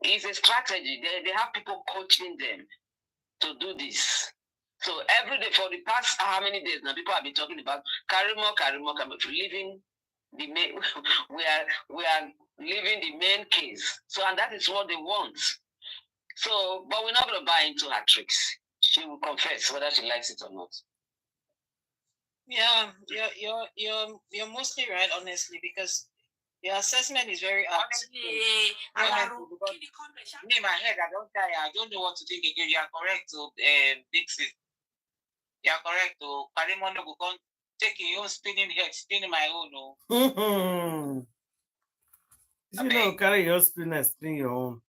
it's a strategy. They have people coaching them to do this. So every day for the past how many days now, people have been talking about Karimo, leaving the main. we are leaving the main case. So and that is what they want. So, but we're not going to buy into her tricks. She will confess whether she likes it or not. Yeah, you're mostly right, honestly, because your assessment is very apt. In my head, I don't know what to think again. You are correct to Dixie. You are correct to Parimono will come taking your own spinning head, spinning my own. Carry your spin your own.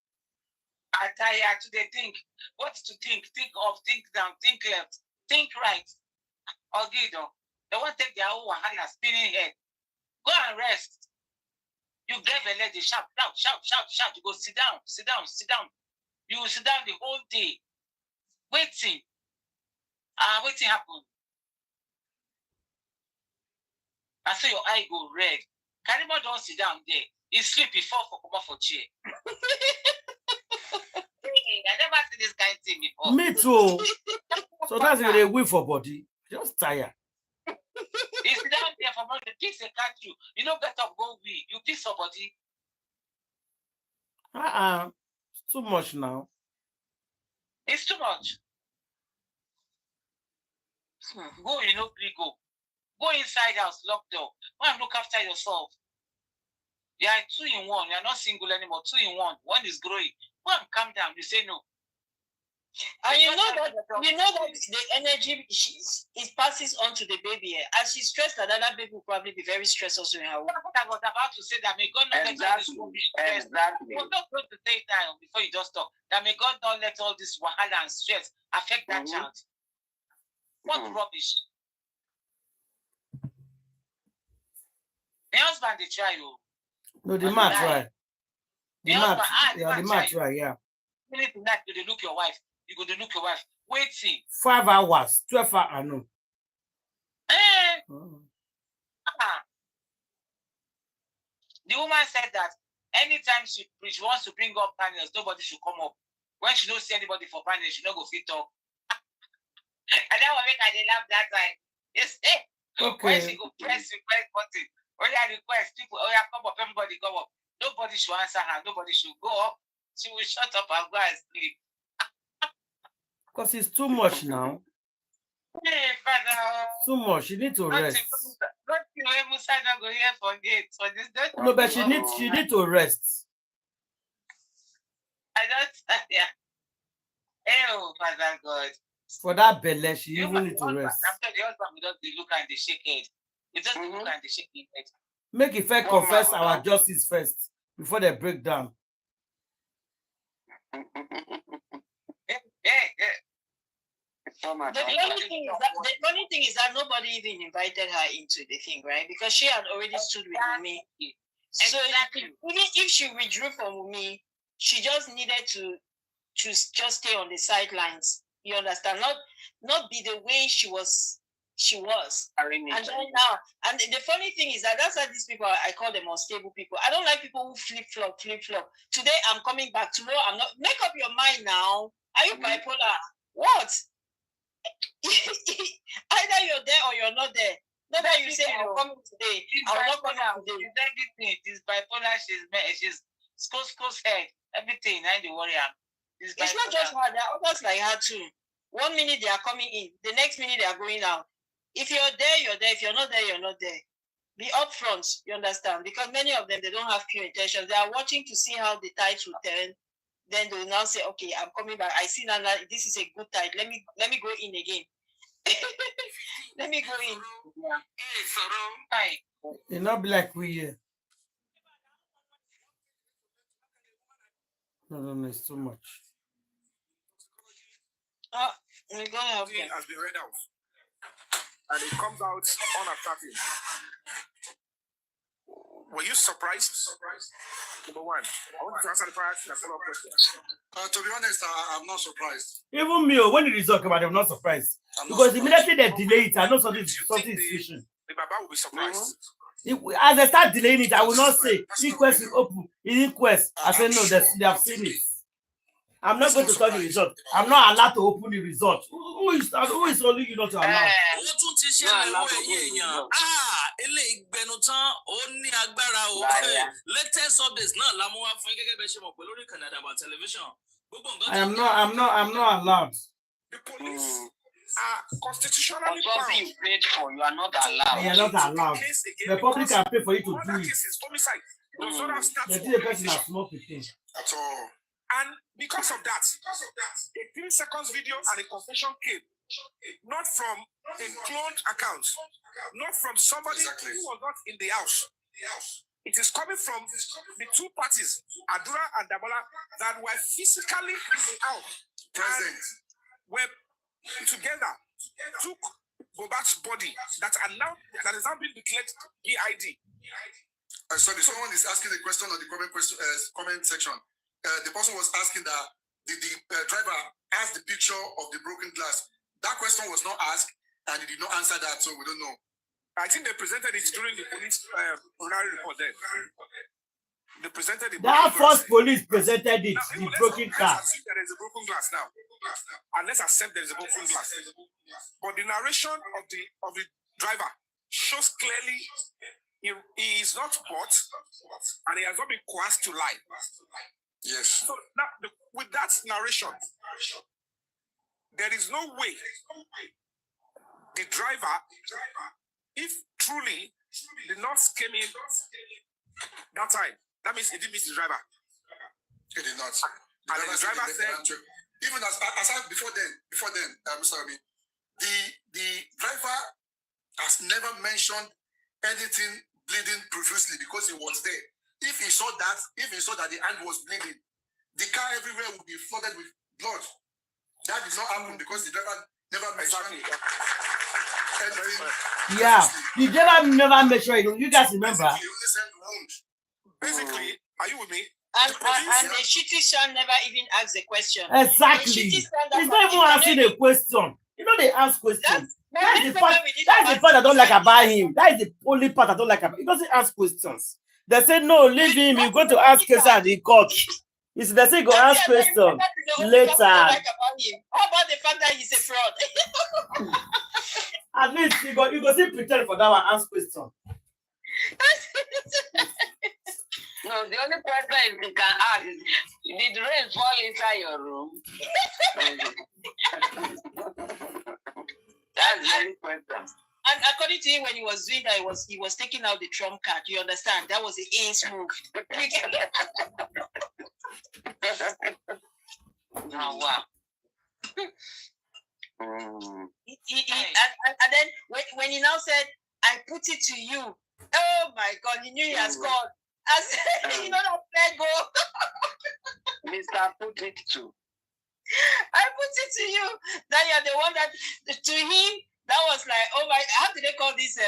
I tell you today, think what to think of, think down, think left, think right. Ogido, they want to take their own wahala, spinning head. Go and rest. You get a lady, shout. You go sit down. You will sit down the whole day, waiting. Waiting happen. I say your eye go red. Karimo don't sit down there. He sleep before for come off for chair. I never seen this kind of thing before. Me too. So that's a way for body. Just tired. You sit down there for money, the piece they catch you. You don't get up, go wee. You piss somebody. It's too much now. It's too much. Go, please go. Go inside house, lock door. Go and look after yourself. You are 2 in 1. You are not single anymore. 2 in 1. One is growing. Go and calm down. You say no. And you know that the energy it passes on to the baby. As she's stressed, another baby will probably be very stressed also in her womb. I was about to say that may God not let all this stress. Exactly. You're not going to take time before you just talk. That may God not let all this wahala and stress affect that child. What rubbish. The husband they try you. No, the man try. The man try, yeah. Tonight you go look your wife. You go to look your wife. Waiting. 5 hours, 12 hours, no. The woman said that anytime she wants to bring up panels, nobody should come up. When she don't see anybody for panels, she don't go fit talk. And that will make her laugh that time. Yes, okay. When she go press request button, when I request people, come up, everybody come up. Nobody should answer her. Nobody should go up. She will shut up and go and sleep. Because it's too much now. Hey, Father. Too much. She needs to rest. No, but she needs to rest. I don't. Oh, Father God. For that belly, she even needs to rest. After the husband, we just look and they shake head. We just look and they shake head. Make it fair confess our justice first before they break down. The funny thing is that nobody even invited her into the thing, right? Because she had already stood with me. So even if she withdrew from me, she just needed to just stay on the sidelines. You understand? Not be the way she was she was. And then now, and the funny thing is that that's why these people, I call them unstable people. I don't like people who flip-flop. Today I'm coming back, tomorrow I'm not. Make up your mind now. Are you bipolar? What? Either you're there or you're not there. Not that you say, I'm coming today. I'm not coming today. Everything. This bipolar, she's Xpose head. Everything, I don't worry. It's not just her, there are others like her too. 1 minute they are coming in, the next minute they are going out. If you're there, you're there. If you're not there, you're not there. Be upfront, you understand? Because many of them, they don't have pure intentions. They are watching to see how the tide will turn. Then they will now say, okay, I'm coming back. I see now that this is a good tide. Let me go in again. Let me go in. It not be like we here. No, it's too much. We're gonna have it has been read out, and it comes out unattractive. Were you surprised? Number one, I want to answer the follow-up question. To be honest, I'm not surprised. Even me, when the result came out, I'm not surprised. Because immediately they delay it, I know something is fishing. The Baba will be surprised. As they start delaying it, I will not say inquest is open. Inquest. I say no, they have seen it. I'm not going to tell the result. I'm not allowed to open the result. Who is only you not to allow? Latest updates now, Lamoa television. I'm not allowed. The police are constitutionally bound. You paid for, you are not allowed. You are not allowed. The public can pay for you to do it. Homicide does not have status. The person has small thing. At all. And because of that, a 3 seconds video and a confession came, not from a cloned account, not from somebody who was not in the house. It is coming from the two parties, Adura and Dabola, that were physically in the house, present, were together, took Mohbad's body that is now being declared BID. Sorry, someone is asking a question on the comment section. The person was asking that the driver asked the picture of the broken glass. That question was not asked, and he did not answer that, so we don't know. I think they presented it during the police report there. They presented it. That first police presented it, the broken car. Let's assume there is a broken glass now. And let's accept there is a broken glass. But the narration of the driver shows clearly he is not bought and he has not been coerced to lie. Yes. So now, with that narration, there is no way the driver, if truly the nurse came in that time, that means he didn't miss the driver. He did not. And the driver said, even as before then, Mr. Ami, the driver has never mentioned anything bleeding profusely because he was there. If he saw that the hand was bleeding, the car everywhere would be flooded with blood. That did not happen because the driver never mentioned anything. Yeah, the driver never mentioned it. You guys remember? He only said wound. Basically, are you with me? And the shitty son never even asked the question. Exactly. He's not even asking a question. You know they ask questions. That's the part I don't like about him. That is the only part I don't like about him. He doesn't ask questions. They say, no, leave him. You go to ask questions at the court. They say, go ask questions later. How about the fact that he's a fraud? At least you go see pretend for that one, ask questions. No, the only question you can ask is, did rain fall inside your room? That's the only question. And according to him, when he was doing that, he was taking out the trump card. You understand? That was the ace move. Oh, wow. And then when he now said, I put it to you. Oh my God, he knew he has gone. I said, you know that let go. Mr. Put it to. I put it to you. That you're the one that, to him, that was like, oh my, how do they call this?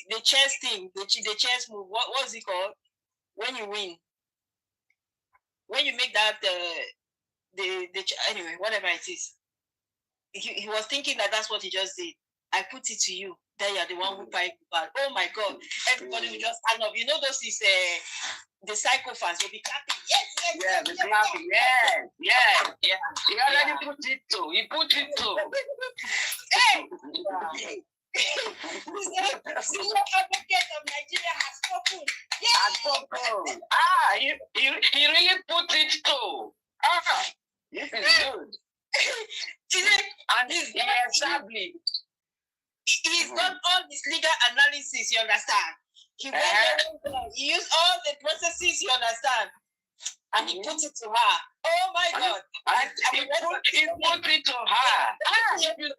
The chess thing, the chess move. What's it called? When you win. When you make that, anyway, whatever it is. he was thinking that that's what he just did. I put it to you. Then you're the one who fight Mohbad. Oh my God. Everybody will just stand up. You know those is the psychopaths will be clapping. Yes, clapping. Yes. He already put it to. He put it to. Hey! The senior advocate of Nigeria has spoken. Yes! Has spoken. He really put it to. This is good. And he established. He's done all this legal analysis, you understand? He went there, he used all the processes, you understand? And he put it to her. Oh my God. And he put it to her. If you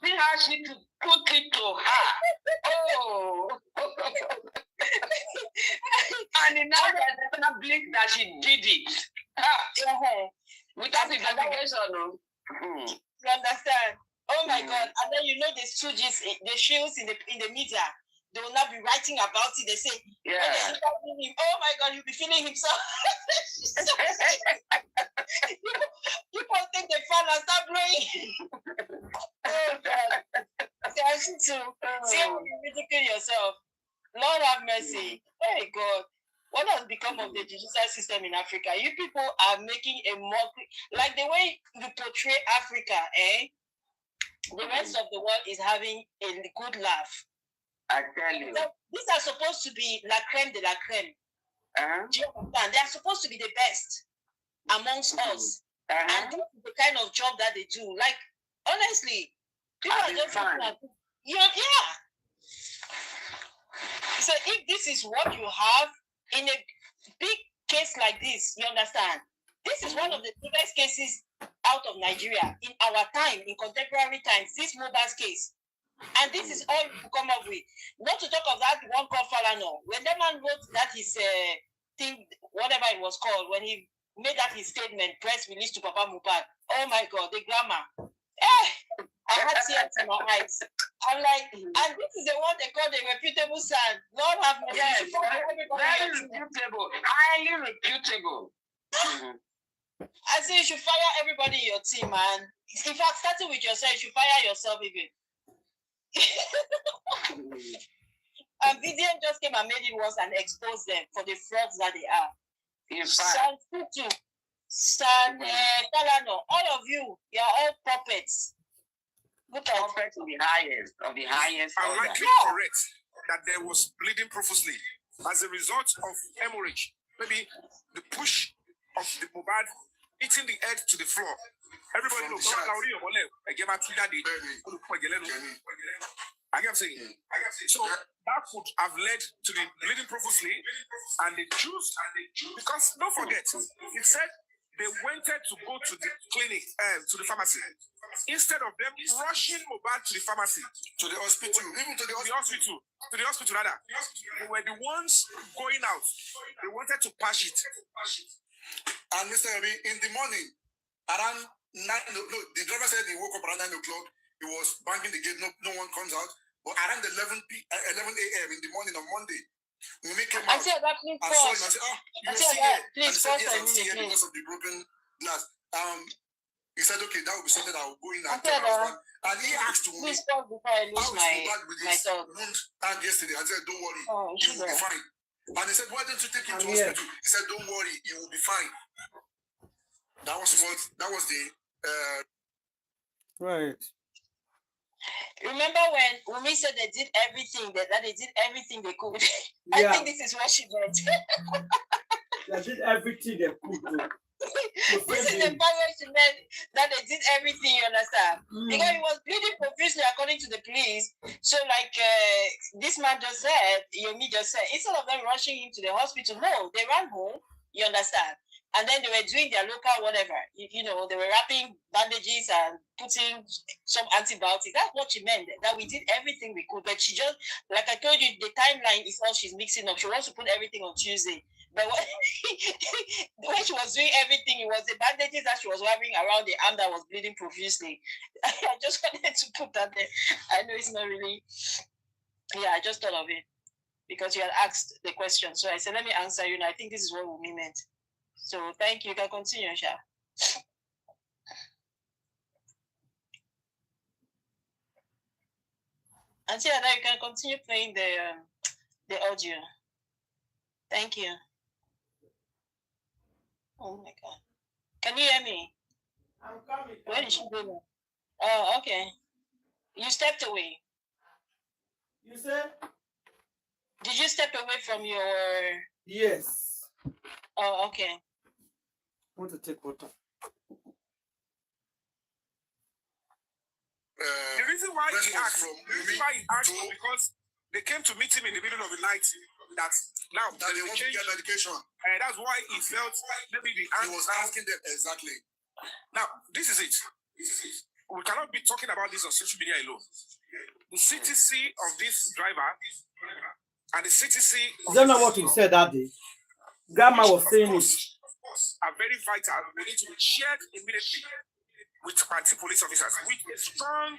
see how she put it to her. Oh. And now there's a blink that she did it. Without investigation. You understand? Oh my God. And then you know the stooges, the shields in the media, they will not be writing about it. They say, oh my God, you'll be feeling himself. People think they fall and start blowing. Oh God. See how you ridicule yourself. Lord have mercy. Hey God. What has become of the judicial system in Africa? You people are making a mockery. Like the way you portray Africa, the rest of the world is having a good laugh. I tell you. These are supposed to be la creme de la creme. Do you understand? They are supposed to be the best amongst us. And this is the kind of job that they do. Like, honestly, people are just So if this is what you have in a big case like this, you understand? This is one of the biggest cases out of Nigeria in our time, in contemporary times, this Mohbad's case. And this is all you come up with. Not to talk of that one called Falano. When that man wrote that his thing, whatever it was called, when he made that his statement, press release to Papa Mohbad. Oh my God, the grammar. I had tears in my eyes. I'm like, and this is the one they call the reputable son. Lord have mercy. Yes, very reputable, highly reputable. I say you should fire everybody in your team, man. In fact, starting with yourself, you should fire yourself even. And VDM just came and made it worse and exposed them for the frauds that they are. Talano, all of you, you are all puppets. Look at puppets of the highest. I'm likely correct that there was bleeding profusely as a result of hemorrhage. Maybe the push of the Mohbad hitting the head to the floor. Everybody knows. I get saying. So that could have led to the bleeding profusely and the juice, because don't forget, it said they wanted to go to the clinic, to the pharmacy, instead of them rushing Mohbad to the pharmacy, to the hospital, even to the hospital rather. They were the ones going out. They wanted to patch it. And Mr. Ebi, in the morning, around 9, the driver said he woke up around 9 o'clock. He was banging the gate. No one comes out. But around 11 a.m. in the morning on Monday, when we came out, I saw him. I said, you see it? And he said, yes, I'm seeing it because of the broken glass. He said, okay, that will be something I will go in and tell my husband. And he asked me, how was Mohbad with his wound hand yesterday? I said, don't worry, he will be fine. And he said, why don't you take him to hospital? He said, don't worry, he will be fine. That was the right. Remember when Umi said they did everything, that they did everything they could? I think this is what she meant. They did everything they could do. This is the part she meant, that they did everything, you understand? Because he was bleeding profusely according to the police. So like this man just said, Yomi just said, instead of them rushing him to the hospital, no, they ran home, you understand? And then they were doing their local whatever. You know, they were wrapping bandages and putting some antibiotics. That's what she meant, that we did everything we could. But she just, like I told you, the timeline is all she's mixing up. She wants to put everything on Tuesday. But when she was doing everything, it was the bandages that she was wrapping around the arm that was bleeding profusely. I just wanted to put that there. I know it's not really... Yeah, I just thought of it. Because you had asked the question. So I said, let me answer you. And I think this is what we meant. So thank you. You can continue, Sha. Until that, you can continue playing the audio. Thank you. Oh my God. Can you hear me? I'm coming. Where did she go? Oh, okay. You stepped away. You said? Did you step away from your... Yes. Oh, okay. I want to take water. The reason why he asked was because they came to meet him in the middle of the night. That now that they want to get medication. And that's why he felt maybe he was asking them exactly. Now, this is it. We cannot be talking about this on social media alone. The CTC of this driver and the CTC of Is that not what you said that day? Grandma was saying it. Are very vital. We need to be shared immediately with anti-police officers. With a strong,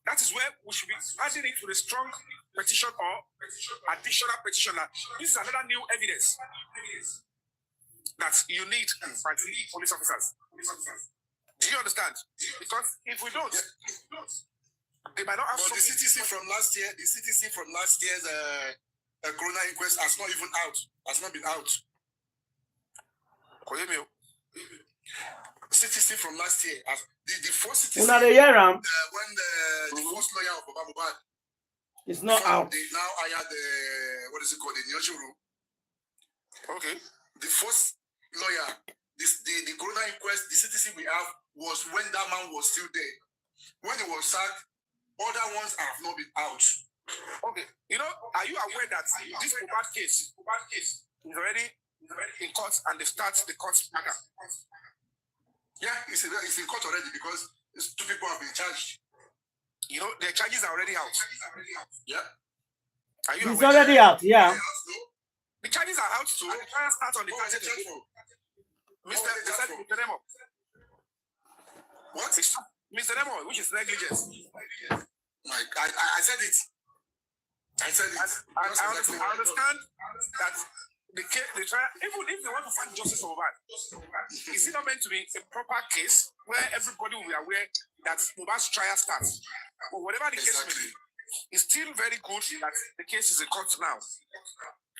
that is where we should be adding it to the strong petition or additional petition. This is another new evidence that you need anti-police officers. Do you understand? Because if we don't, they might not have. But the CTC from last year, year's corona inquest has not even out. Has not been out. CTC from last year, the first CTC. When the first lawyer of Mohbad, it's not out. They now hired the what is it called, the Nyosho room. Okay. The first lawyer, the corona inquest, the CTC we have was when that man was still there. When he was sacked, other ones have not been out. Okay. You know, are you aware that this Mohbad case is already in court and they start the court matter? Yeah, it's in court already because two people have been charged. You know, their charges are already out. Yeah. Are you it's already out, yeah. The charges are out too. And the trial starts on the 30th. Mr. Nemo. What? Mr. Nemo, which is negligence. I said it. I said it. I understand that the trial, even if they want to find justice for Mohbad, is it not meant to be a proper case where everybody will be aware that Mohbad's trial starts? But whatever the case may be, it's still very good that the case is in court now.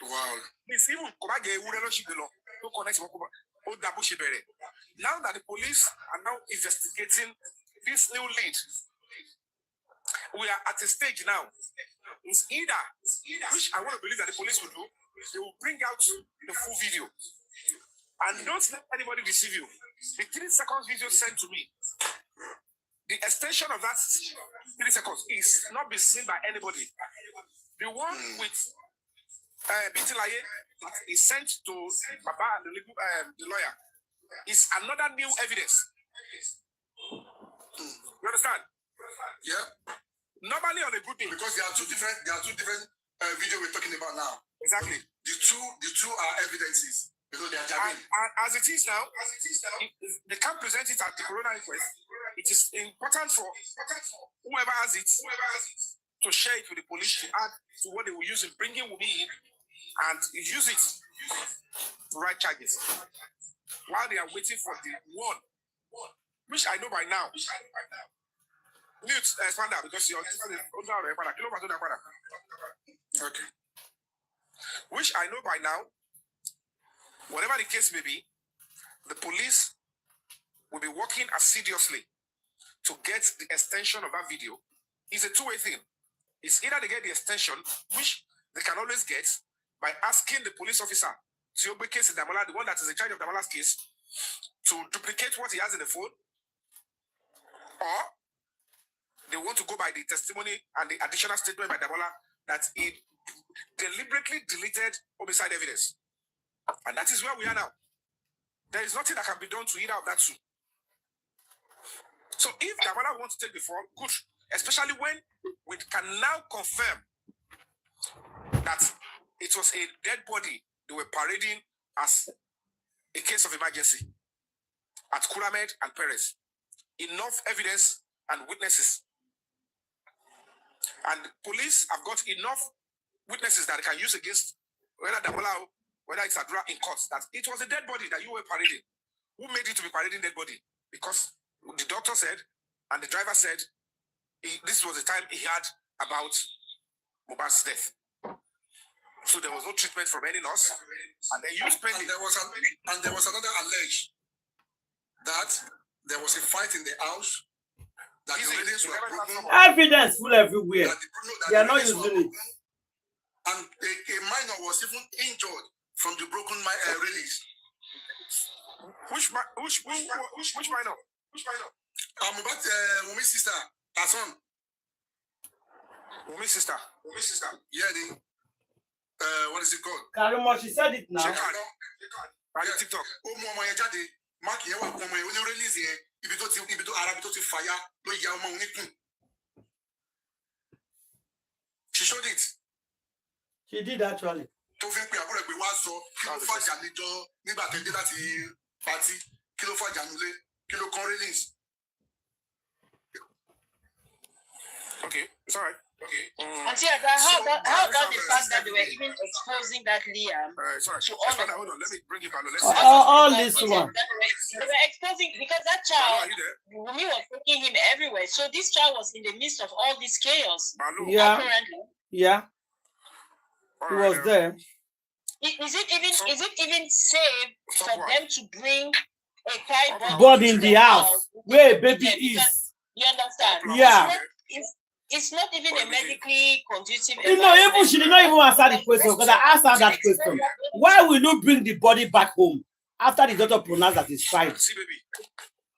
Wow. It's even now that the police are now investigating this new lead, we are at a stage now. It's either, which I want to believe that the police will do, they will bring out the full video. And don't let anybody deceive you. The 3 seconds video sent to me, the extension of that 3 seconds is not be seen by anybody. The one with Bitilaye is sent to Baba, the lawyer, is another new evidence. You understand? Yeah. Normally on a good day, because there are two different videos we're talking about now. Exactly. The two are evidences because they are jamming. And as it is now, they can't present it at the corona inquest. It is important for whoever has it to share it with the police to add to what they will use in bringing Wumi in and use it to write charges while they are waiting for the one, which I know by now. Mute, Expander, because you're okay. Which I know by now, whatever the case may be, the police will be working assiduously to get the extension of that video. It's a two-way thing. It's either they get the extension, which they can always get by asking the police officer, Tiobe case in Damola, the one that is in charge of Damola's case, to duplicate what he has in the phone, or they want to go by the testimony and the additional statement by Damola that he deliberately deleted homicide evidence. And that is where we are now. There is nothing that can be done to either of that two. So if Damola wants to take the fall, good. Especially when we can now confirm that it was a dead body they were parading as a case of emergency at Kuramed and Perez. Enough evidence and witnesses. And police have got enough witnesses that they can use against whether Damola, whether it's Adura in court, that it was a dead body that you were parading. Who made it to be parading dead body? Because the doctor said, and the driver said, this was the time he had about Mohbad's death. So there was no treatment from any nurse, and then you spent. And there was another allege that there was a fight in the house. That the railings were broken. Evidence full everywhere. They are not using it. And a minor was even injured from the broken railings. Which minor? Which minor? About Mumi's sister, her son. Mumi's sister. Yeah, what is it called? Karimo, she said it now. Check out. TikTok. She showed it. She did actually. Okay, it's all right. Okay. And see, how about the fact that they were even exposing that Liam sorry. to all of Hold on, let me bring it back. All this one. They were exposing because that child, Wunmi was taking him everywhere. So this child was in the midst of all this chaos. Yeah. Apparently. Yeah. He was there. Is it even safe for them to bring a child body in the house where a baby is? You understand? Yeah. It's not even a medically conducive. You know, even she did not even answer the question because I asked her that question. Why will you bring the body back home after the doctor pronounced that it's fine?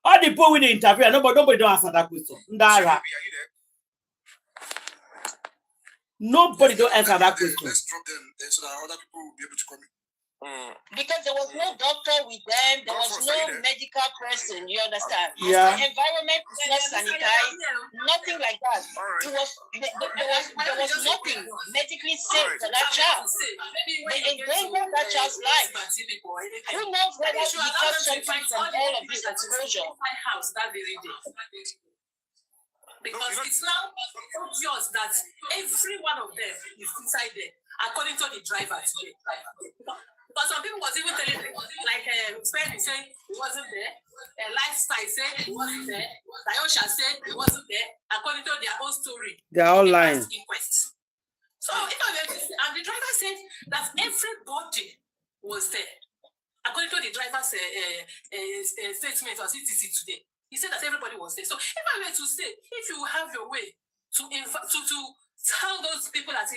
All the people with the interview, nobody don't answer that question. Nobody don't answer that question. Let's drop them so that other people will be able to come in. Because there was no doctor with them, there was no medical person, you understand? Yeah. The environment was not sanitized, nothing like that. It was there was nothing medically safe for that child. They endangered that child's life. Who knows whether she got something from all of this exposure? Because it's now obvious that every one of them is inside there, according to the driver today. But some people was even telling me, like Spenny saying he wasn't there, Lifestyle said he wasn't there, Dayosha said he wasn't there, according to their own story. They're all lying. So and the driver said that everybody was there. According to the driver's statement on CTC today, he said that everybody was there. So if I were to say, if you have your way to tell those people that to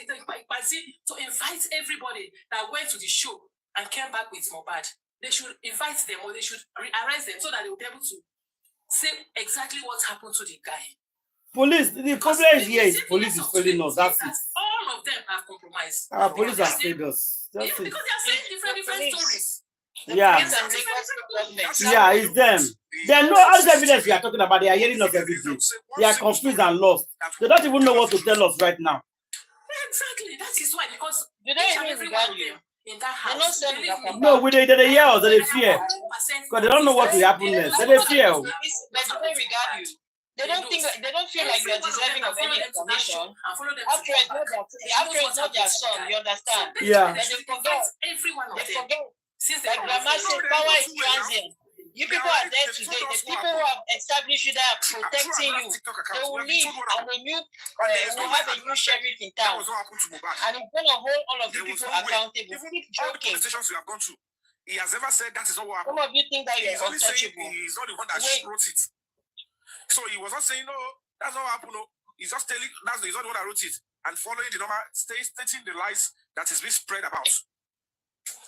invite everybody that went to the show and came back with Mohbad, they should invite them or they should arrest them so that they will be able to say exactly what happened to the guy. Police, the problem here is police is failing us. That's it. All of them have compromised. Our police have failed us. That's it. Because they are saying different stories. Yeah. Yeah, it's them. They know all the evidence we are talking about. They are hearing us every day. They are confused and lost. They don't even know what to tell us right now. Exactly. That is why, because they don't even regard you. In that house, no, they hear us, they fear. Because they don't know what will happen next. They fear. But they don't regard you. They don't feel like you're deserving of any information. After it's not their son, you understand? Yeah. But they forget. Since like grandma said, power is transient. You people are there today. The people who have established you that are protecting you, they will leave and will have a new sheriff in town. And it's going to hold all of you people accountable. Keep joking. He has ever said that is not what happened. Some of you think that you're untouchable. He's not the one that wrote it. So he was not saying, no, that's not what happened. No. He's just telling, he's not the one that wrote it. And following the normal, stating the lies that is being spread about.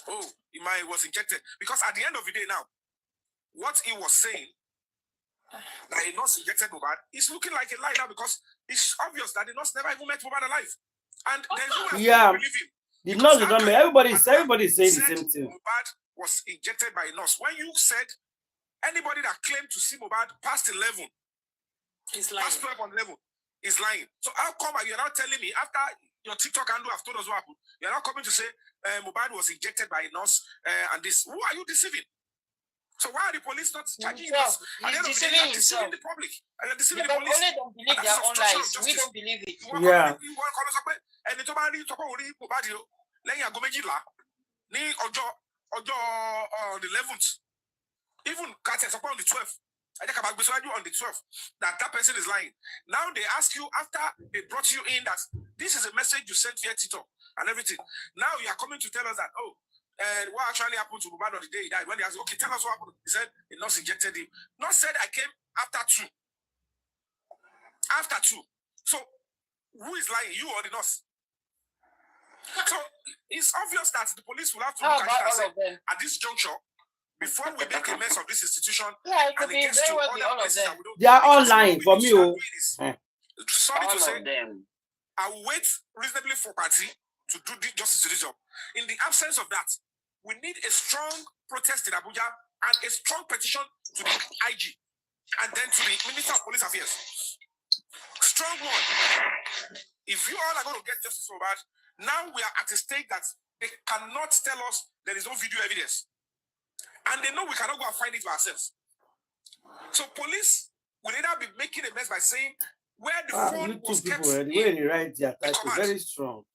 Oh, he was injected. Because at the end of the day now, what he was saying, that he not injected Mohbad, is looking like a lie now because it's obvious that the nurse never even met Mohbad alive. And there's no way to believe him. The nurse don't know. Everybody saying the same thing. Mohbad was injected by a nurse. When you said anybody that claimed to see Mohbad past 11, past 12 on 11, is lying. So how come you're now telling me after your TikTok handle have told us what happened, you're now coming to say Mohbad was injected by a nurse and this? Who are you deceiving? So why are the police not charging us? He's deceiving himself. The public. And they're deceiving the But police. only don't believe their own lies. We don't believe it. Yeah. And the Tomari Toko Mohbad lẹ́yìn aago méjìlá ní ọjọ́ the 11th. Even Kati on the 12th. I think about you on the 12th that person is lying. Now they ask you after they brought you in that this is a message you sent via TikTok and everything. Now you are coming to tell us that, oh, what actually happened to Mohbad on the day he died? When they asked, okay, tell us what happened. He said the nurse injected him. Nurse said I came after 2. After 2. So who is lying, you or the nurse? So it's obvious that the police will have to look at it and say, at this juncture, before we make a mess of this institution, it could be very well all of them. They are all lying for me. Sorry to say, I will wait reasonably for party to do the justice to this job. In the absence of that, we need a strong protest in Abuja and a strong petition to the IG and then to the Minister of Police Affairs. Strong one. If you all are going to get justice for that, now we are at a stage that they cannot tell us there is no video evidence. And they know we cannot go and find it by ourselves. So police will either be making a mess by saying where the phone was kept when you write their title, very strong.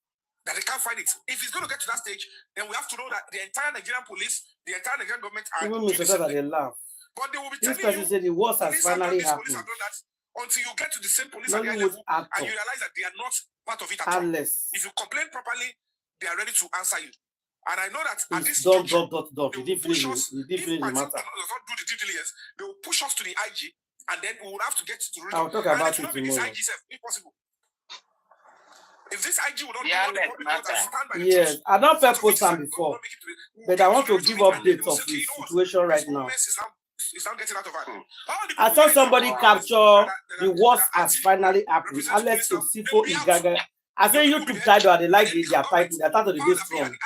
That they can't find it. If it's going to get to that stage, then we have to know that the entire Nigerian police, the entire Nigerian government are even that they laugh. But they will be this telling you said the worst has finally happened. Until you get to the same police at the level and you realize that they are not part of it at all. If you complain properly, they are ready to answer you. And I know that at this juncture, they will push us, if party does not do the due diligence, they will push us to the IG, and then we will have to get to the root. I'll talk about it tomorrow. This IG self, if possible. If this IG will not do what the public stand by the yes, I don't feel post time before, but I want to give updates of the situation right now. It's not getting out of hand. I saw somebody capture the worst has finally happened. Alex Xposed is gaga. I say YouTube title, they like their title. Their title is very strong.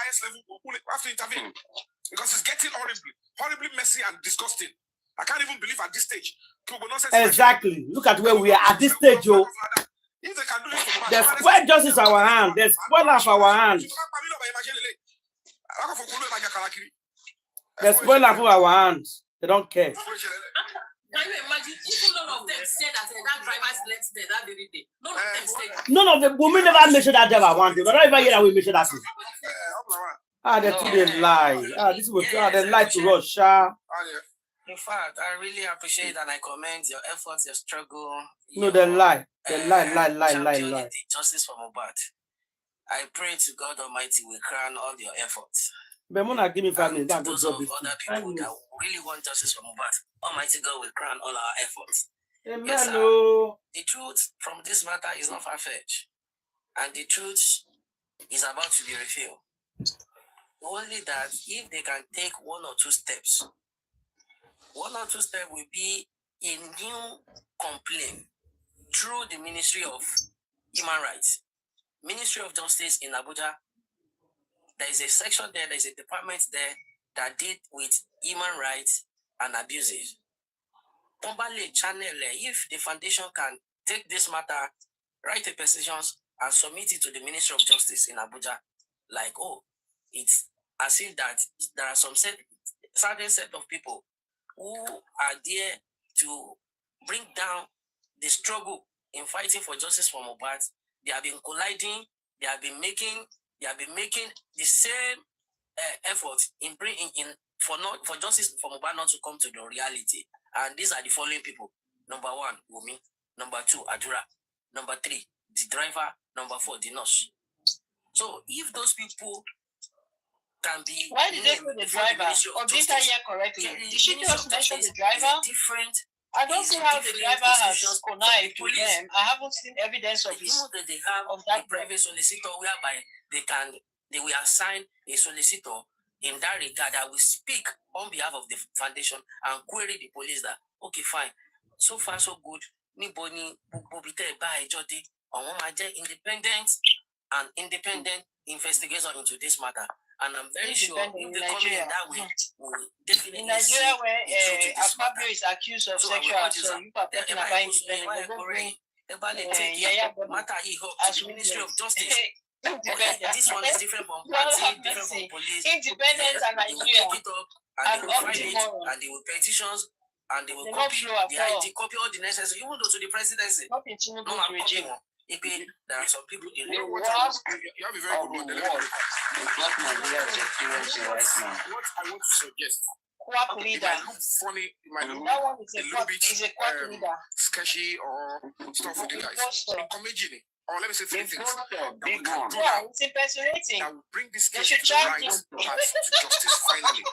Because it's getting horribly messy and disgusting. I can't even believe at this stage. Exactly. Look at where we are at this stage, Joe. The spoil justice our hand. The spoil of our hand. The spoil of our hands. They don't care. Can you imagine if none of them said that that driver's left there that very day? None of them said. None of them. We never mention that driver one day. But not even here that we mention that. They two lie. This was they lie to us, In fact, I really appreciate and I commend your efforts, your struggle. No, they lie. They lie. Justice for Mohbad. I pray to God Almighty will crown all your efforts. But Mona, give me 5 minutes. Those of other people that really want justice for Mohbad, Almighty God will crown all our efforts. Amen. Yes, the truth from this matter is not far-fetched, and the truth is about to be revealed. Only that if they can take 1 or 2 steps, 1 or 2 steps will be a new complaint through the Ministry of Human Rights, Ministry of Justice in Abuja. There is a section there, there is a department there that deal with human rights and abuses. Channel, if the foundation can take this matter, write a petition and submit it to the Ministry of Justice in Abuja, like, oh, it's as if that there are some certain set of people who are there to bring down the struggle in fighting for justice for Mohbad. They have been colliding, they have been making the same effort in bringing in for justice for Mohbad not to come to the reality. And these are the following people: number 1, Wumi; number 2, Adura; number 3, the driver; number 4, the nurse. So if those people can be, why did they put the driver? Or did I hear correctly? Did she just mention the driver? I don't see how the driver has connived with them. I haven't seen evidence of this. That they have a private solicitor whereby they will assign a solicitor in that regard that will speak on behalf of the foundation and query the police that, okay, fine, so far so good. Niboni Bobite by Jody on independent investigation into this matter. And I'm very sure if they come in that way, will definitely in Nigeria where Fabio is accused of sexual assault, you are talking about independent. As Ministry of Justice. This one is different from party, different from police. Independent and Nigeria. And they will find it, and they will petitions, and they will copy the ID, copy all the necessary, even though to the presidency. No, I'm copying one. There are some people in you have a very good one. What I want to suggest quack it leader. might look funny, it might look That one is a a little quack, bit is a quack leader. sketchy or stuff with you guys. Imagine, or let me say three things that we can do Yeah, now it's impersonating. that will bring this They case should to charge right him. path to justice finally.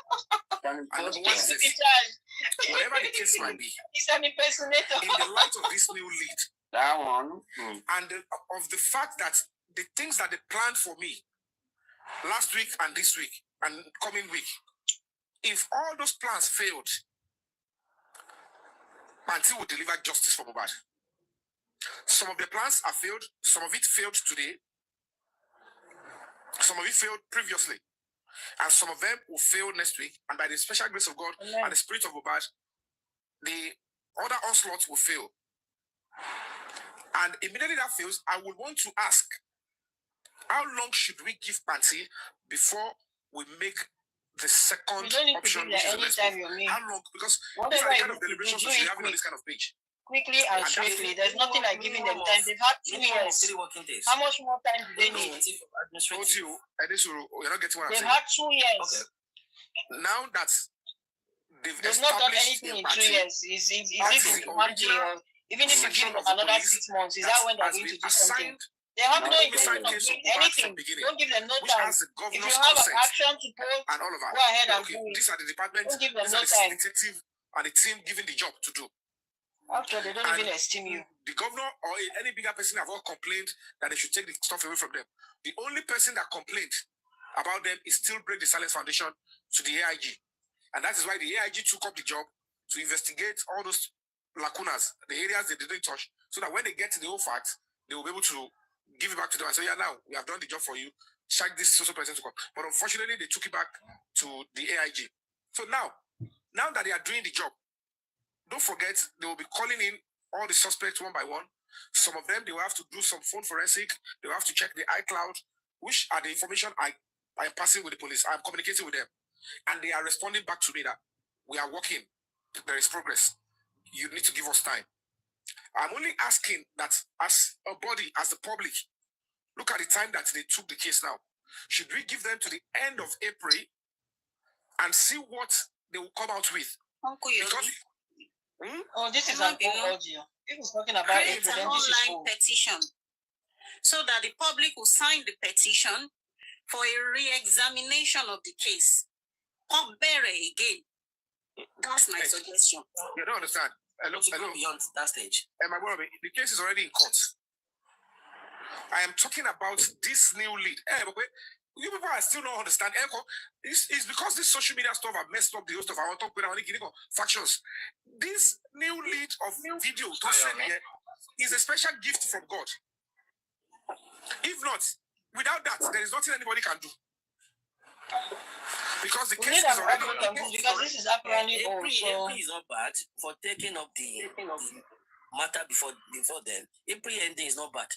And number one is He's this: whatever the case might be, an impersonator. in the light of this new lead, That one. and of the fact that the things that they planned for me last week and this week and coming week, if all those plans failed, Panti will deliver justice for Mohbad. Some of the plans are failed, some of it failed today, some of it failed previously, and some of them will fail next week. And by the special grace of God and the spirit of Mohbad, the other onslaught will fail. And immediately that fails, I would want to ask, how long should we give Panti before we make the second option, which is the next one? How long? Because these are the kind of deliberations we should have on this kind of page. Quickly and swiftly. There's nothing like giving them time. They've had 2 years. How much more time do they need? You're not getting what I'm They've saying. had 2 years. Okay. Now that they've not done anything in 2 years. Is it in 1 year? Even if you give them another 6 months, is that when they're going to do something? They have no intention of doing anything. Don't give them no time. If you have an action to pose, and all of that, go ahead and do it. these are the departments, Don't give them these no are the time. executive and the team given the job to do. After they don't And even esteem you. The governor or any bigger person have all complained that they should take the stuff away from them. The only person that complained about them is still Break the Silence Foundation to the AIG. And that is why the AIG took up the job to investigate all those lacunas, the areas they didn't touch, so that when they get to the whole facts, they will be able to give it back to them and say, yeah, now we have done the job for you. Check this social person to come. But unfortunately, they took it back to the AIG. So now that they are doing the job, don't forget, they will be calling in all the suspects one by one. Some of them, they will have to do some phone forensic. They will have to check the iCloud, which are the information I am passing with the police. I'm communicating with them. And they are responding back to me that we are working. There is progress. You need to give us time. I'm only asking that as a body, as the public, look at the time that they took the case now. Should we give them to the end of April and see what they will come out with? Because, oh, this is an audio. It was talking about create an online petition so that the public will sign the petition for a re-examination of the case. Come bear again. That's my suggestion. You don't understand. Hello. Beyond that stage. My brother, the case is already in court. I am talking about this new lead. You people are still not understand. It's because this social media stuff have messed up the host of our talk with our factions. This new lead of video is a special gift from God. If not, without that, there is nothing anybody can do. Because the case is already because this is apparently April is not bad for taking up the matter before then. April ending is not bad.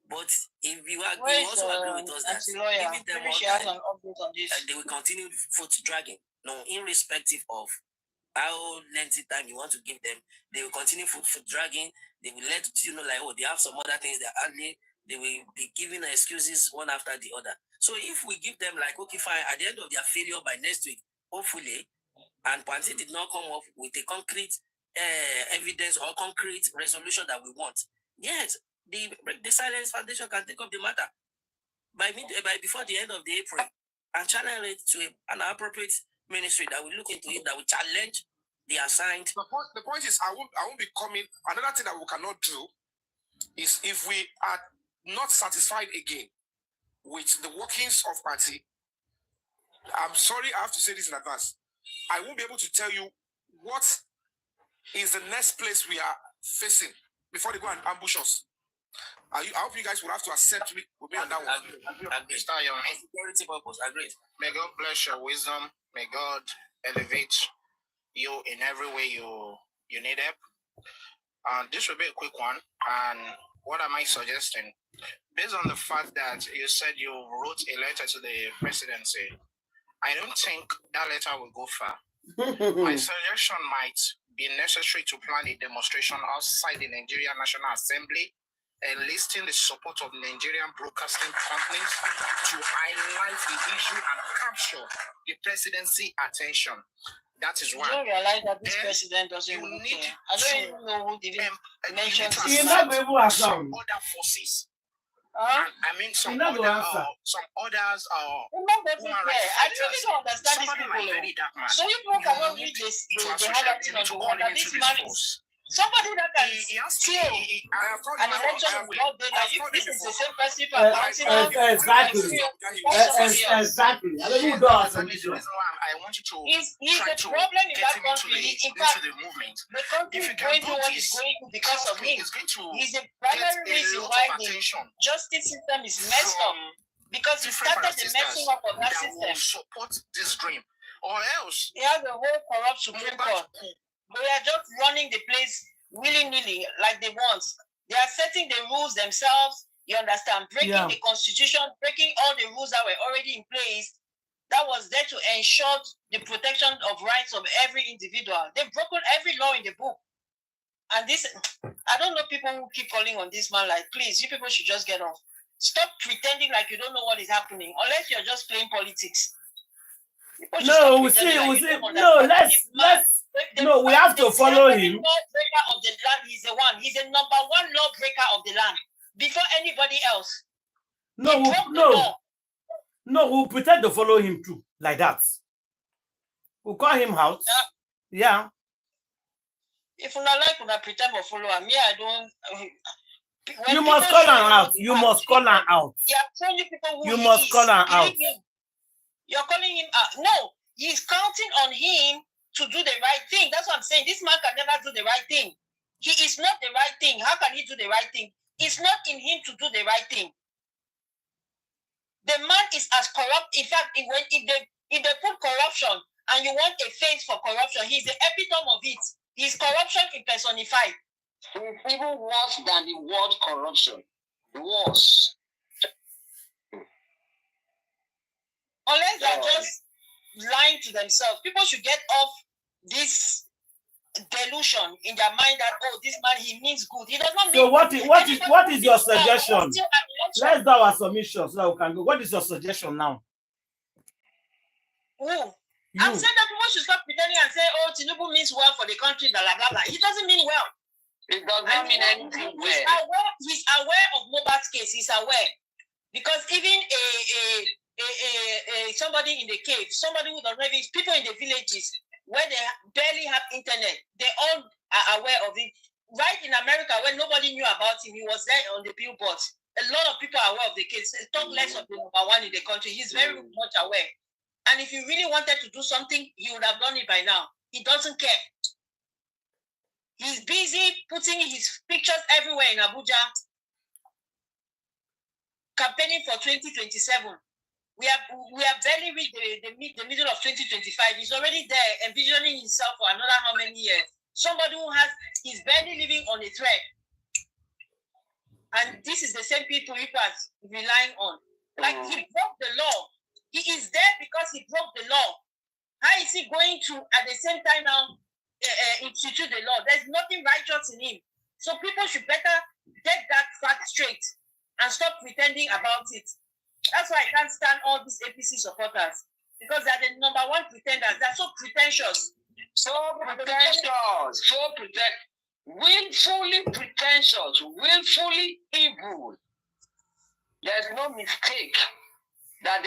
But if you also agree with us that giving them more time, and they will continue foot dragging. No, irrespective of how lengthy time you want to give them, they will continue foot dragging. They will let you know, like, oh, they have some other things they're handling. They will be giving excuses one after the other. So if we give them, like, okay, fine, at the end of their failure by next week, hopefully, and Panti did not come up with a concrete evidence or concrete resolution that we want, yes, the Silence Foundation can take up the matter by before the end of the April and channel it to an appropriate ministry that will look into it, that will challenge the assigned. The point is, I won't be coming. Another thing that we cannot do is, if we are not satisfied again with the workings of Panti, I'm sorry, I have to say this in advance. I won't be able to tell you what is the next place we are facing before they go and ambush us. I hope you guys will have to accept me with me on that one. Security purpose, agreed. May God bless your wisdom. May God elevate you in every way you need help. This will be a quick one. And what am I suggesting? Based on the fact that you said you wrote a letter to the presidency, I don't think that letter will go far. My suggestion might be necessary to plan a demonstration outside the Nigerian National Assembly, enlisting the support of Nigerian broadcasting companies to highlight the issue and capture the presidency attention. That is You one. don't realize that this Then president doesn't you even need care. I don't even know who even mentioned to He's this. not going to answer. some other forces. Huh? I mean, some He's not going to answer. some others Women doesn't human care. rights I really fighters. don't understand these Somebody people. like Very Dark Man. So you people You cannot need read this. to They have associate, that you thing need on to the call wall him that into this this man force. is somebody that can He has to. steal I have told an him election before. without data. I have If told this him is the before. same person you are counting on, Exactly. Exactly. I don't know who does That is the reason why I want you to he's try the to problem in get that him into country. the In fact, into the movement. the country If is you can going do through what it's this, going through because of trust me, him. it's going to He's the get primary a reason lot why of the attention justice system is messed up. from Because he different started the messing up of that that system. will support this dream, or else He has a whole corrupt Supreme Court. They are just running the place willy-nilly like they want. They are setting the rules themselves, you understand, breaking the constitution, breaking all the rules that were already in place that was there to ensure the protection of rights of every individual. They've broken every law in the book. And this, I don't know people who keep calling on this man like, please, you people should just get off. Stop pretending like you don't know what is happening, unless you're just playing politics. No, we see. No, no, we have to follow him. Lawbreaker of the land, he's the one. He's the number one lawbreaker of the land before anybody else. No, we'll pretend to follow him too, like that. We'll call him out. Yeah. If you not like, you pretend to follow him. I don't. You must call him out. You must call him out. You must call him out. You're calling him out. No, he's counting on him to do the right thing. That's what I'm saying. This man can never do the right thing. He is not the right thing. How can he do the right thing? It's not in him to do the right thing. The man is as corrupt. In fact, if they put corruption and you want a face for corruption, he's the epitome of it. He's corruption personified. It's even worse than the word corruption. Worse. Unless they're just lying to themselves. People should get off this delusion in their mind that, oh, this man, he means good. He does not mean so what is your suggestion? Let's do our submission so that we can go. What is your suggestion now? I'm saying that people should stop pretending and say, oh, Tinubu means well for the country, blah, blah, blah. He doesn't mean well. It does not mean anything well. He's aware of Mohbad's case. He's aware. Because even somebody in the cave, somebody who doesn't have people in the villages where they barely have internet, they all are aware of it. Right in America, when nobody knew about him, he was there on the billboards. A lot of people are aware of the case. Talk less of the number one in the country. He's very much aware. And if he really wanted to do something, he would have done it by now. He doesn't care. He's busy putting his pictures everywhere in Abuja, campaigning for 2027. We have barely reached the middle of 2025. He's already there, envisioning himself for another how many years? Somebody who he's barely living on a thread. And this is the same people he was relying on. Like, he broke the law. He is there because he broke the law. How is he going to, at the same time now, institute the law? There's nothing righteous in him. So people should better get that fact straight and stop pretending about it. That's why I can't stand all these APC supporters, because they're the number one pretenders. They're so pretentious. Willfully pretentious, willfully evil. There's no mistake that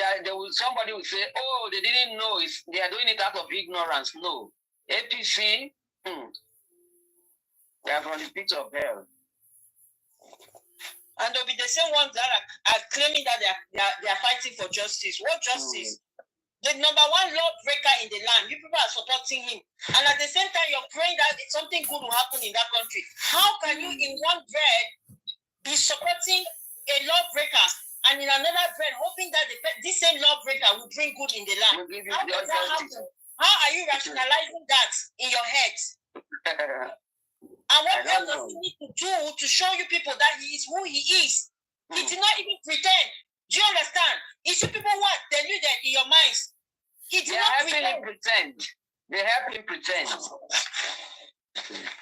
somebody will say, oh, they didn't know they are doing it out of ignorance. No. APC, they are from the pit of hell. And they'll be the same ones that are claiming that they are fighting for justice. What justice? The number one lawbreaker in the land. You people are supporting him. And at the same time, you're praying that something good will happen in that country. How can you, in one bread, be supporting a lawbreaker and in another bread, hoping that this same lawbreaker will bring good in the land? How does that happen? How are you rationalizing that in your head? And what else does he need to do to show you people that he is who he is? He did not even pretend. Do you understand? It's you people who are deluded in your minds. He did not pretend. They help him pretend.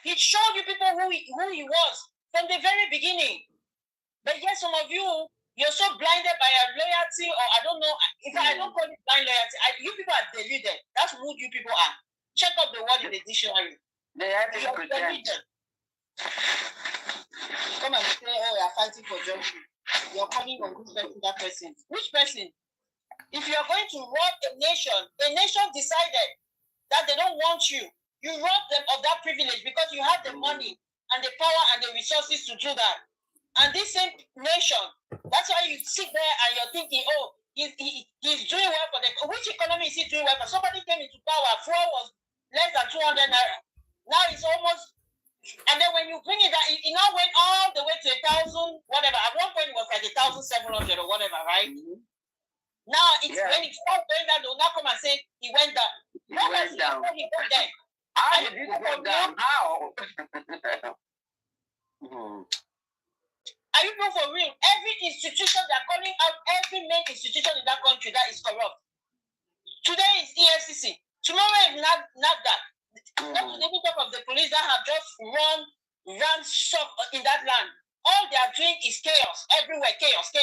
He showed you people who he was from the very beginning. But yes, some of you, you're so blinded by your loyalty, or I don't know. If I don't call it blind loyalty, you people are deluded. That's who you people are. Check up the word in the dictionary. They have to pretend. Come and say, oh, you're fighting for justice. You're coming on this person, that person. Which person? If you're going to rob a nation decided that they don't want you. You rob them of that privilege because you have the money and the power and the resources to do that. And this same nation, that's why you sit there and you're thinking, oh, he's doing well for them. Which economy is he doing well for? Somebody came into power, fuel was less than 200 naira. Now it's almost, and then when you bring it down, it now went all the way to 1,000, whatever. At one point it was like 1,700 or whatever, right? Mm-hmm. Now it's when it starts going down, they'll now come and say he went down. He went down. He got there. How did it go down? How? Are you going for real? Every institution they're calling out, every main institution in that country that is corrupt. Today is EFCC. Tomorrow is NAFDAC. Not to even talk of the police that have just run shop in that land. All they are doing is chaos everywhere. Chaos.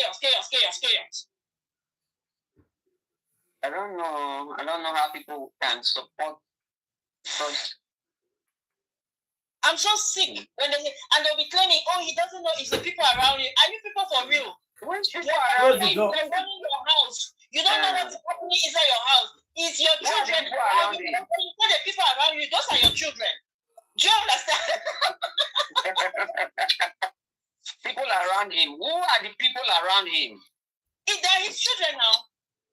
I don't know how people can support such. I'm so sick when they say, and they'll be claiming, oh, he doesn't know it's the people around you. Are you people for real? Which people around you? They're running your house. You don't know what's happening inside your house. It's your children around you. When you say the people around you, those are your children. Do you understand? People around him. Who are the people around him? They're his children now.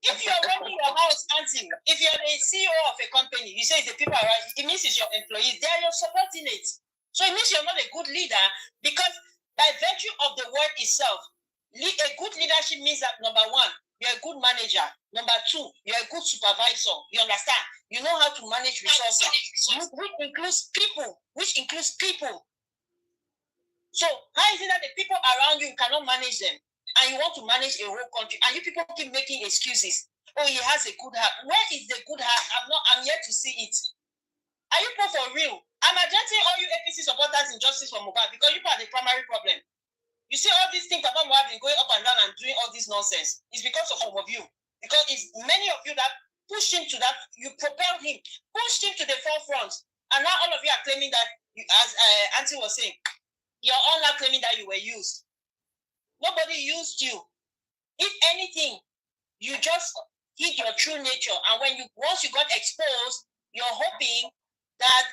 If you're running your house, auntie, if you're the CEO of a company, you say it's the people around you, it means it's your employees. They're your subordinates. So it means you're not a good leader because by virtue of the word itself, a good leadership means that number one, you're a good manager. Number two, you're a good supervisor. You understand? You know how to manage resources, which includes people. So how is it that the people around you cannot manage them? And you want to manage a whole country, and you people keep making excuses. Oh, he has a good heart. Where is the good heart? I'm yet to see it. Are you people for real? I'm addressing all you APC supporters in justice for Mohbad because you are the primary problem. You see all these things about Mohbad been going up and down and doing all this nonsense. It's because of some of you. Because it's many of you that pushed him to that, you propelled him, pushed him to the forefront. And now all of you are claiming that, as Auntie was saying, you're all now claiming that you were used. Nobody used you. If anything, you just hid your true nature. And once you got exposed, you're hoping that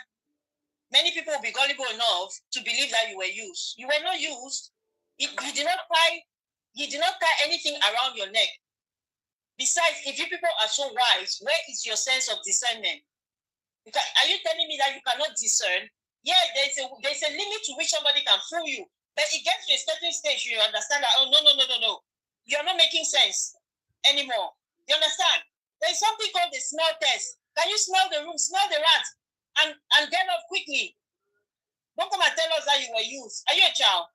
many people will be gullible enough to believe that you were used. You were not used. He did not tie anything around your neck. Besides, if you people are so wise, where is your sense of discernment? Because, are you telling me that you cannot discern? Yeah, there's a limit to which somebody can fool you. But it gets to a certain stage, you understand that, oh, no. You're not making sense anymore. You understand? There's something called the smell test. Can you smell the room, smell the rat, and get off quickly? Don't come and tell us that you were used. Are you a child?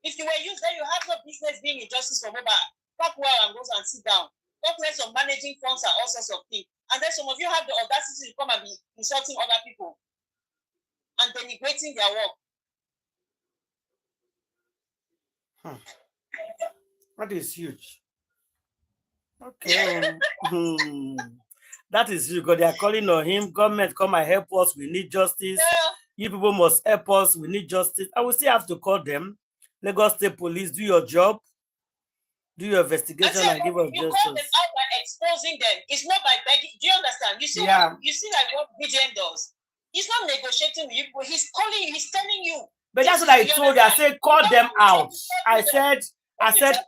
If you were used, then you have no business being in justice for Mohbad. Talk well and go and sit down. Talk less of managing funds and all sorts of things. And then some of you have the audacity to come and be insulting other people and denigrating their work. That is huge. Okay. That is huge because they are calling on him. Government, come and help us. We need justice. Yeah. You people must help us. We need justice. I will still have to call them. Lagos State Police, do your job. Do your investigation and give us justice. You call them out by exposing them. It's not by begging. Do you understand? You see, you see like what BJM does. He's not negotiating with you. He's calling you. He's telling you. But that's what I told you. I said, call them out. I said,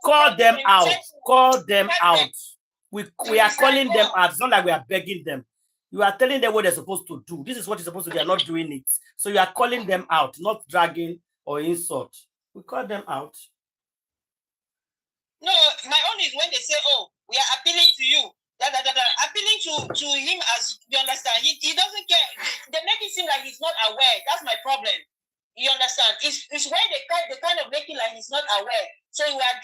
call them out. Call them out. We are calling them out. It's not like we are begging them. You are telling them what they're supposed to do. This is what you're supposed to do. They are not doing it. So you are calling them out, not dragging or insult. We call them out. No, my own is when they say, oh, we are appealing to you. Appealing to him as, you understand, he doesn't care. They make it seem like he's not aware. That's my problem. You understand? It's where they kind of make it like he's not aware. So we are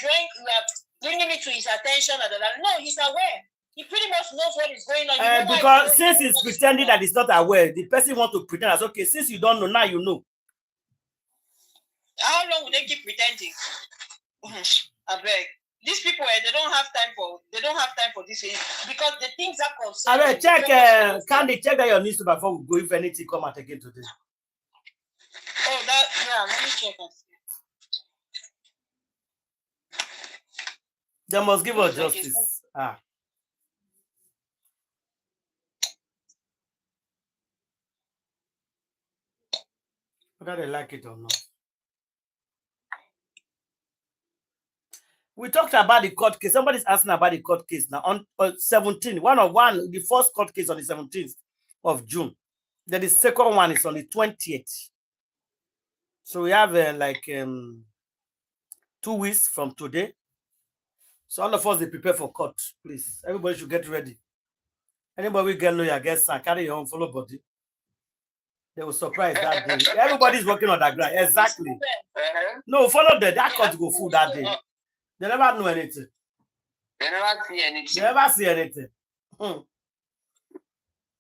bringing it to his attention. No, he's aware. He pretty much knows what is going on. Because since he's pretending that he's not aware, the person wants to pretend as, okay, since you don't know, now you know. How long will they keep pretending? I beg. these people, they don't have time for this because the things that concern. I mean, check. Candy, check that your newspaper before we go. If anything come out again today. Oh, let me check. They must give us justice. Whether they like it or not. We talked about the court case. Somebody's asking about the court case now. On 17, the first court case on the 17th of June. Then the second one is on the 20th. So we have 2 weeks from today. So all of us, they prepare for court, please. Everybody should get ready. Anybody will get lawyer, get son, carry your own follow body. They will surprise that day. Everybody's working on that ground. Exactly. No, follow that court go full that day. They never know anything. They never see anything. They never see anything. On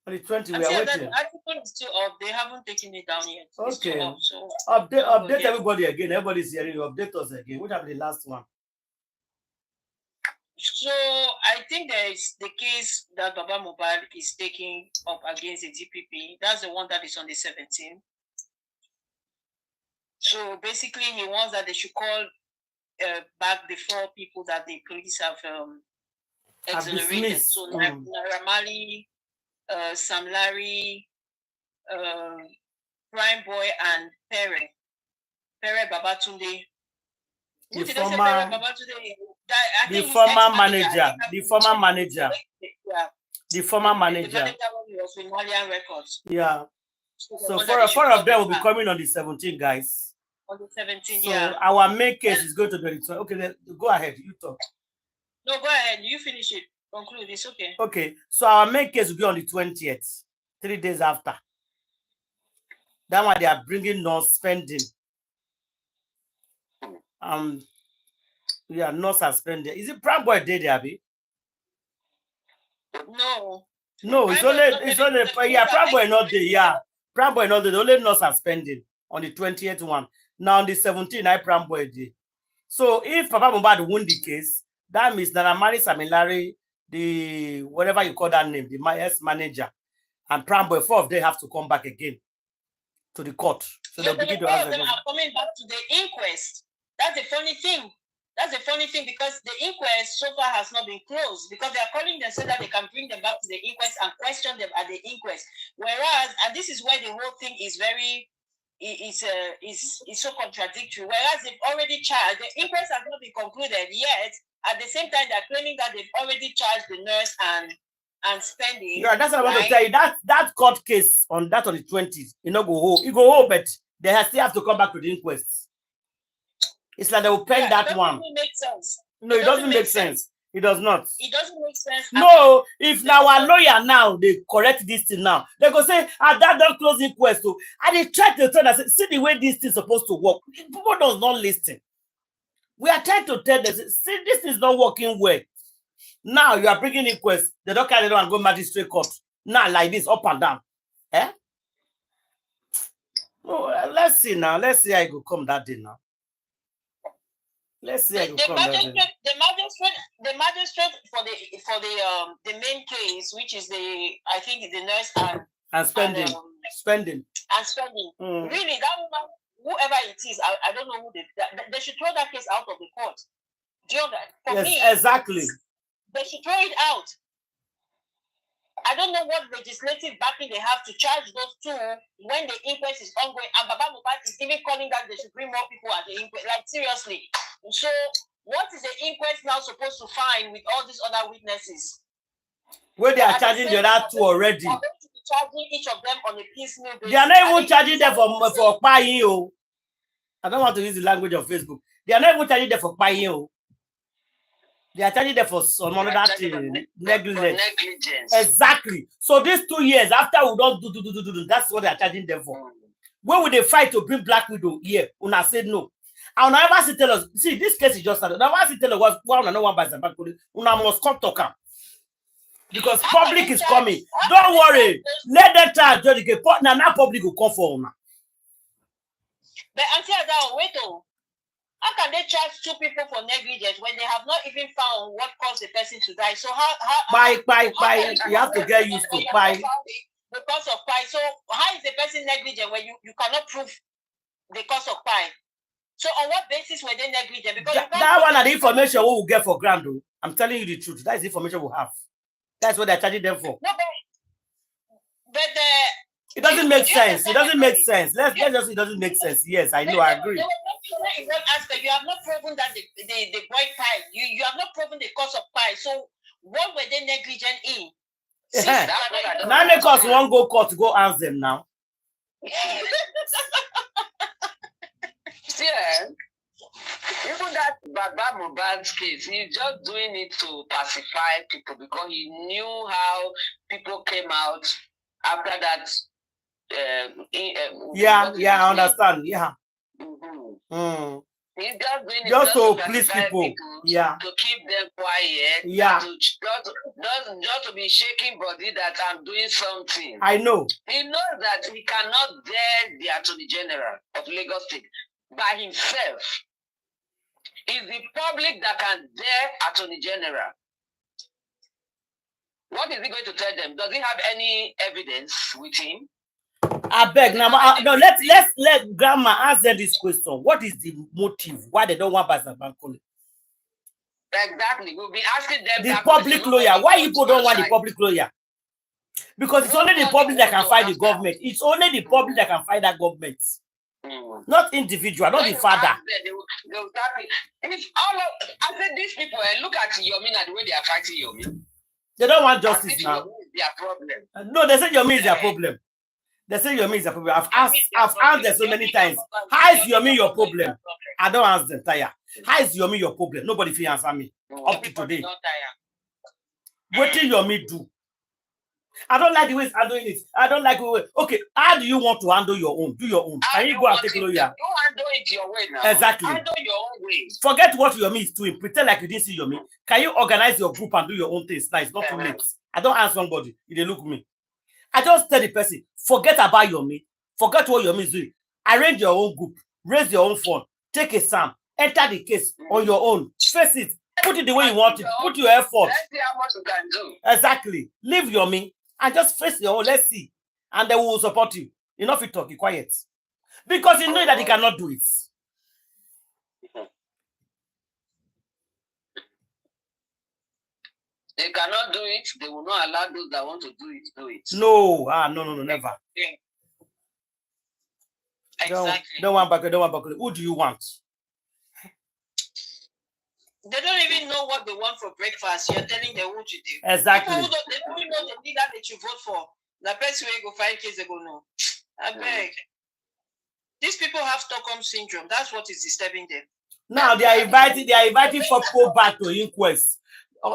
the 20, we are waiting. That article is still up. They haven't taken it down yet. Okay. Up, so update everybody again. Everybody's hearing you. Update us again. What happened the last one? So I think there is the case that Baba Mohbad is taking up against the DPP. That's the one that is on the 17th. So basically, he wants that they should call back the 4 people that the police have exonerated. So Naira Marley, Sam Larry, Prime Boy, and Pere Babatunde. The former manager. Yeah. So 4 of them will be coming on the 17th, guys. On the 17th, so our main case is going to be the 20th. Okay, then go ahead. You talk. No, go ahead. You finish it. Conclude. It's okay. Okay. So our main case will be on the 20th, 3 days after. That one they are bringing no spending. We are not suspended. Is it Prime Boy Day, Abby? No. No, it's only Prime Boy not there. Yeah. Prime Boy not there. They only not suspended on the 20th one. Now on the 17th, I Prime Boy Day. So if Papa Mohbad won the case, that means Naira Marley, Samilari, the whatever you call that name, the manager, and Prime Boy, 4 of them have to come back again to the court. So they'll begin to answer. They are coming back to the inquest. That's the funny thing. Because the inquest so far has not been closed because they are calling them so that they can bring them back to the inquest and question them at the inquest. Whereas, and this is where the whole thing is very, is so contradictory. Whereas they've already charged, the inquest has not been concluded yet. At the same time, they're claiming that they've already charged the nurse and spending. Yeah, that's what I want to tell you. That court case on the 20th, you know, go home. You go home, but they still have to come back to the inquest. It's like they will pen that one. It doesn't make sense. No, it doesn't make sense. It does not. It doesn't make sense. No, if now our lawyer now they correct this thing now, they go say, that don't close inquest. So, and they try to tell us, see the way this thing is supposed to work. People does not listen. We are trying to tell them, see, this is not working well. Now you are bringing inquest. They don't carry it and go magistrate court. Now like this, up and down. Eh? Oh, let's see now. Let's see how it will come that day now. Let's see. The magistrate for the main case, which is the nurse and spending. Really, that woman, whoever it is, I don't know who they should throw that case out of the court. Do you know that? For me, exactly. They should throw it out. I don't know what legislative backing they have to charge those 2 when the inquest is ongoing. And Baba Mohbad is even calling that they should bring more people at the inquest. Like, seriously. So, what is the inquest now supposed to find with all these other witnesses? Where they are charging the other 2 already. They are going to be charging each of them on a piecemeal basis. They are not even charging them for paying. I don't want to use the language of Facebook. They are not even charging them for paying. They are charging them for some other thing, negligence. Exactly. So these 2 years after we don't do, that's what they are charging them for. When would they fight to bring Black Widow here? Una said no. And never see tell us. See, this case is just started. Never see tell us one by the back. Una must come talk up because public is coming. Don't worry. Let them charge the case. Now public will come for una. But until that, wait. How can they charge 2 people for negligence when they have not even found what caused the person to die? So how you have to get used to by the cause of pie. So how is the person negligent when you cannot prove the cause of pie? So on what basis were they negligent? Because that one are the information we will get for granted. I'm telling you the truth. That's the information we have. That's what they're charging them for. No, but it doesn't make sense. It doesn't make sense. Let's just, it doesn't make sense. Yes, I know, I agree. In one aspect, you have not proven that the boy pied. You have not proven the cause of pie. So what were they negligent in? Now make us one go court to go ask them now. Yeah. Even that Baba Mohbad's case, he's just doing it to pacify people because he knew how people came out after that. I understand. Yeah. He's just doing it just to please people. Yeah. To keep them quiet. Yeah. Just to be shaking body that I'm doing something. I know. He knows that he cannot dare the Attorney General of Lagos State by himself. It's the public that can dare Attorney General. What is he going to tell them? Does he have any evidence with him? I beg now. No, let Grandma answer this question. What is the motive? Why they don't want Pastor Bankole? Exactly. We'll be asking them. The public lawyer. Why people don't want the public lawyer? Because it's only the public that can fight the government. It's only the public that can fight that government. Not individual, not the father. It's all of, I said these people, look at Yomi and the way they are fighting Yomi. They don't want justice now. Their problem. No, they say Yomi is their problem. They say Yomi is their problem. I've asked them so many times. How is Yomi your problem? I don't ask them, Taya. How is Yomi your problem? Nobody will answer me up to today. What did Yomi do? I don't like the way I'm doing it. I don't like the way. Okay, how do you want to handle your own? Do your own. Can you go and take a lawyer? You handle it your way now. Exactly. Handle your own way. Forget what Yomi is doing. Pretend like you didn't see Yomi. Can you organize your group and do your own things? Now it's not too late. I don't ask somebody. They look at me. I just tell the person, forget about Yomi. Forget what Yomi is doing. Arrange your own group. Raise your own fund. Take a SAM. Enter the case on your own. Face it. Put it the way you want it. Put your effort. Let's see how much you can do. Exactly. Leave Yomi. And just face your own, let's see. And they will support you. Enough you talk, be quiet. Because you know that he cannot do it. They cannot do it. They will not allow those that want to do it. No, no, never. Yeah. Exactly. Don't want Brekete. Who do you want? They don't even know what they want for breakfast. You're telling them what to do. Exactly. People who they don't even know the leader that you vote for. The person will go 5 years ago, no. I beg. These people have Stockholm syndrome. That's what is disturbing them. Now they are inviting for people back to inquest.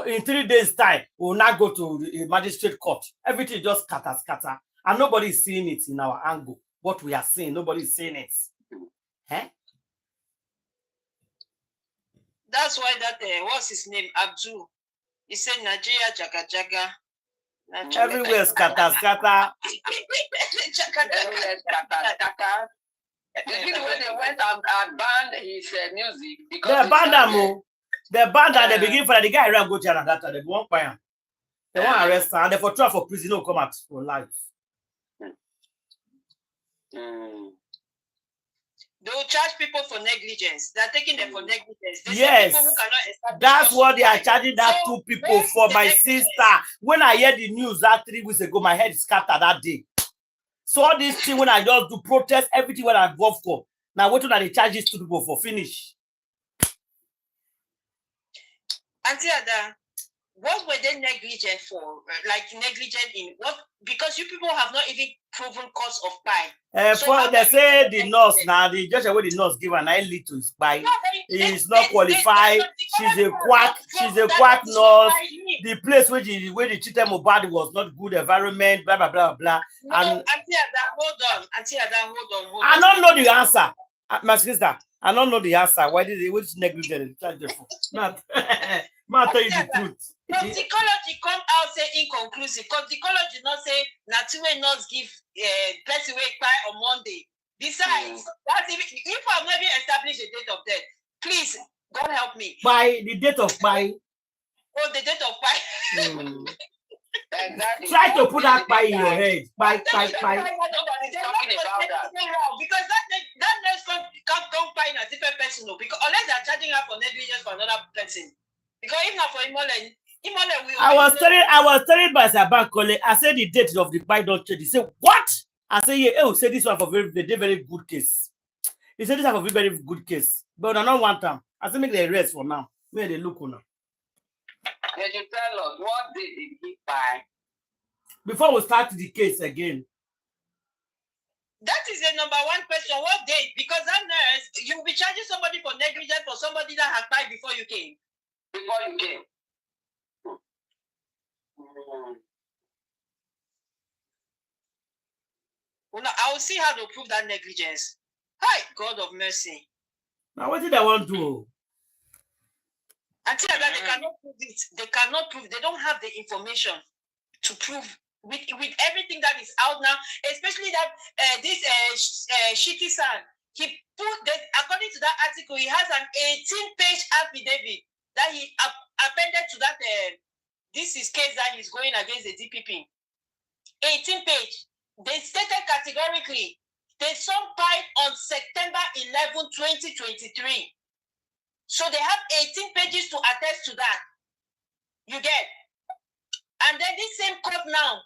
In 3 days' time, we will not go to the magistrate court. Everything just scatter. And nobody is seeing it in our angle. What we are seeing, nobody is seeing it. Huh? That's why that what's his name? Abdul. He said Nigeria Jaga. Everywhere scatter. Everywhere scatter. You see the way they went and banned his music because they banned him. They banned and they begin for the guy around go to that time. They won't buy him. They want to arrest him and they for trial for prison. Don't come out for life. They will charge people for negligence. They're taking them for negligence. Yes, that's what they are charging that 2 people for. My sister, when I heard the news that 3 weeks ago, my head scattered that day. So all this thing when I just do protest, everything when I involved for. Now what do they charge these 2 people for? Finish. Auntie Ada, what were they negligent for? Like negligent in what? Because you people have not even proven cause of pie. So they say the nurse now, the judge where the nurse give an eye lead to his pie. He's not qualified. She's a quack. She's a quack nurse. The place where the treated Mohbad was not good environment. Blah blah blah blah. No, and Auntie Ada, hold on. I don't know the answer, my sister. I don't know the answer. Why did they which negligent charge them for? Not tell you the truth. Toxicology come out say inconclusive. Toxicology not say Natue not give person way pie on Monday. Besides, that's if I have not even established a date of death. Please, God help me. By the date of by. Oh, the date of by. Exactly. Try to put that by in your head. By. Nobody's talking about that. Because that nurse can't find a different person, because unless they're charging her for negligence for another person. Because if not for Imole will. I was telling by Sabankole, I said the date of the buy don't change. He said, what? I said, yeah, oh, say this one for very good case. He said this one for very good case. But I don't want them. I said make the rest for now. Make they look now. They should tell us what did he buy before we start the case again. That is the number one question. What date? Because that nurse, you will be charging somebody for negligence for somebody that had died before you came. Before you came. Well, I will see how to prove that negligence. Hi, God of mercy. Now, what did I want to do? Until that they cannot prove it. They cannot prove. They don't have the information to prove with everything that is out now, especially that this Shiki San. He put that, according to that article, he has an 18-page affidavit that he appended to that. This is case that he's going against the DPP. 18-page. They stated categorically they saw pipe on September 11, 2023. So they have 18 pages to attest to that. You get? And then this same court now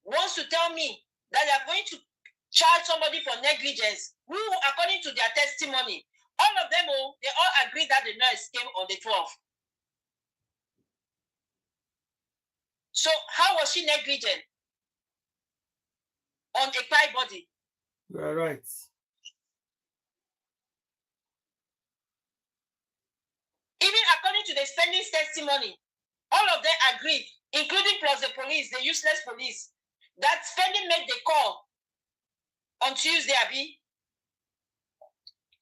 wants to tell me that they are going to charge somebody for negligence, who, according to their testimony, all of them, they all agreed that the nurse came on the 12th. So how was she negligent on a pipe body? You are right. Even according to the spending's testimony, all of them agreed, including plus the police, the useless police, that spending made the call on Tuesday, Abi.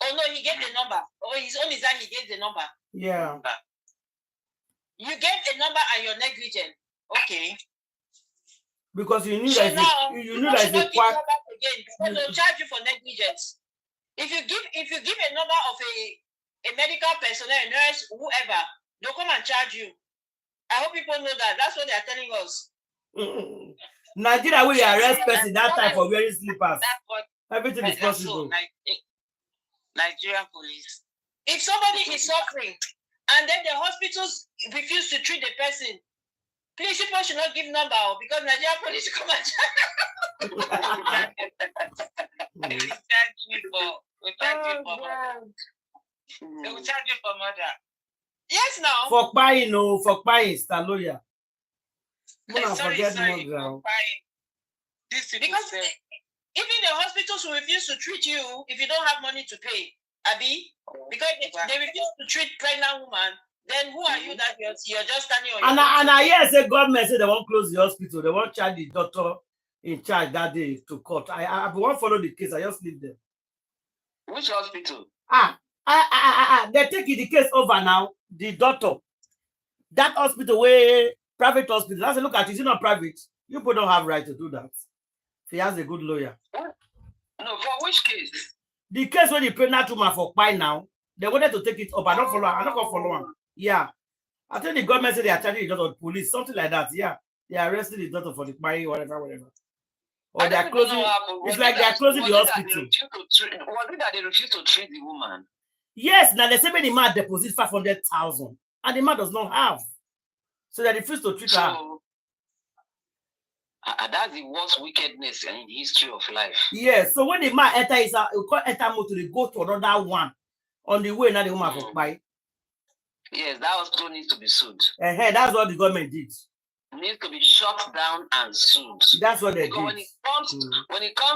Oh no, he gave the number. Oh, his own is that he gave the number. Yeah. You gave a number and you're negligent. Okay. Because you knew so that now, you knew that the quack again, because they'll charge you for negligence. If you give a number of a medical personnel, a nurse, whoever, they'll come and charge you. I hope people know that. That's what they are telling us. Nigeria will arrest person that time for wearing slippers. Everything is possible. Nigerian police. If somebody is suffering and then the hospitals refuse to treat the person, please, people should not give number because Nigerian police come and charge they will charge you for murder. Yes, now. For buying, no, for buying, star lawyer. Sorry, because even the hospitals will refuse to treat you if you don't have money to pay, Abi. Because they refuse to treat pregnant women. Then who are you that you're just standing on your and I hear say government say they won't close the hospital. They won't charge the doctor in charge that day to court. I won't follow the case. I just leave them. Which hospital? They're taking the case over now. The doctor, that hospital where private hospital. I say, look at it. It's not private. You people don't have right to do that. He has a good lawyer. No, for which case? The case where the pregnant woman for buy now. They wanted to take it up. I don't follow. I'm not gonna follow one. Yeah, I think the government said they are charging the doctor, police, something like that. Yeah, they are arresting the doctor for the buying, whatever. Or they are closing. It's like they are closing the hospital. Was it that they refuse to treat the woman? Yes, now they say when the man deposit 500,000, and the man does not have, so they refuse to treat her. That's the worst wickedness in the history of life. Yes, so when the man enter his house, he can't enter motor, they go to another one on the way. Now the woman for buy. Yes, that hospital needs to be sued. That's what the government did. It needs to be shut down and sued. That's what they did. When it comes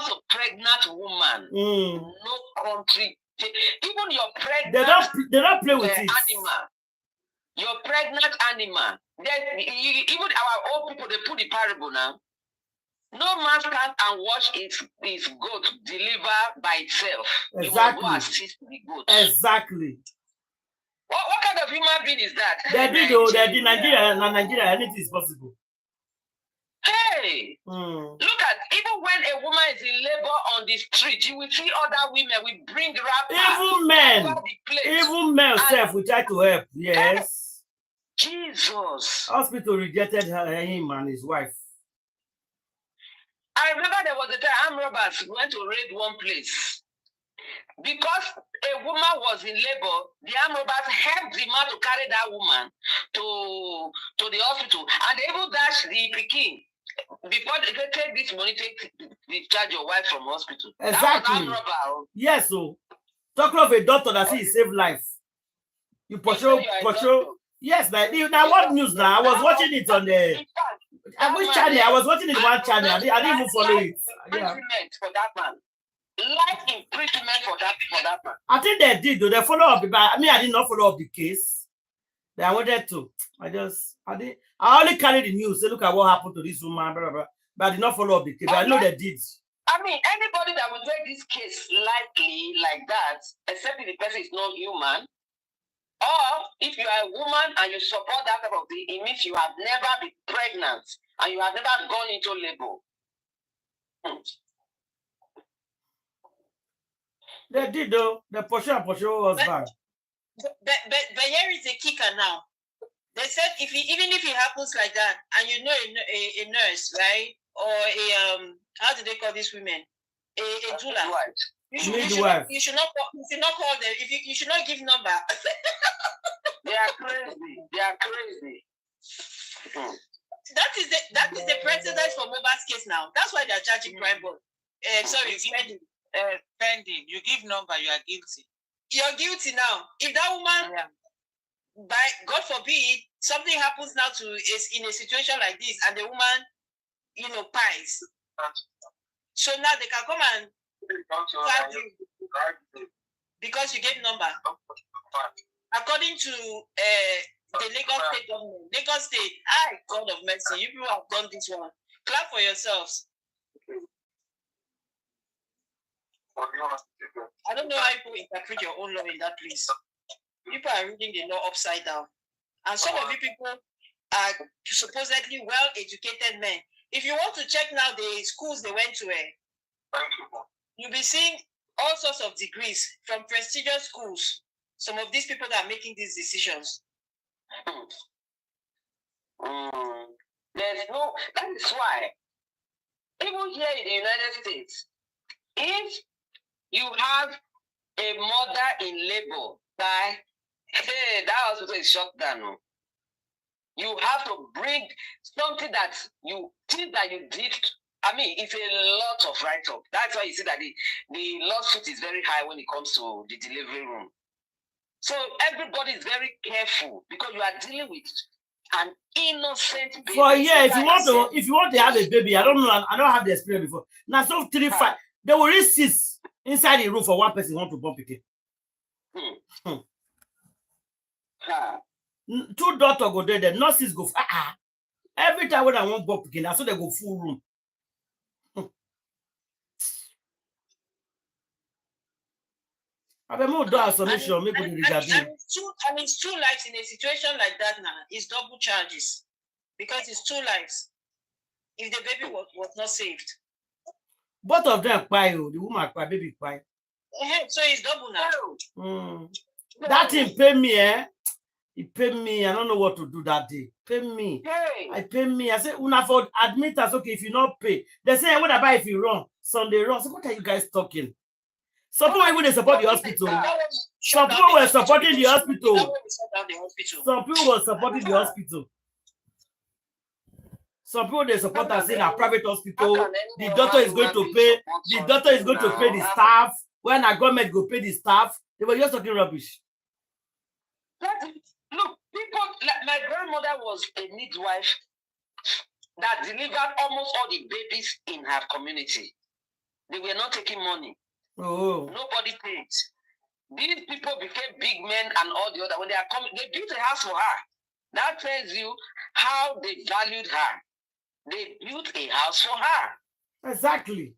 to pregnant woman, no country, even your pregnant, they don't play with animal. Your pregnant animal. Even our old people, they put the parable now. No man can and watch his goat deliver by itself. Exactly. You must go assist the goat. Exactly. What kind of human being is that? They did, though. They did. Nigeria, anything is possible. Hey, Mm. look at, even when a woman is in labor on the street, you will see other women will bring wrappers. Even men self will try to help. Yes. Jesus. Hospital rejected him and his wife. I remember there was a time armed robbers went to raid one place. Because a woman was in labor, the armed robbers helped the man to carry that woman to the hospital. And they even dashed the pikin. Before they take this money, discharge your wife from hospital. Exactly. Yes, so talking of a doctor that he saved life. You portray. Yes, now what news now? I was watching it on the which channel? I was watching it one channel. I didn't even follow it. Yeah. For that man. Life imprisonment for that man. I think they did though. They follow up, but I did not follow up the case. But I wanted to. I only carried the news. Say, look at what happened to this woman, blah, blah, blah. But I did not follow up the case. But I know they did. I mean, anybody that will take this case lightly like that, except if the person is not human, or if you are a woman and you support that type of thing, it means you have never been pregnant and you have never gone into labor. They did though. The Porsche was bad. But here is the kicker now. They said even if it happens like that, and you know a nurse, right, or a how do they call these women? A doula. You should not call them. You should not give number. They are crazy. They are crazy. That is the precedent for Mohbad's case now. That's why they are charging crime board. Sorry, pending. Pending. You give number, you are guilty. You're guilty now. If that woman, by God forbid, something happens now in a situation like this, and the woman, pies. So now they can come and charge you because you gave number. According to the Lagos State government, Lagos State, God of mercy, you people have done this one. Clap for yourselves. I don't know how you interpret your own law in that place. People are reading the law upside down. And some of you people are supposedly well-educated men. If you want to check now the schools they went to, you'll be seeing all sorts of degrees from prestigious schools. Some of these people that are making these decisions. That is why, even here in the United States, if you have a mother in labor that hospital is shut down, you have to bring something that you think that you did. I mean, it's a lot of write-up. That's why you see that the lawsuit is very high when it comes to the delivery room. So everybody is very careful because you are dealing with an innocent baby. If you want to have a baby, I don't know. I don't have the experience before. Now, so 3-5, they will reach 6 inside the room for one person want to bump it. 2 doctors go there, the nurses go. Every time when I want bump again, that's so they go full room. I mean, more do a solution. Maybe it's 2 lives in a situation like that now. It's double charges because it's 2 lives. If the baby was not saved, both of them cry. The woman cry, baby cry. So it's double now. That thing pay me, He paid me. I don't know what to do that day. Pay me. I pay me. I said, una for admit us. Okay, if you not pay, they say, what about if you run? Sunday run. So what are you guys talking? Some people even support the hospital. Some people were supporting the hospital. Some people were supporting the hospital. Some people they support us in a private hospital. The doctor is going to pay. The doctor is going to pay the staff. When a government go pay the staff, they were just talking rubbish. Look, people like my grandmother was a midwife that delivered almost all the babies in her community. They were not taking money. Oh. Nobody paid. These people became big men and all the other. When they are coming, they built a house for her. That tells you how they valued her. They built a house for her. Exactly.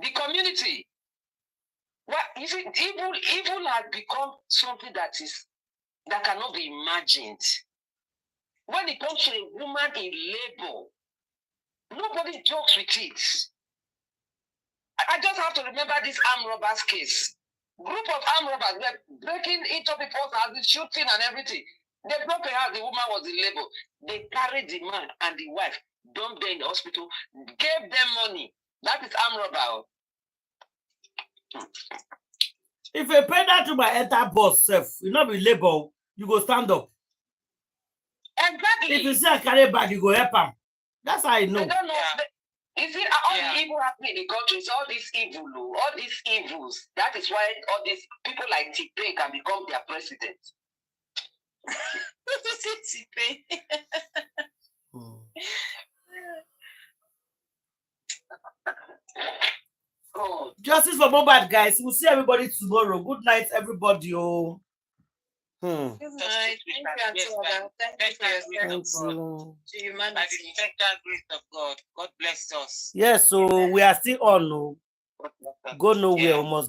The community. Well, you see, evil has become something that cannot be imagined. When it comes to a woman in labor, Nobody jokes with it. I just have to remember this armed robbers case. Group of armed robbers were breaking into people's houses, shooting and everything. They broke a house, the woman was in labor. They carried the man and the wife, dumped them in the hospital, gave them money. That is armed robber. If you pay that to my enter bus self, you not be labor, you go stand up. Exactly. If you see a carry bag, you go help them. That's how I know. They don't know. You see, all the evil happening in the country is all this evil, all these evils. That is why all these people like T-Pain can become their president. Oh. Justice for Mohbad, guys. We'll see everybody tomorrow. Good night, everybody. Oh. Good night. Thank you. To humanity. By the special grace of God, God bless us. Yes, so we are still on. No. Go nowhere. We must get